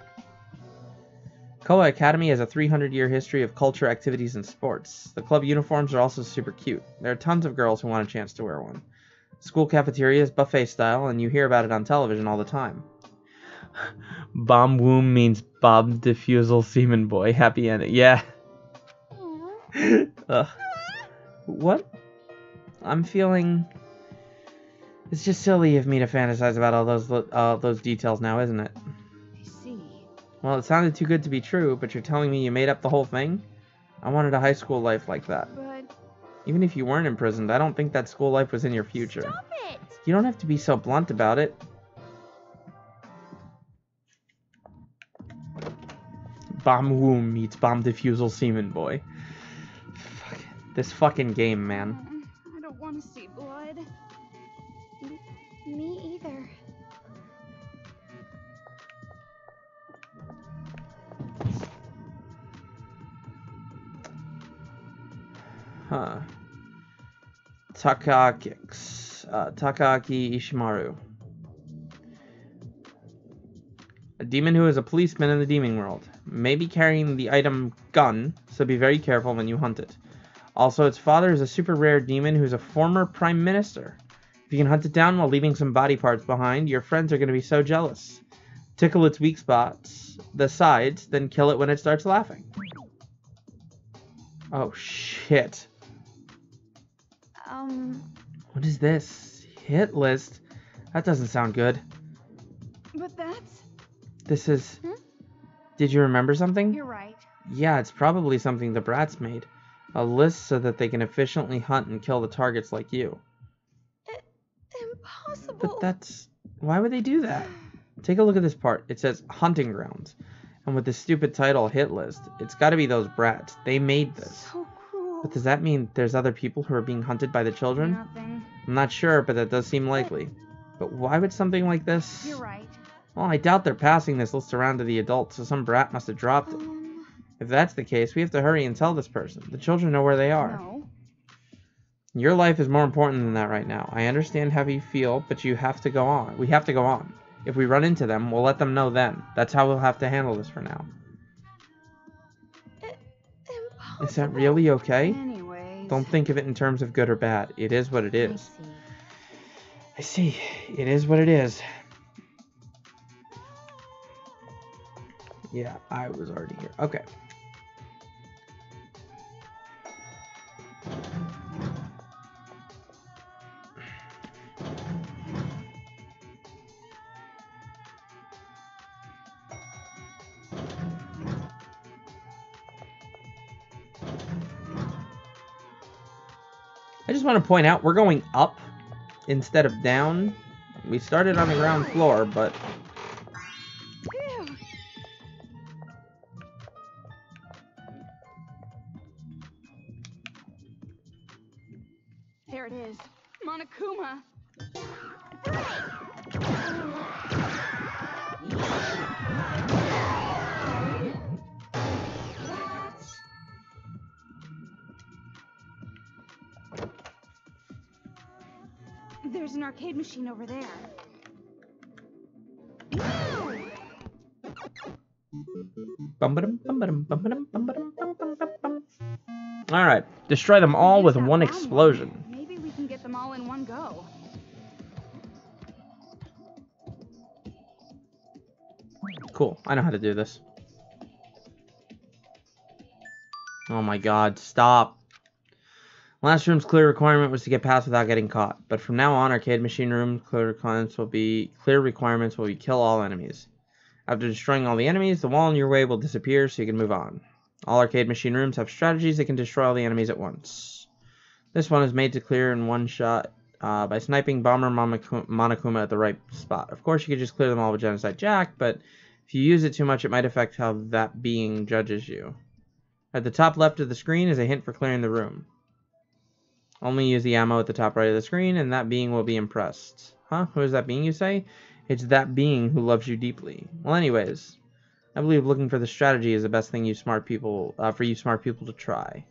Koa Academy has a 300-year history of culture, activities, and sports. The club uniforms are also super cute. There are tons of girls who want a chance to wear one. School cafeteria is buffet style, and you hear about it on television all the time. Bomb womb means Bob Diffusal Seaman Boy. Happy ending. Yeah. What? I'm feeling... It's just silly of me to fantasize about all those details now, isn't it? I see. Well, it sounded too good to be true, but you're telling me you made up the whole thing? I wanted a high school life like that. But... Even if you weren't imprisoned, I don't think that school life was in your future. Stop it! You don't have to be so blunt about it. Bomb womb meets bomb defusal semen boy. Fuck. This fucking game, man. I don't want to see blood. Me either. Huh. Takaki Ishimaru. A demon who is a policeman in the demon world. Maybe carrying the item gun, so be very careful when you hunt it. Also, its father is a super rare demon who's a former prime minister. If you can hunt it down while leaving some body parts behind, your friends are going to be so jealous. Tickle its weak spots, the sides, then kill it when it starts laughing. Oh, shit. What is this? Hit list? That doesn't sound good. But that's... This is... Did you remember something? You're right. Yeah, it's probably something the brats made. A list so that they can efficiently hunt and kill the targets like you. Impossible. But that's... Why would they do that? Take a look at this part. It says Hunting Grounds. And with this stupid title, Hit List, it's gotta be those brats. They made this. So cruel. But does that mean there's other people who are being hunted by the children? Nothing. I'm not sure, but that does seem likely. But why would something like this... You're right. Well, I doubt they're passing this list around to the adults, so some brat must have dropped it. If that's the case, we have to hurry and tell this person. The children know where they are. No. Your life is more important than that right now. I understand how you feel, but you have to go on. We have to go on. If we run into them, we'll let them know then. That's how we'll have to handle this for now. Impossible. Is that really okay? Anyways. Don't think of it in terms of good or bad. It is what it is. I see. It is what it is. Yeah, I was already here. Okay. I just want to point out, we're going up instead of down. We started on the ground floor, but... There it is. Monokuma. There's an arcade machine over there. Alright, destroy them all with one explosion. Maybe we can get them all in one go. Cool, I know how to do this. Oh my god, stop. Last room's clear requirement was to get past without getting caught, but from now on, arcade machine room clear requirements will be kill all enemies. After destroying all the enemies, the wall in your way will disappear so you can move on. All arcade machine rooms have strategies that can destroy all the enemies at once. This one is made to clear in one shot by sniping Bomber Monokuma at the right spot. Of course, you could just clear them all with Genocide Jack, but if you use it too much, it might affect how that being judges you. At the top left of the screen is a hint for clearing the room. Only use the ammo at the top right of the screen, and that being will be impressed. Huh? Who is that being, you say? It's that being who loves you deeply. Well, anyways, I believe looking for the strategy is the best thing for you smart people to try.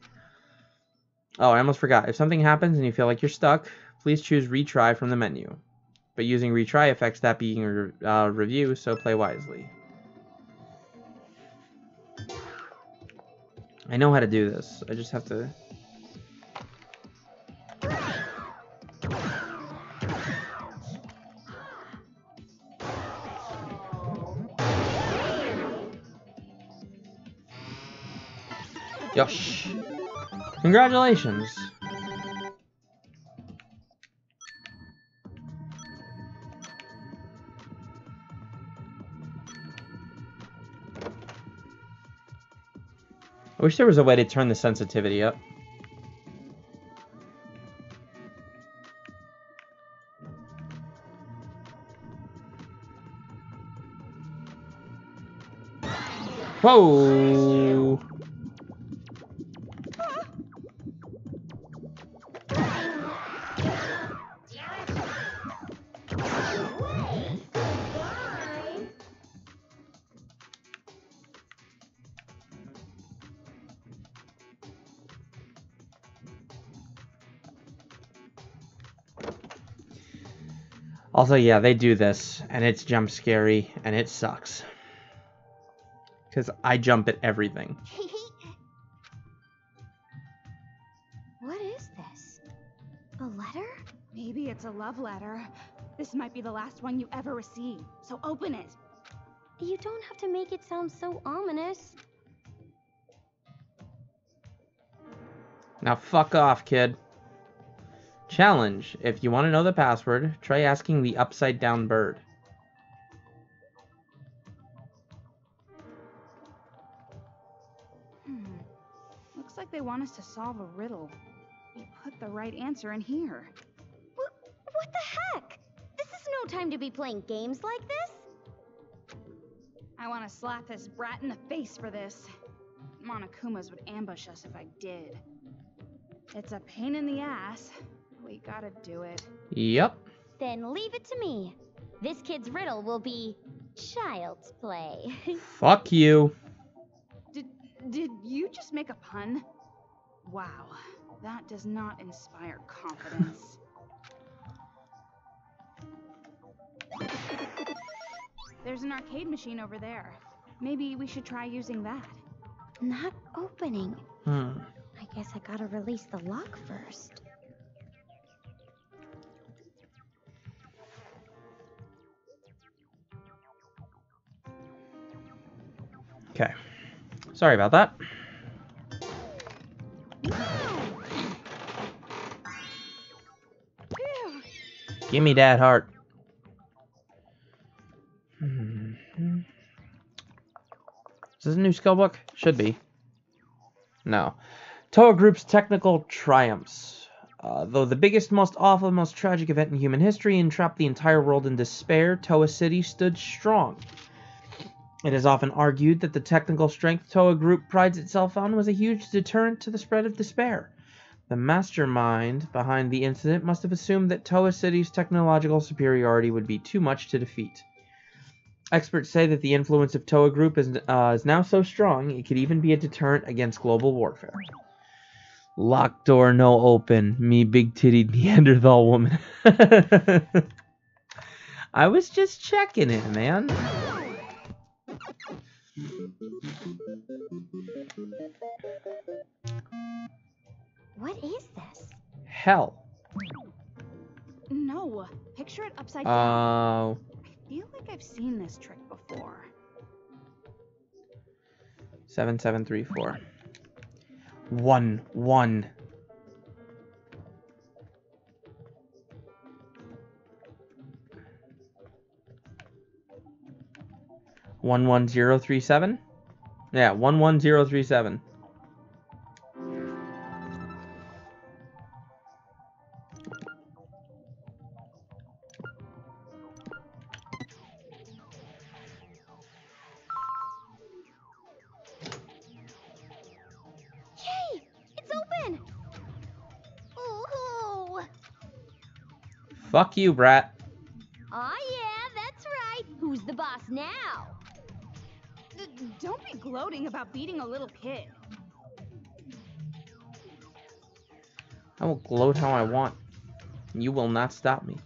Oh, I almost forgot. If something happens and you feel like you're stuck, please choose retry from the menu. But using retry affects that being review, so play wisely. I know how to do this. I just have to... Yosh. Congratulations. I wish there was a way to turn the sensitivity up. Whoa! Also, yeah, they do this, and it's jump scary, and it sucks. Because I jump at everything. What is this? A letter? Maybe it's a love letter. This might be the last one you ever receive, so open it. You don't have to make it sound so ominous. Now fuck off, kid. Challenge. If you want to know the password, try asking the upside down bird. Looks like they want us to solve a riddle. We put the right answer in here. What the heck? This is no time to be playing games like this. I want to slap this brat in the face for this. Monokumas would ambush us if I did. It's a pain in the ass. We gotta do it. Yep. Then leave it to me. This kid's riddle will be child's play. Fuck you. Did you just make a pun? Wow, that does not inspire confidence. There's an arcade machine over there. Maybe we should try using that. Not opening. I guess I gotta release the lock first. Okay. Sorry about that. Give me that heart. Is this a new skill book? Should be. No. Toa Group's technical triumphs. Though the biggest, most awful, most tragic event in human history entrapped the entire world in despair, Toa City stood strong. It is often argued that the technical strength Toa Group prides itself on was a huge deterrent to the spread of despair. The mastermind behind the incident must have assumed that Toa City's technological superiority would be too much to defeat. Experts say that the influence of Toa Group is now so strong it could even be a deterrent against global warfare. Locked door, no open. Me big-titted Neanderthal woman. I was just checking it, man. What is this? Hell. No, picture it upside down. I feel like I've seen this trick before. 7734. 1 1. One 11037? Yeah, 11037. Yay! It's open! Ooh! Fuck you, brat. Aw yeah, that's right. Who's the boss now? Don't be gloating about beating a little kid. I will gloat how I want. You will not stop me.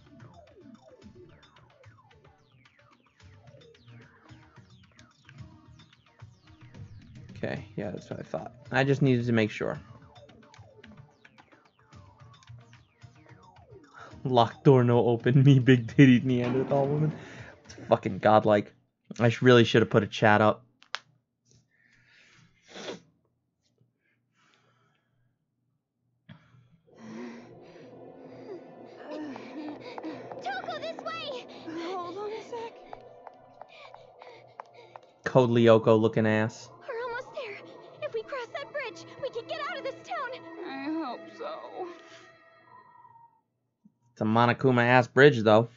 Okay, yeah, that's what I thought. I just needed to make sure. Locked door, no open. Me big titty Neanderthal woman. It's fucking godlike. I really should have put a chat up. Code Lyoko looking ass. We're almost there. If we cross that bridge, we can get out of this town. I hope so. It's a Monokuma ass bridge though.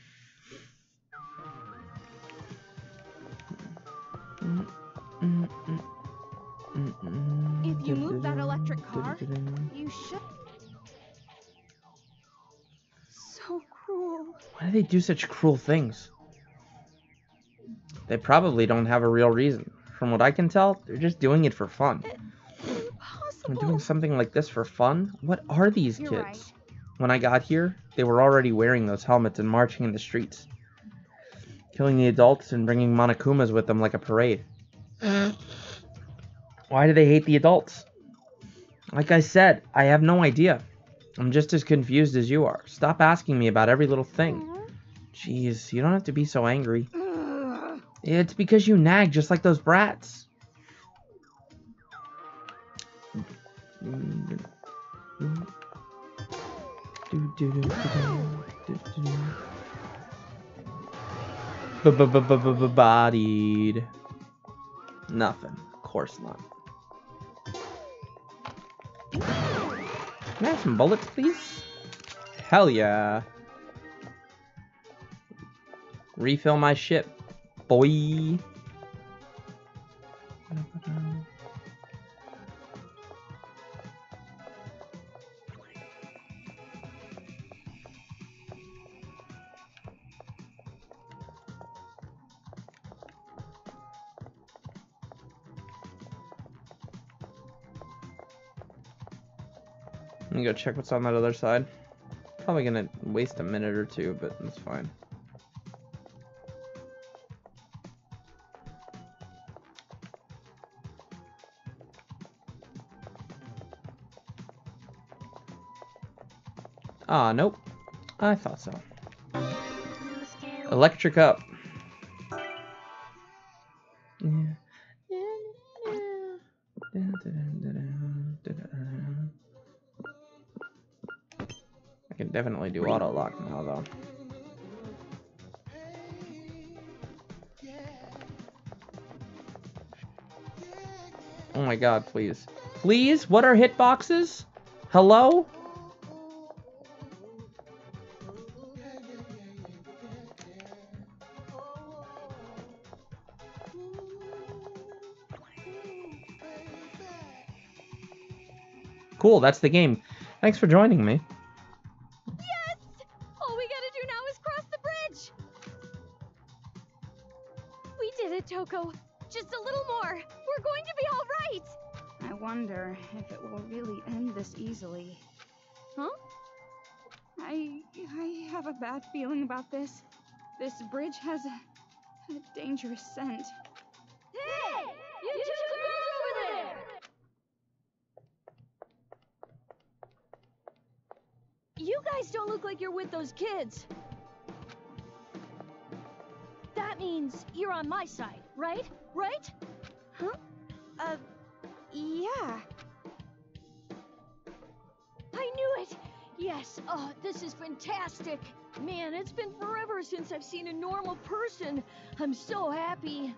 If you move that electric car, you should. So cruel. Why do they do such cruel things? They probably don't have a real reason. From what I can tell, they're just doing it for fun. They're doing something like this for fun? What are these kids? Right. When I got here, they were already wearing those helmets and marching in the streets. Killing the adults and bringing Monokumas with them like a parade. Why do they hate the adults? Like I said, I have no idea. I'm just as confused as you are. Stop asking me about every little thing. Jeez, you don't have to be so angry. It's because you nag just like those brats. Bodied. Nothing. Of course not. Can I have some bullets, please? Hell yeah. Refill my ship, boy. Let me go check what's on that other side. Probably gonna waste a minute or two, but that's fine. Ah, nope. I thought so. Electric up. I can definitely do auto lock now, though. Oh my god, please. Please? What are hitboxes? Hello? Cool, that's the game. Thanks for joining me. Yes! All we gotta do now is cross the bridge! We did it, Toko. Just a little more. We're going to be all right! I wonder if it will really end this easily. Huh? I have a bad feeling about this. This bridge has a dangerous scent. Hey! You two girls over there! You guys don't look like you're with those kids. That means you're on my side, right? Right? Huh? Yeah. I knew it! Yes, oh, this is fantastic. Man, it's been forever since I've seen a normal person. I'm so happy.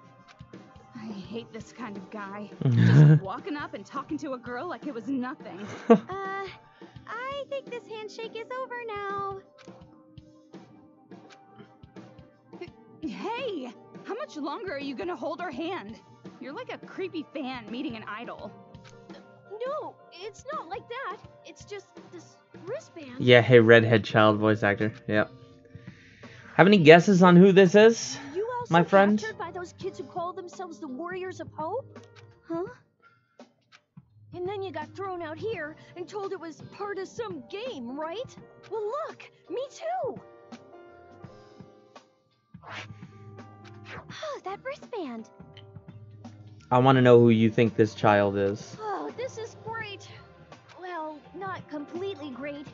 I hate this kind of guy. Just walking up and talking to a girl like it was nothing. I think this handshake is over now. Hey! How much longer are you gonna hold her hand? You're like a creepy fan meeting an idol. No, it's not like that. It's just this wristband. Yeah, hey, redhead child voice actor. Yep. Have any guesses on who this is? You also my friend? captured by those kids who call themselves the Warriors of Hope? Huh? And then you got thrown out here and told it was part of some game, right? Well, look, me too. Oh, that wristband. I want to know who you think this child is. Oh, this is great. Well, not completely great.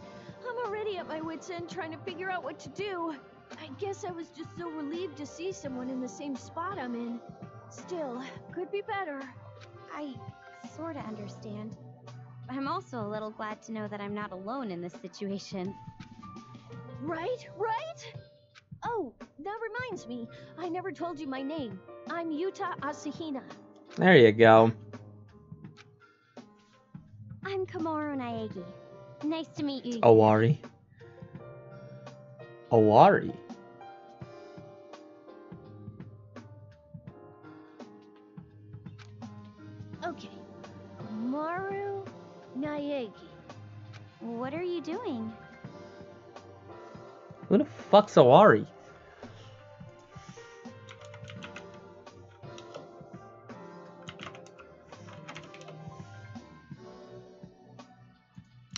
I'm already at my wit's end trying to figure out what to do. I guess I was just so relieved to see someone in the same spot I'm in. Still, could be better. I sorta understand. I'm also a little glad to know that I'm not alone in this situation. Right? Right? Oh, that reminds me. I never told you my name. I'm Yuta Asahina. There you go. I'm Komaru Naegi. Nice to meet you. Owari. Owari. Okay. Komaru Naegi. What are you doing? Who the fuck's Owari?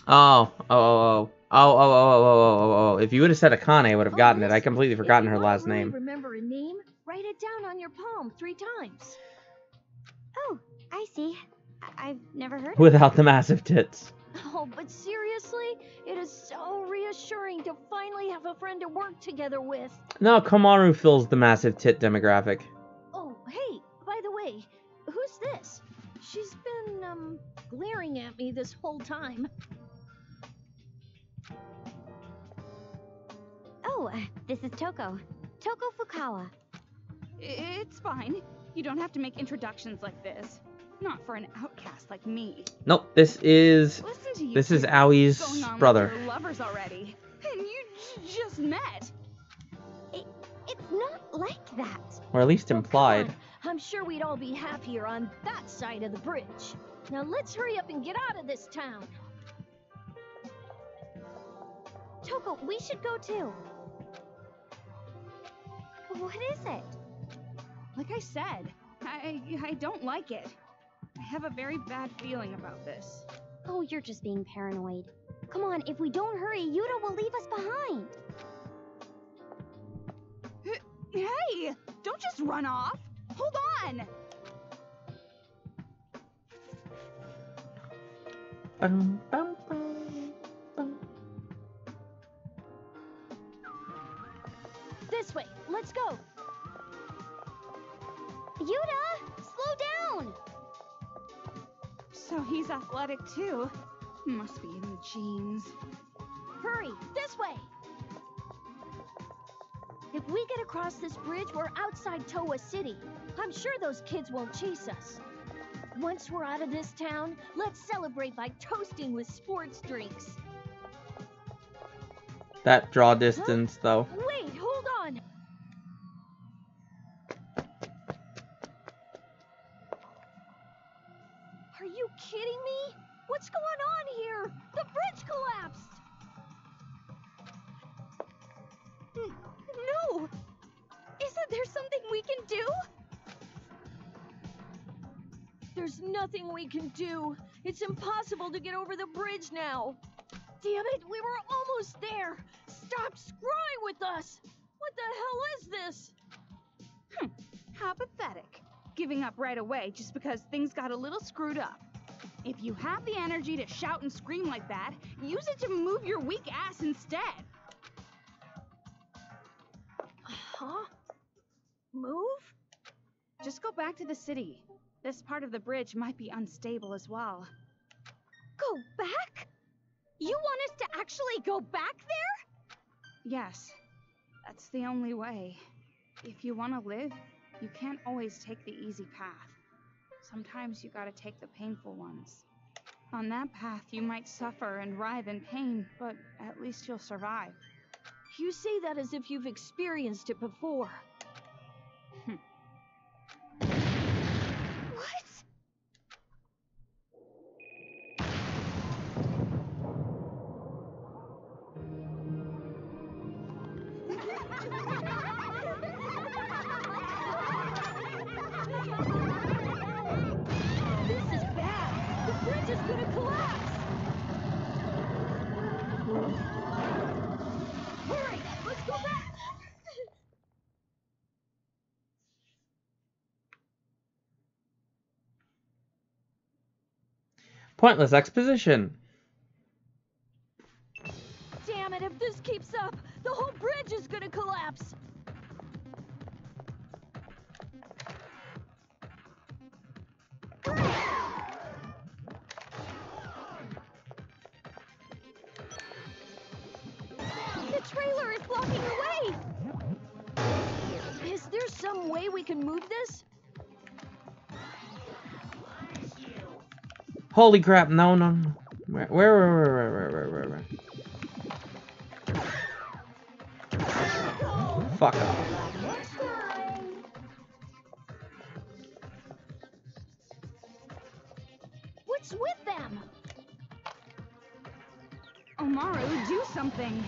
Oh. If you would have said Akane, I would have gotten it. I completely forgotten her last name. Remember a name? Write it down on your palm 3 times. Oh, I see. I've never heard of Without the massive tits. Oh, but seriously, it is so reassuring to finally have a friend to work together with. No, Komaru fills the massive tit demographic. Oh, hey, by the way, who's this? She's been, glaring at me this whole time. Oh, this is Toko. Toko Fukawa. It's fine. You don't have to make introductions like this. Not for an outcast like me. Nope, this is Going Aoi's on brother. Like you're lovers already, and you just met. It's not like that. Or at least implied. I'm sure we'd all be happier on that side of the bridge. Now let's hurry up and get out of this town. Toko, we should go too. What is it? Like I said, I don't like it. I have a very bad feeling about this. Oh, you're just being paranoid. Come on, if we don't hurry, Yuta will leave us behind. Hey, don't just run off. Hold on. Bum, bum, bum, bum. This way, let's go. Yuta, slow down. So he's athletic too. Must be in the genes. Hurry, this way. If we get across this bridge, we're outside Towa City. I'm sure those kids won't chase us. Once we're out of this town, let's celebrate by toasting with sports drinks. That draw distance, though. Wait, hold on. Are you kidding me? What's going on here? The bridge collapsed. No! Isn't there something we can do? There's nothing we can do. It's impossible to get over the bridge now. Damn it, we were almost there. Stop screwing with us. What the hell is this? How pathetic. Giving up right away just because things got a little screwed up. If you have the energy to shout and scream like that, use it to move your weak ass instead. Huh? Move? Just go back to the city. This part of the bridge might be unstable as well. Go back? You want us to actually go back there? Yes, that's the only way. If you want to live, you can't always take the easy path. Sometimes you gotta take the painful ones. On that path, you might suffer and writhe in pain, but at least you'll survive. You say that as if you've experienced it before. What? This is bad. The bridge is gonna collapse. Hurry, let's go back. Pointless exposition. Damn it, if this keeps up, the whole bridge is gonna collapse. The trailer is blocking the way. some way we can move this? Holy crap! No, no, no. Where? Fuck off. What's with them? Omaru, do something.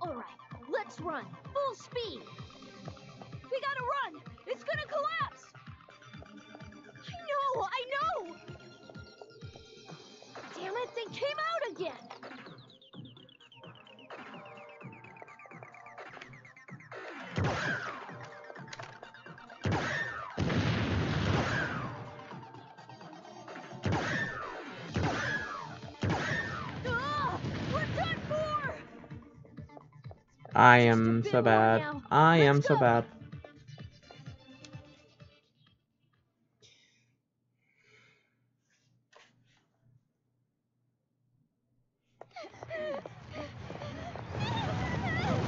All right, let's run. Full speed. We gotta run. It's gonna collapse. I know. Damn it, they came out again. We're done for. I am so bad. I am so bad.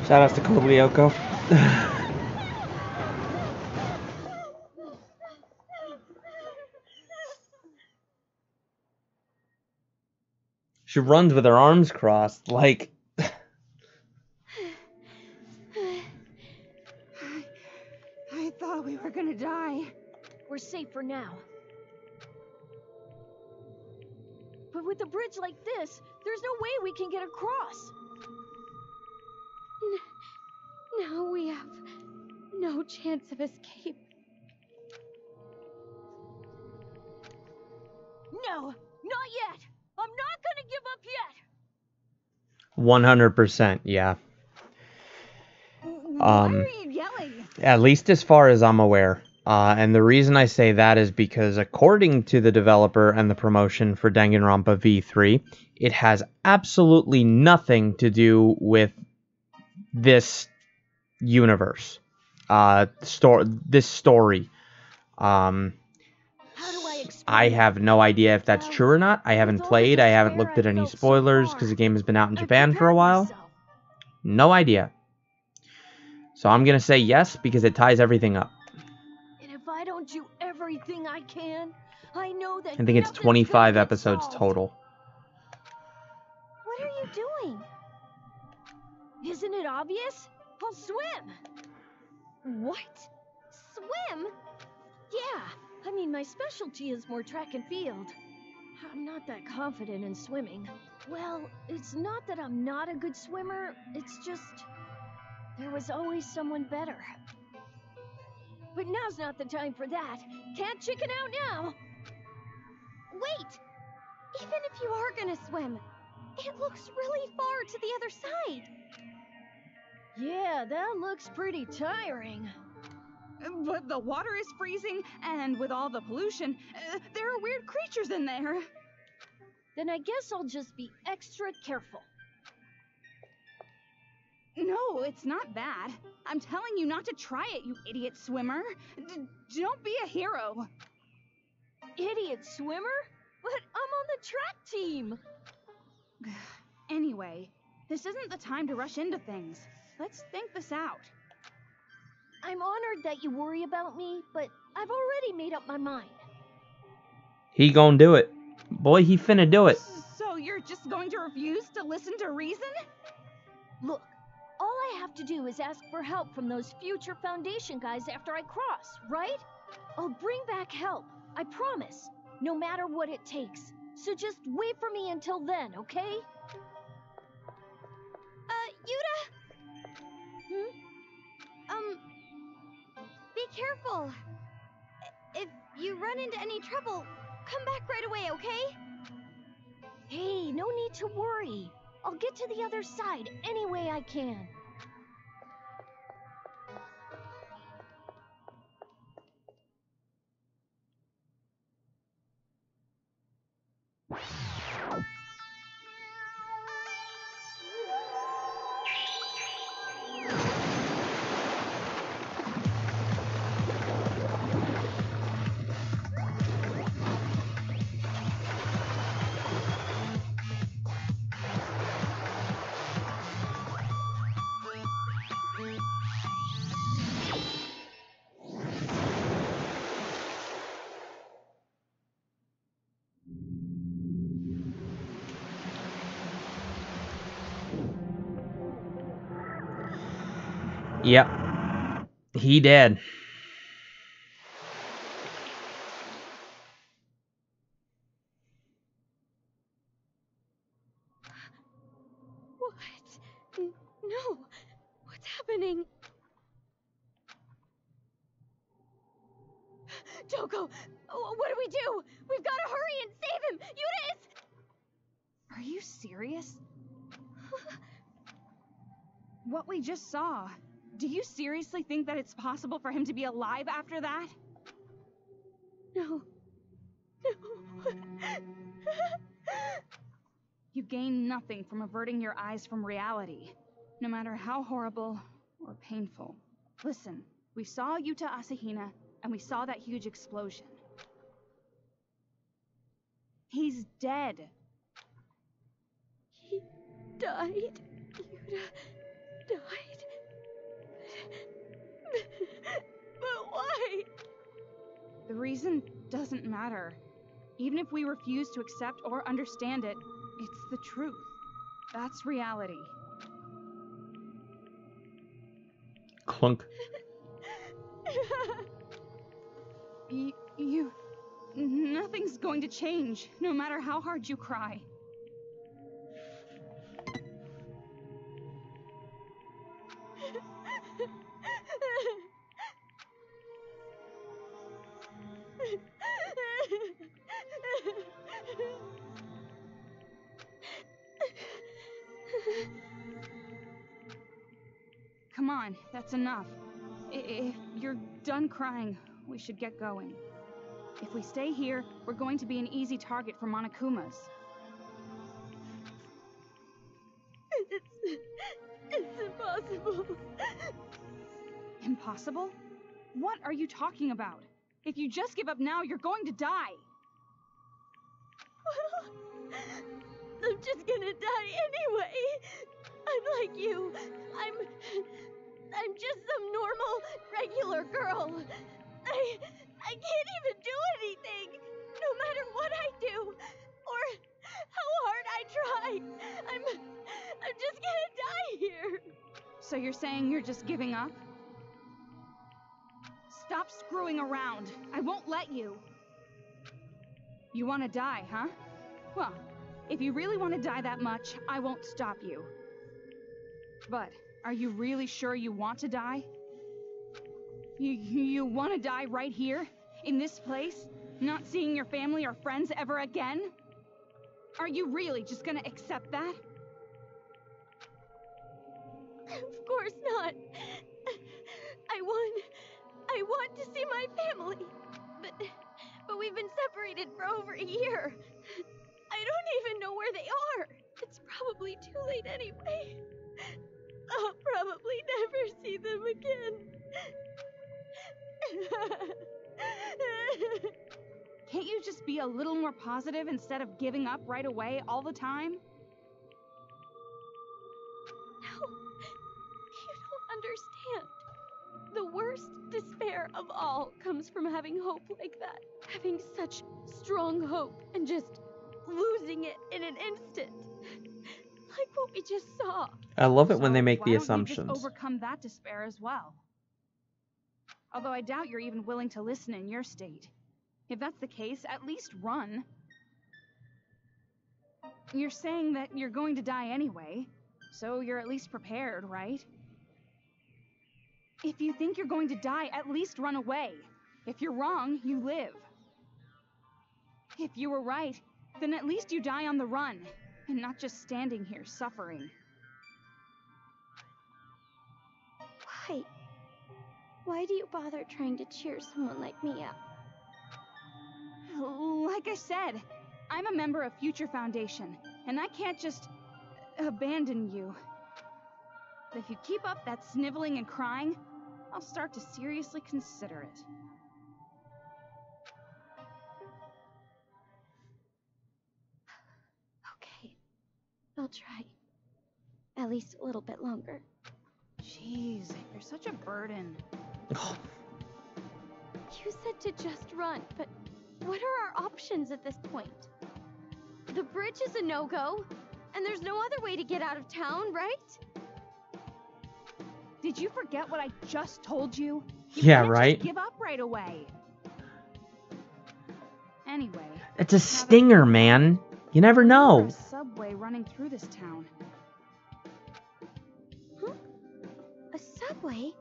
Shout outs to Kobayoko. She runs with her arms crossed, like... I thought we were gonna die. We're safe for now. But with a bridge like this, there's no way we can get across. Now we have no chance of escape. No, not yet. I'm not gonna give up yet. 100%, yeah. Why are you yelling? At least as far as I'm aware. And the reason I say that is because according to the developer and the promotion for Danganronpa V3, it has absolutely nothing to do with this universe. This story. I have no idea if that's true or not. I haven't played. I haven't looked at any spoilers because the game has been out in Japan for a while. No idea. So I'm going to say yes because it ties everything up. And if I don't do everything I can, I know that I think it's 25 episodes total. What are you doing? Isn't it obvious? I'll swim. What? Swim? Yeah, I mean my specialty is more track and field. I'm not that confident in swimming. Well, it's not that I'm not a good swimmer, it's just... there was always someone better. But now's not the time for that. Can't chicken out now. Wait! Even if you are gonna swim, it looks really far to the other side. Yeah, that looks pretty tiring. But the water is freezing, and with all the pollution, there are weird creatures in there. Then I guess I'll just be extra careful. No, it's not that. I'm telling you not to try it, you idiot swimmer. Don't be a hero. Idiot swimmer? But I'm on the track team. Anyway, this isn't the time to rush into things. Let's think this out. I'm honored that you worry about me, but I've already made up my mind. He gonna do it. Boy, he finna do it. So you're just going to refuse to listen to reason? Look, all I have to do is ask for help from those future Foundation guys after I cross, right? I'll bring back help, I promise, no matter what it takes. So just wait for me until then, okay? Yuta! Be careful. If you run into any trouble, come back right away, okay? Hey, no need to worry. I'll get to the other side any way I can. Yep. He did. What? No. What's happening? Toko, what do we do? We've got to hurry and save him! Eunice! Are you serious? What we just saw. Do you seriously think that it's possible for him to be alive after that? No. No. You gain nothing from averting your eyes from reality, no matter how horrible or painful. Listen, we saw Yuta Asahina, and we saw that huge explosion. He's dead. He died. Yuta died. But why? The reason doesn't matter. Even if we refuse to accept or understand it, it's the truth. That's reality. Clunk. Nothing's going to change, no matter how hard you cry. Come on, that's enough. If you're done crying, we should get going. If we stay here, we're going to be an easy target for Monokumas. It's impossible. Impossible? What are you talking about? If you just give up now, you're going to die. I'm just gonna die anyway. I'm like you. I'm just some normal, regular girl. I can't even do anything, no matter what I do, or how hard I try. I'm just gonna die here. So you're saying you're just giving up? Stop screwing around. I won't let you. You want to die, huh? Well, if you really want to die that much, I won't stop you. But are you really sure you want to die? You want to die right here? In this place? Not seeing your family or friends ever again? Are you really just gonna accept that? Of course not. I want to see my family. But we've been separated for over a year. I don't even know where they are. It's probably too late anyway. I'll probably never see them again. Can't you just be a little more positive instead of giving up right away all the time? No, you don't understand. The worst despair of all comes from having hope like that. Having such strong hope and just losing it in an instant. Like what we just saw. I love it when they make why the don't assumptions. You just overcome that despair as well? Although I doubt you're even willing to listen in your state. If that's the case, at least run. You're saying that you're going to die anyway, so you're at least prepared, right? If you think you're going to die, at least run away. If you're wrong, you live. If you were right, then at least you die on the run, and not just standing here suffering. Why? Why do you bother trying to cheer someone like me up? Like I said, I'm a member of Future Foundation, and I can't just abandon you. But if you keep up that sniveling and crying, I'll start to seriously consider it. Okay, I'll try. At least a little bit longer. Jeez, you're such a burden. You said to just run, but what are our options at this point? The bridge is a no-go, and there's no other way to get out of town, right? Did you forget what I just told you? Yeah, Can't right? just give up right away. Anyway. It's a stinger, man. You never know. There's a subway running through this town. Huh? A subway?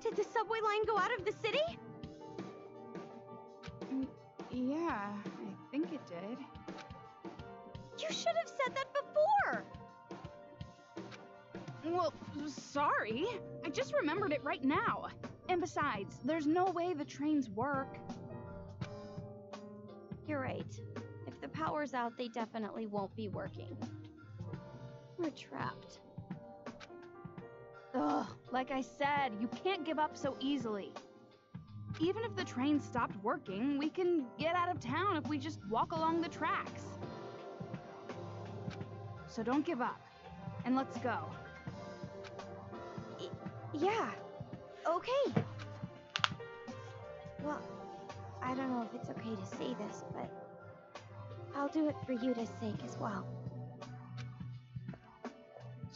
Did the subway line go out of the city? Yeah, I think it did. You should have said that before! Well, sorry. I just remembered it right now. And besides, there's no way the trains work. You're right. If the power's out, they definitely won't be working. We're trapped. Ugh, like I said, you can't give up so easily. Even if the train stopped working, we can get out of town if we just walk along the tracks. So don't give up, and let's go. Yeah. Okay. Well, I don't know if it's okay to say this, but I'll do it for Yuta's sake as well.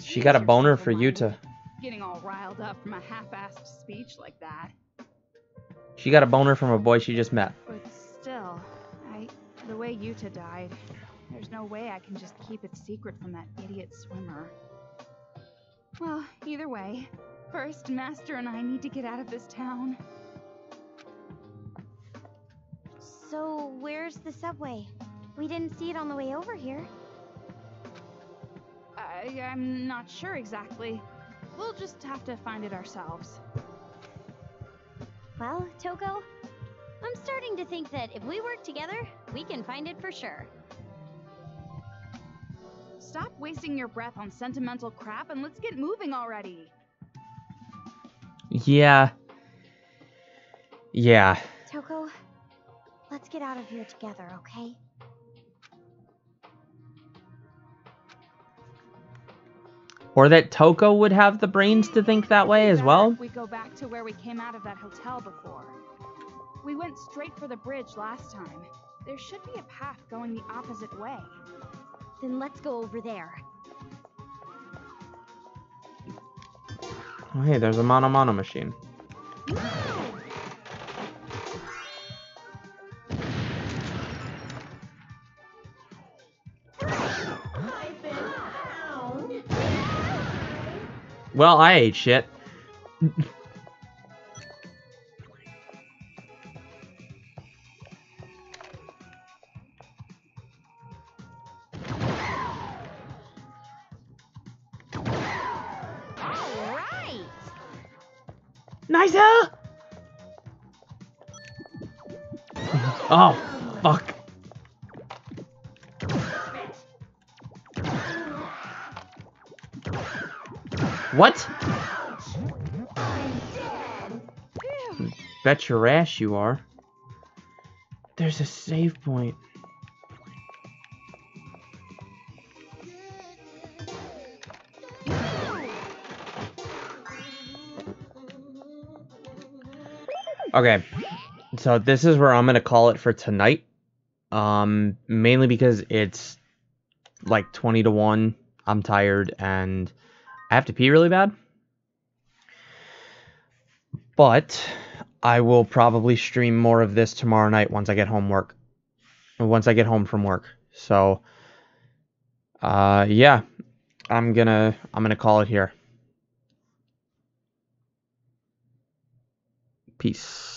She got a boner for Yuta. Getting all riled up from a half-assed speech like that. She got a boner from a boy she just met. But still, the way Yuta died, there's no way I can just keep it secret from that idiot swimmer. Well, either way, first Master and I need to get out of this town. So, where's the subway? We didn't see it on the way over here. I'm not sure exactly. We'll just have to find it ourselves. Well, Toko, I'm starting to think that if we work together, we can find it for sure. Stop wasting your breath on sentimental crap and let's get moving already. Yeah. Yeah. Toko, let's get out of here together, okay? Or that Toko would have the brains to think that way as well. We go back to where we came out of that hotel before. We went straight for the bridge last time. There should be a path going the opposite way. Then let's go over there. Oh, hey, there's a Mono machine. Well, I ate shit. Alright! Nicer! Oh, fuck. What? Bet your ass you are. There's a save point. Okay, so this is where I'm gonna call it for tonight. Mainly because it's like 20 to 1. I'm tired and I have to pee really bad. But I will probably stream more of this tomorrow night once I get home from work. So yeah, I'm gonna call it here. Peace.